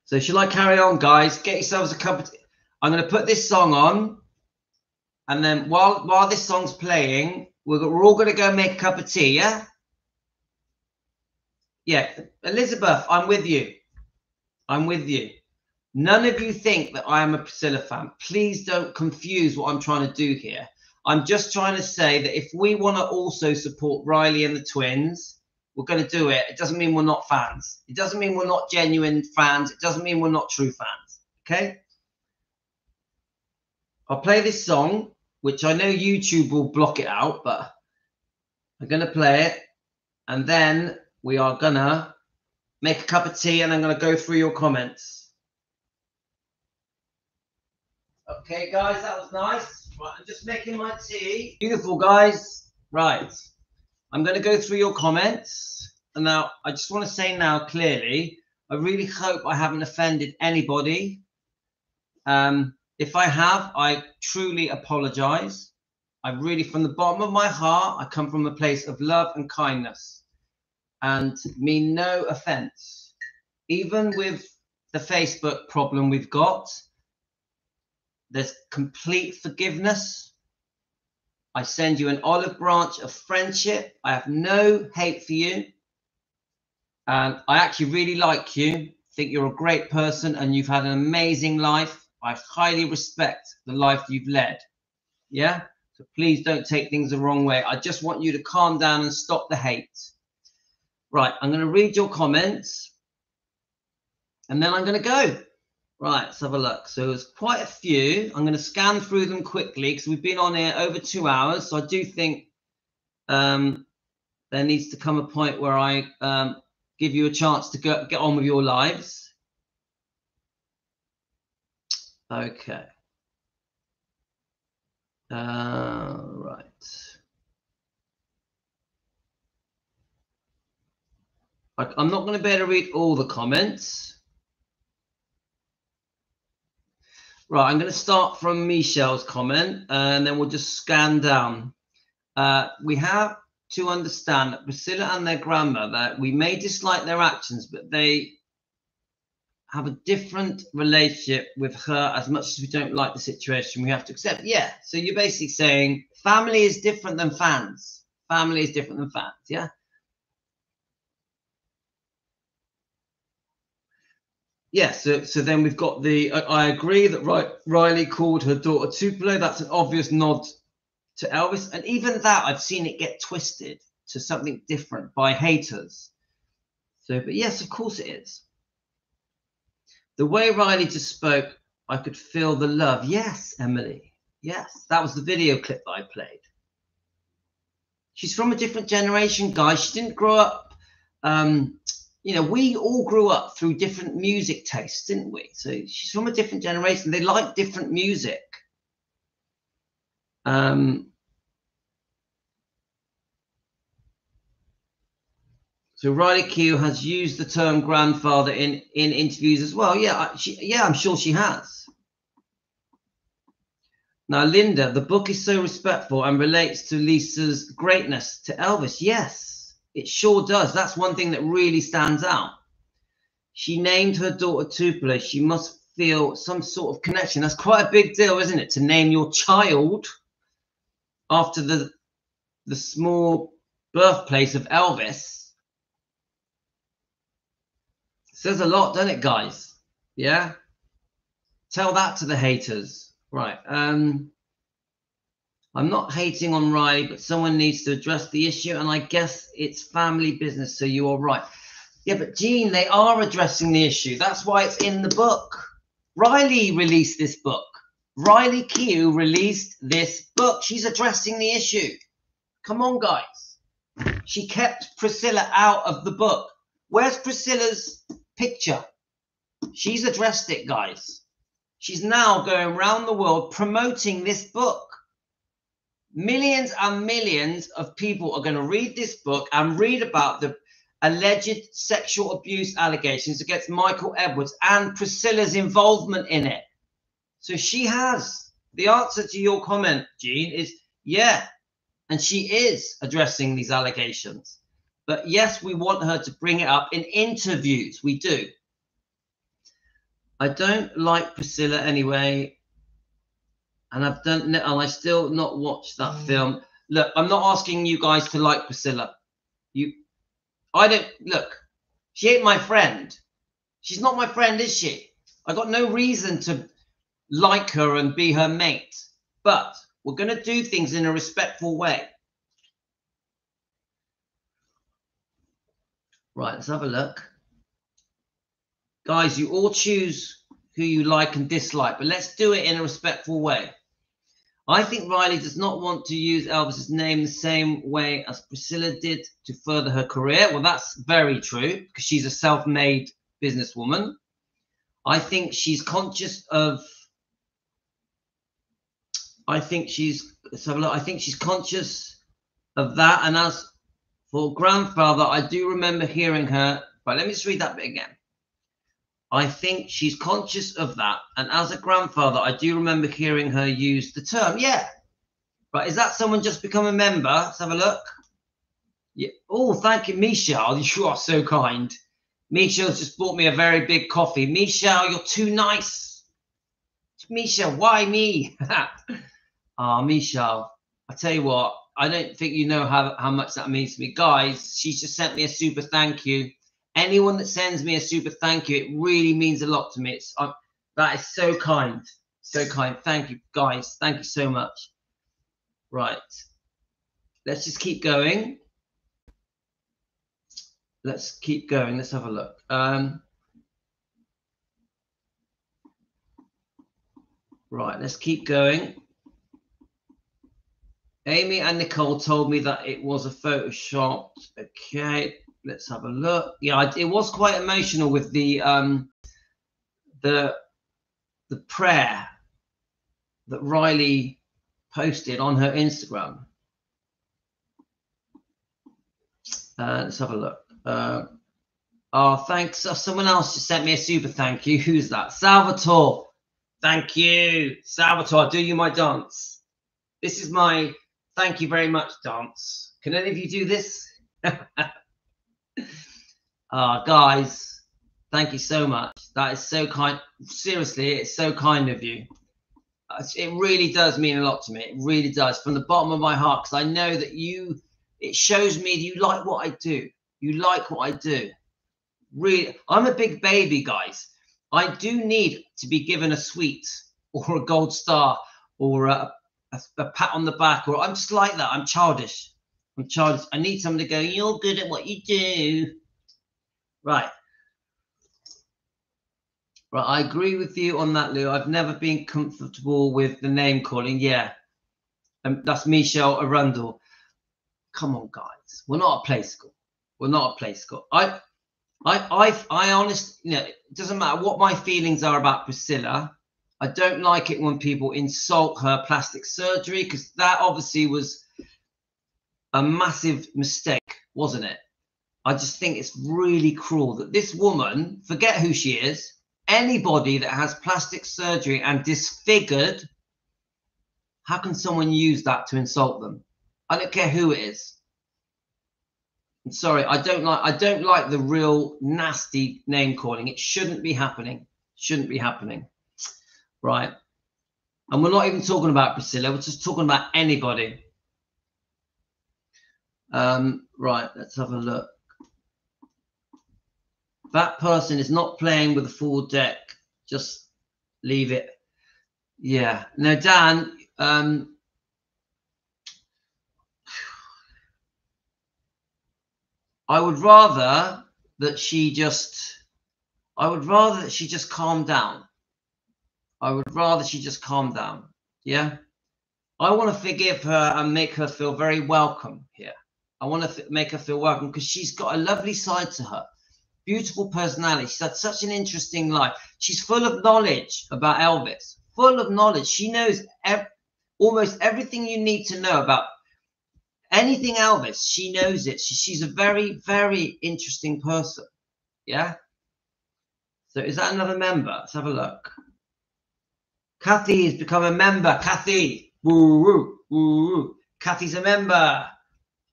So shall I carry on, guys? Get yourselves a cup of tea. I'm going to put this song on, and then while this song's playing, we're all going to go make a cup of tea, yeah? Yeah, Elizabeth, I'm with you. I'm with you. None of you think that I am a Priscilla fan. Please don't confuse what I'm trying to do here. I'm just trying to say that if we want to also support Riley and the twins, we're going to do it. It doesn't mean we're not fans. It doesn't mean we're not genuine fans. It doesn't mean we're not true fans. Okay? I'll play this song, which I know YouTube will block it out, but I'm going to play it. And then we are going to make a cup of tea, and I'm going to go through your comments. Okay, guys, that was nice. Right, I'm just making my tea. Beautiful, guys. Right. I'm going to go through your comments. And now, I just want to say now clearly, I really hope I haven't offended anybody. If I have, I truly apologize. I really, from the bottom of my heart, I come from a place of love and kindness and mean no offense. Even with the Facebook problem we've got, there's complete forgiveness. I send you an olive branch of friendship. I have no hate for you. And I actually really like you. Think you're a great person and you've had an amazing life. I highly respect the life you've led. Yeah? So please don't take things the wrong way. I just want you to calm down and stop the hate. Right, I'm going to read your comments. And then I'm going to go. Right, let's have a look. So there's quite a few. I'm going to scan through them quickly because we've been on here over 2 hours. So I do think there needs to come a point where I give you a chance to get on with your lives. Okay. Right. I'm not going to be able to read all the comments. Right, I'm going to start from Michelle's comment, and then we'll just scan down. We have to understand that Priscilla and their grandmother, we may dislike their actions, but they have a different relationship with her. As much as we don't like the situation, we have to accept. Yeah, so you're basically saying family is different than fans. Family is different than fans, yeah? Yes, yeah, so then we've got the, I agree that Riley called her daughter Tupelo. That's an obvious nod to Elvis. And even that, I've seen it get twisted to something different by haters. So, but yes, of course it is. The way Riley just spoke, I could feel the love. Yes, Emily. Yes, that was the video clip that I played. She's from a different generation, guys. She didn't grow up... you know, we all grew up through different music tastes, didn't we? So she's from a different generation. They like different music. So Riley Q has used the term grandfather in interviews as well. Yeah, I'm sure she has. Now, Linda, the book is so respectful and relates to Lisa's greatness to Elvis. Yes. It sure does. That's one thing that really stands out. She named her daughter Tupelo. She must feel some sort of connection. That's quite a big deal, isn't it? To name your child after the small birthplace of Elvis. It says a lot, doesn't it, guys? Yeah? Tell that to the haters. Right. I'm not hating on Riley, but someone needs to address the issue, and I guess it's family business, so you are right. Yeah, but Jean, they are addressing the issue. That's why it's in the book. Riley released this book. Riley Q released this book. She's addressing the issue. Come on, guys. She kept Priscilla out of the book. Where's Priscilla's picture? She's addressed it, guys. She's now going around the world promoting this book. Millions and millions of people are going to read this book and read about alleged sexual abuse allegations against Michael Edwards and Priscilla's involvement in it. So she has. The answer to your comment, Jean, is yeah. And she is addressing these allegations. But yes, we want her to bring it up in interviews. We do. I don't like Priscilla anyway. And I still not watched that film. Look, I'm not asking you guys to like Priscilla. Look, she ain't my friend. She's not my friend, is she? I got no reason to like her and be her mate. But we're going to do things in a respectful way. Right, let's have a look. Guys, you all choose who you like and dislike, but let's do it in a respectful way. I think Riley does not want to use Elvis's name the same way as Priscilla did to further her career. Well, that's very true because she's a self-made businesswoman. I think she's conscious of. I think she's conscious of that. And as for grandfather, I do remember hearing her. Right, let me just read that bit again. I think she's conscious of that. And as a grandfather, I do remember hearing her use the term. Yeah. Right. Is that someone just become a member? Let's have a look. Yeah. Oh, thank you, Michelle. You are so kind. Michelle's just bought me a very big coffee. Michelle, you're too nice. Michelle, why me? Michelle, I tell you what, I don't think you know how much that means to me. Guys, she's just sent me a super thank you. Anyone that sends me a super thank you, it really means a lot to me. That is so kind. So kind. Thank you, guys. Thank you so much. Right. Let's just keep going. Let's keep going. Let's have a look. Right. Let's keep going. Amy and Nicole told me that it was a Photoshop. Okay. Let's have a look. Yeah, it was quite emotional with the prayer that Riley posted on her Instagram. Let's have a look. Thanks. Someone else just sent me a super thank you. Who's that? Salvatore. Thank you, Salvatore. Do you my dance? This is my thank you very much dance. Can any of you do this? Guys, thank you so much. That is so kind. Seriously, it's so kind of you. It really does mean a lot to me. It really does, from the bottom of my heart, because I know that it shows me you like what I do. You like what I do. Really, I'm a big baby, guys. I do need to be given a sweet or a gold star or a pat on the back, or I'm just like that. I'm childish. I'm childish. I need someone to go, you're good at what you do. Right. Right, I agree with you on that, Lou. I've never been comfortable with the name calling. Yeah. That's Michelle Arundel. Come on, guys. We're not a play school. We're not a play school. I honestly, it doesn't matter what my feelings are about Priscilla. I don't like it when people insult her plastic surgery, because that obviously was a massive mistake, wasn't it? I just think it's really cruel that this woman, forget who she is, anybody that has plastic surgery and disfigured, how can someone use that to insult them? I don't care who it is. I'm sorry, I don't like the real nasty name calling. It shouldn't be happening. Shouldn't be happening. Right. And we're not even talking about Priscilla, we're just talking about anybody. Right, let's have a look. That person is not playing with a full deck. Just leave it. Yeah. Now, Dan, I would rather that she just calm down. I would rather she just calm down. Yeah. I want to forgive her and make her feel very welcome here. I want to make her feel welcome because she's got a lovely side to her. Beautiful personality. She's had such an interesting life. She's full of knowledge about Elvis. Full of knowledge. She knows almost everything you need to know about anything Elvis, she knows it. She's a very, very interesting person. Yeah. So is that another member? Let's have a look. Kathy has become a member. Kathy, woo woo woo woo. Kathy's a member.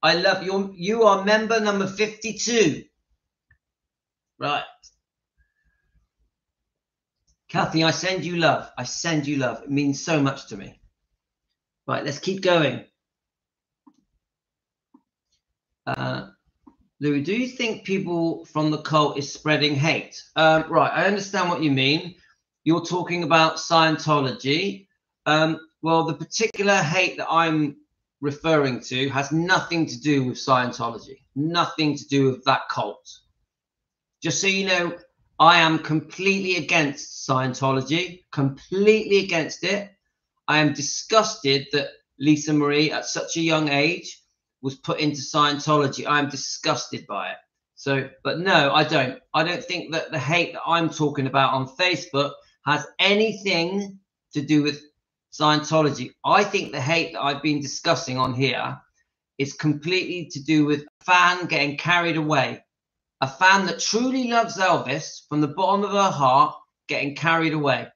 I love you. You are member number 52. Right. Kathy, I send you love. I send you love. It means so much to me. Right, let's keep going. Louis, do you think people from the cult is spreading hate? Right, I understand what you mean. You're talking about Scientology. Well, the particular hate that I'm referring to has nothing to do with Scientology. Nothing to do with that cult. Just so you know, I am completely against Scientology. Completely against it. I am disgusted that Lisa Marie, at such a young age, was put into Scientology. I am disgusted by it. So, but no, I don't. I don't think that the hate that I'm talking about on Facebook has anything to do with Scientology. I think the hate that I've been discussing on here is completely to do with a fan getting carried away. A fan that truly loves Elvis from the bottom of her heart getting carried away.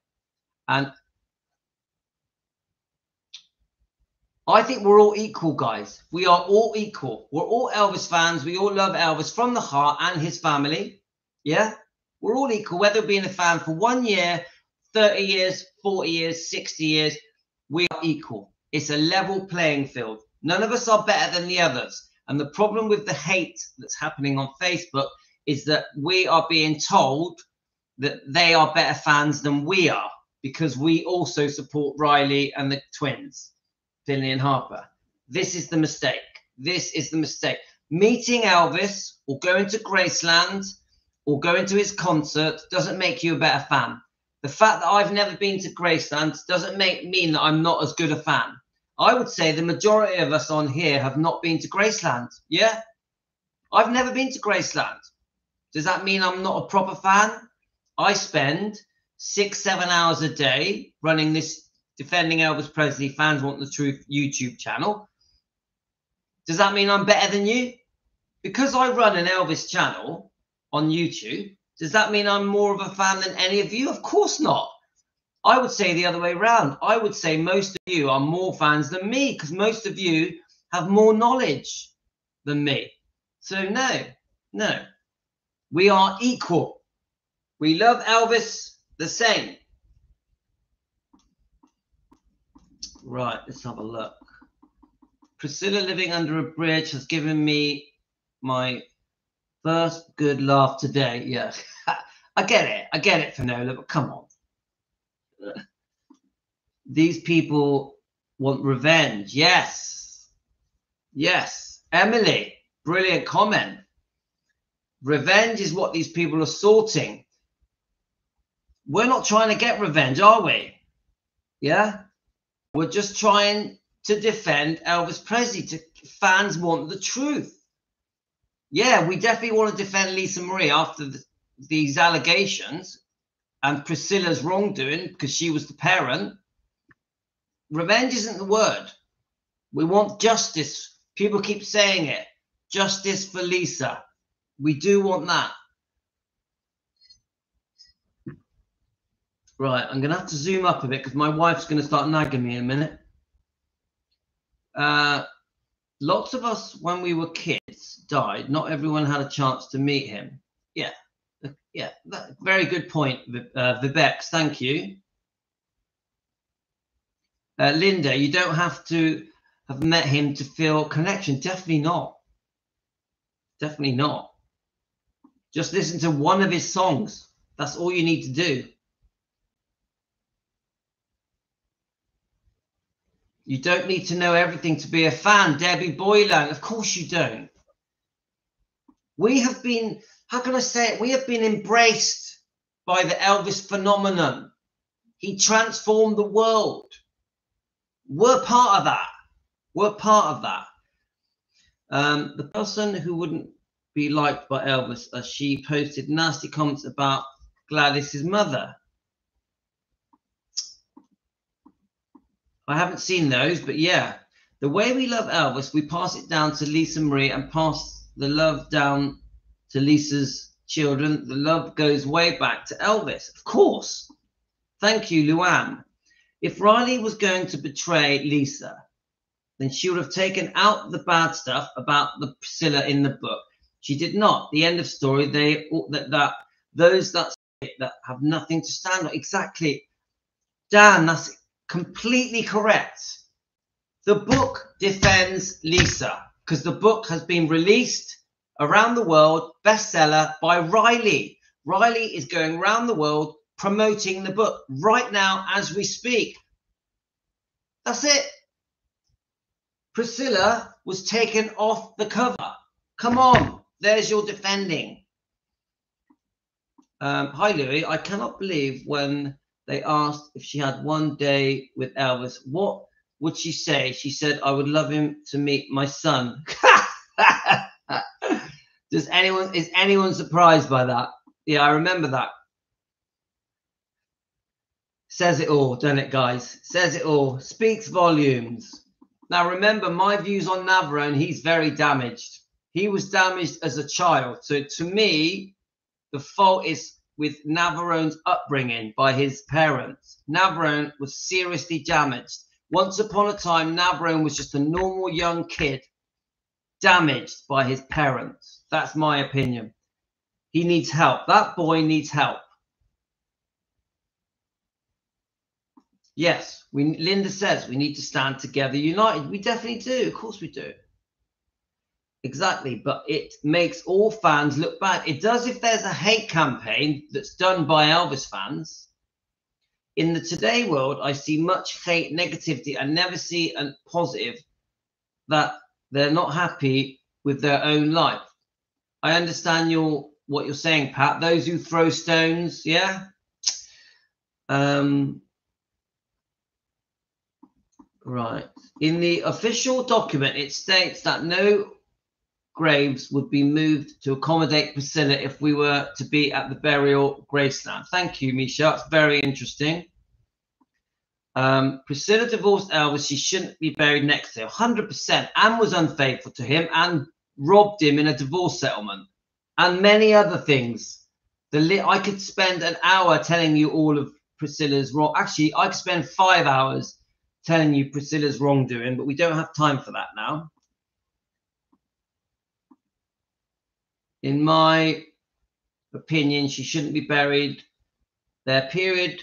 And I think we're all equal, guys. We are all equal. We're all Elvis fans. We all love Elvis from the heart and his family. Yeah? We're all equal, whether being a fan for 1 year, 30 years, 40 years, 60 years. We are equal. It's a level playing field. None of us are better than the others. And the problem with the hate that's happening on Facebook is that we are being told that they are better fans than we are because we also support Riley and the twins. Finley and Harper. This is the mistake. This is the mistake. Meeting Elvis or going to Graceland or going to his concert doesn't make you a better fan. The fact that I've never been to Graceland doesn't mean that I'm not as good a fan. I would say the majority of us on here have not been to Graceland. Yeah? I've never been to Graceland. Does that mean I'm not a proper fan? I spend 6-7 hours a day running this Defending Elvis Presley Fans Want the Truth YouTube channel. Does that mean I'm better than you? Because I run an Elvis channel on YouTube, does that mean I'm more of a fan than any of you? Of course not. I would say the other way around. I would say most of you are more fans than me because most of you have more knowledge than me. So no. We are equal. We love Elvis the same. Right, let's have a look. Priscilla living under a bridge has given me my first good laugh today. Yeah, I get it, Finola, but come on. These people want revenge. Yes. Emily, brilliant comment. Revenge is what these people are sorting. We're not trying to get revenge, are we? Yeah? We're just trying to defend Elvis Presley. Fans want the truth. Yeah, we definitely want to defend Lisa Marie after these allegations and Priscilla's wrongdoing because she was the parent. Revenge isn't the word. We want justice. People keep saying it. Justice for Lisa. We do want that. Right, I'm going to have to zoom up a bit because my wife's going to start nagging me in a minute. Lots of us, when we were kids, died. Not everyone had a chance to meet him. Yeah, very good point, Vibex. Thank you. Linda, you don't have to have met him to feel connection. Definitely not. Definitely not. Just listen to one of his songs. That's all you need to do. You don't need to know everything to be a fan. Debbie Boylan, of course you don't. We have been, how can I say it? We have been embraced by the Elvis phenomenon. He transformed the world. We're part of that. We're part of that. The person who wouldn't be liked by Elvis, as she posted nasty comments about Gladys's mother. I haven't seen those, but yeah, The way we love Elvis, we pass it down to Lisa Marie and pass the love down to Lisa's children. The love goes way back to Elvis, of course. Thank you, Luann. If Riley was going to betray Lisa, then she would have taken out the bad stuff about the Priscilla in the book. She did not. The end of story. Those that have nothing to stand on. Exactly, Dan. That's completely correct. The book defends Lisa because the book has been released around the world, bestseller by Riley. Riley is going around the world promoting the book right now as we speak. That's it. Priscilla was taken off the cover. Come on, there's your defending. Hi, Louis. I cannot believe when they asked if she had one day with Elvis, what would she say? She said, I would love him to meet my son. Is anyone surprised by that? Yeah, I remember that. Says it all, doesn't it, guys? Says it all. Speaks volumes. Now, remember, my views on Navarone, he's very damaged. He was damaged as a child. So, to me, the fault is with Navarone's upbringing by his parents. Navarone was seriously damaged. Once upon a time, Navarone was just a normal young kid, damaged by his parents. That's my opinion. He needs help. That boy needs help. Yes, Linda says we need to stand together, united. We definitely do. Of course we do. Exactly. But it makes all fans look bad. It does if there's a hate campaign that's done by Elvis fans. In the today world, I see much hate, negativity. I never see a positive that they're not happy with their own life. I understand what you're saying, Pat. Those who throw stones, yeah. Right. In the official document, it states that no graves would be moved to accommodate Priscilla if we were to be at the burial gravestand. Thank you, Misha. It's very interesting. Priscilla divorced Elvis. She shouldn't be buried next to him. 100%. Anne was unfaithful to him and robbed him in a divorce settlement. And many other things. I could spend an hour telling you all of Priscilla's wrong. Actually, I could spend 5 hours telling you Priscilla's wrongdoing, but we don't have time for that now. In my opinion, she shouldn't be buried there, period.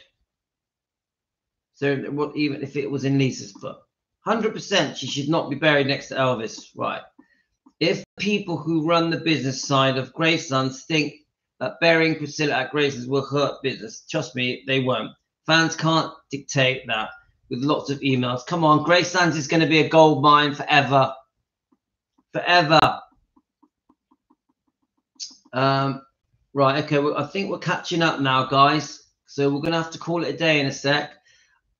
So what, even if it was in Lisa's foot, 100% she should not be buried next to Elvis. Right. If people who run the business side of Gravesands think that burying Priscilla at Gravesands will hurt business, trust me, they won't. Fans can't dictate that with lots of emails. Come on, Gravesands is going to be a gold mine forever. Forever. Right, okay, well, I think we're catching up now, guys. So we're going to have to call it a day in a sec.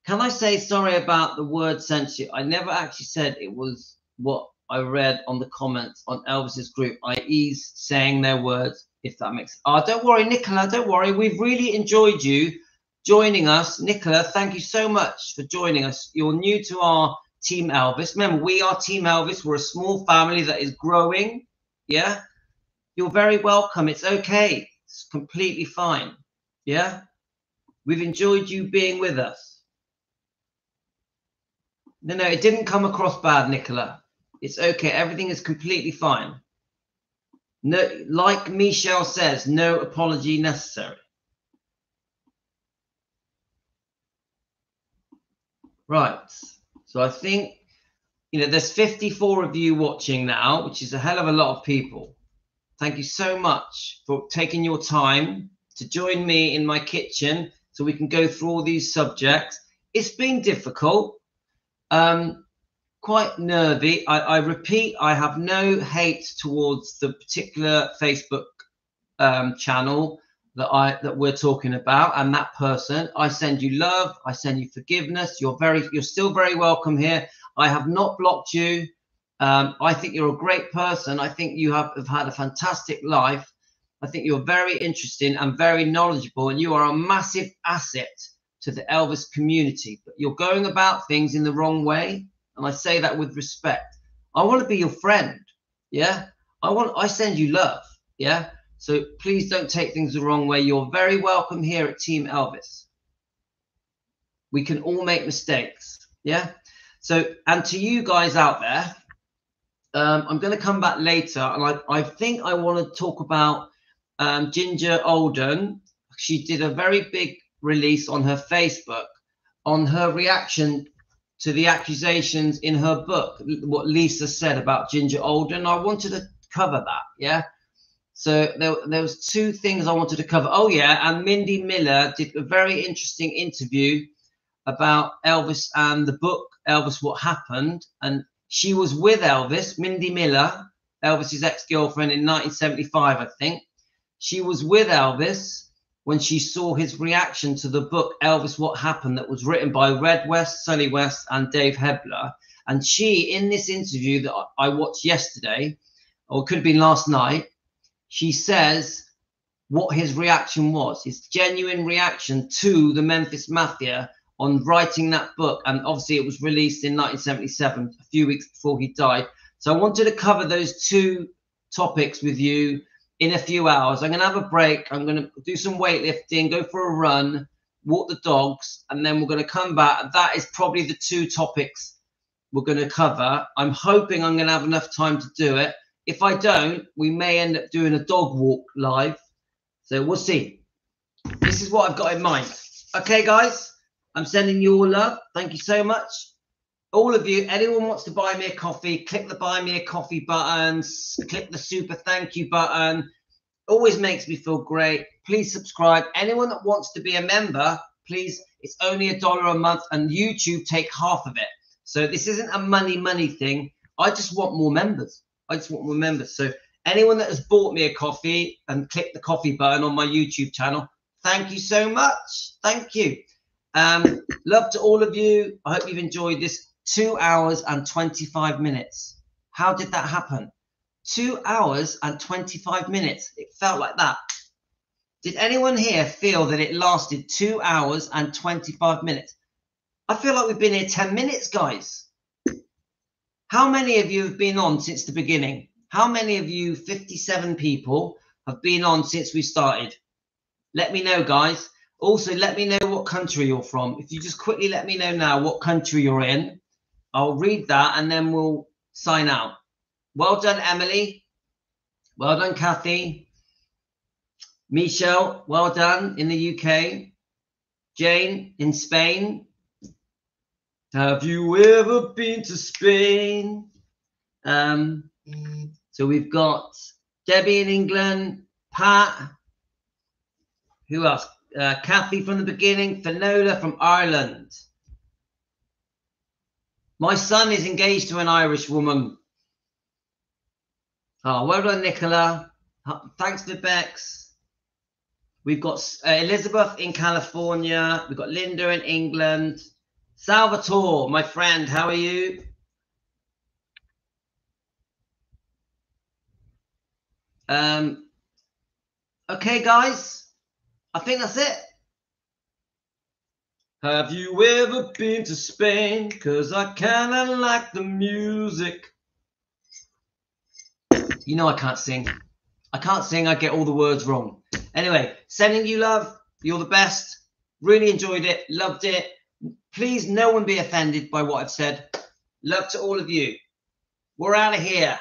Can I say sorry about the word censorship? I never actually said it was what I read on the comments on Elvis's group, i.e. saying their words, if that makes sense. Oh, don't worry, Nicola, don't worry. We've really enjoyed you joining us. Nicola, thank you so much for joining us. You're new to our Team Elvis. Remember, we are Team Elvis. We're a small family that is growing. Yeah? You're very welcome. It's okay. It's completely fine. Yeah? We've enjoyed you being with us. No, it didn't come across bad, Nicola. It's okay. Everything is completely fine. No, like Michelle says, no apology necessary. Right. So I think, there's 54 of you watching now, which is a hell of a lot of people. Thank you so much for taking your time to join me in my kitchen so we can go through all these subjects. It's been difficult, quite nervy. I repeat, I have no hate towards the particular Facebook channel that we're talking about and that person. I send you love. I send you forgiveness. You're still very welcome here. I have not blocked you. I think you're a great person. I think you have had a fantastic life. I think you're very interesting and very knowledgeable, and you are a massive asset to the Elvis community. But you're going about things in the wrong way. and I say that with respect. I want to be your friend. Yeah. I send you love. Yeah. So please don't take things the wrong way. You're very welcome here at Team Elvis. We can all make mistakes. Yeah. So, and to you guys out there, I'm going to come back later, and I think I want to talk about Ginger Alden. She did a very big release on her Facebook on her reaction to the accusations in her book, what Lisa said about Ginger Alden. I wanted to cover that. Yeah. So there was two things I wanted to cover. Oh yeah, and Mindy Miller did a very interesting interview about Elvis and the book Elvis What Happened, and she was with Elvis, Mindy Miller, Elvis's ex-girlfriend, in 1975, I think. She was with Elvis when she saw his reaction to the book Elvis What Happened, that was written by Red West, Sonny West, and Dave Hebler. And she, in this interview that I watched yesterday, or it could have been last night, she says what his reaction was, his genuine reaction to the Memphis Mafia on writing that book. And obviously it was released in 1977, a few weeks before he died. So I wanted to cover those two topics with you in a few hours. I'm going to have a break. I'm going to do some weightlifting, go for a run, walk the dogs, and then we're going to come back. That is probably the two topics we're going to cover. I'm hoping I'm going to have enough time to do it. If I don't, we may end up doing a dog walk live. So we'll see. This is what I've got in mind. Okay, guys, I'm sending you all love. Thank you so much. All of you, anyone wants to buy me a coffee, click the buy me a coffee button, click the super thank you button. Always makes me feel great. Please subscribe. Anyone that wants to be a member, please, it's only $1 a month, and YouTube take half of it. So this isn't a money thing. I just want more members. I just want more members. So anyone that has bought me a coffee and clicked the coffee button on my YouTube channel, thank you so much. Thank you. Love to all of you. I hope you've enjoyed this 2 hours and 25 minutes. How did that happen? 2 hours and 25 minutes. It felt like that. Did anyone here feel that it lasted 2 hours and 25 minutes? I feel like we've been here 10 minutes, guys. How many of you have been on since the beginning? How many of you, 57 people, have been on since we started? Let me know, guys. Also, let me know what country you're from. If you just quickly let me know now what country you're in, I'll read that and then we'll sign out. Well done, Emily. Well done, Kathy. Michelle, well done in the UK. Jane in Spain. Have you ever been to Spain? So we've got Debbie in England, Pat. Who else? Kathy from the beginning, Finola from Ireland. My son is engaged to an Irish woman. Oh, well done, Nicola. Thanks, Vibex. We've got Elizabeth in California. We've got Linda in England. Salvatore, my friend, how are you? Okay, guys, I think that's it. Have you ever been to Spain? 'Cause I kinda like the music. You know I can't sing. I can't sing, I get all the words wrong. Anyway, sending you love. You're the best. Really enjoyed it, loved it. Please, no one be offended by what I've said. Love to all of you. We're out of here.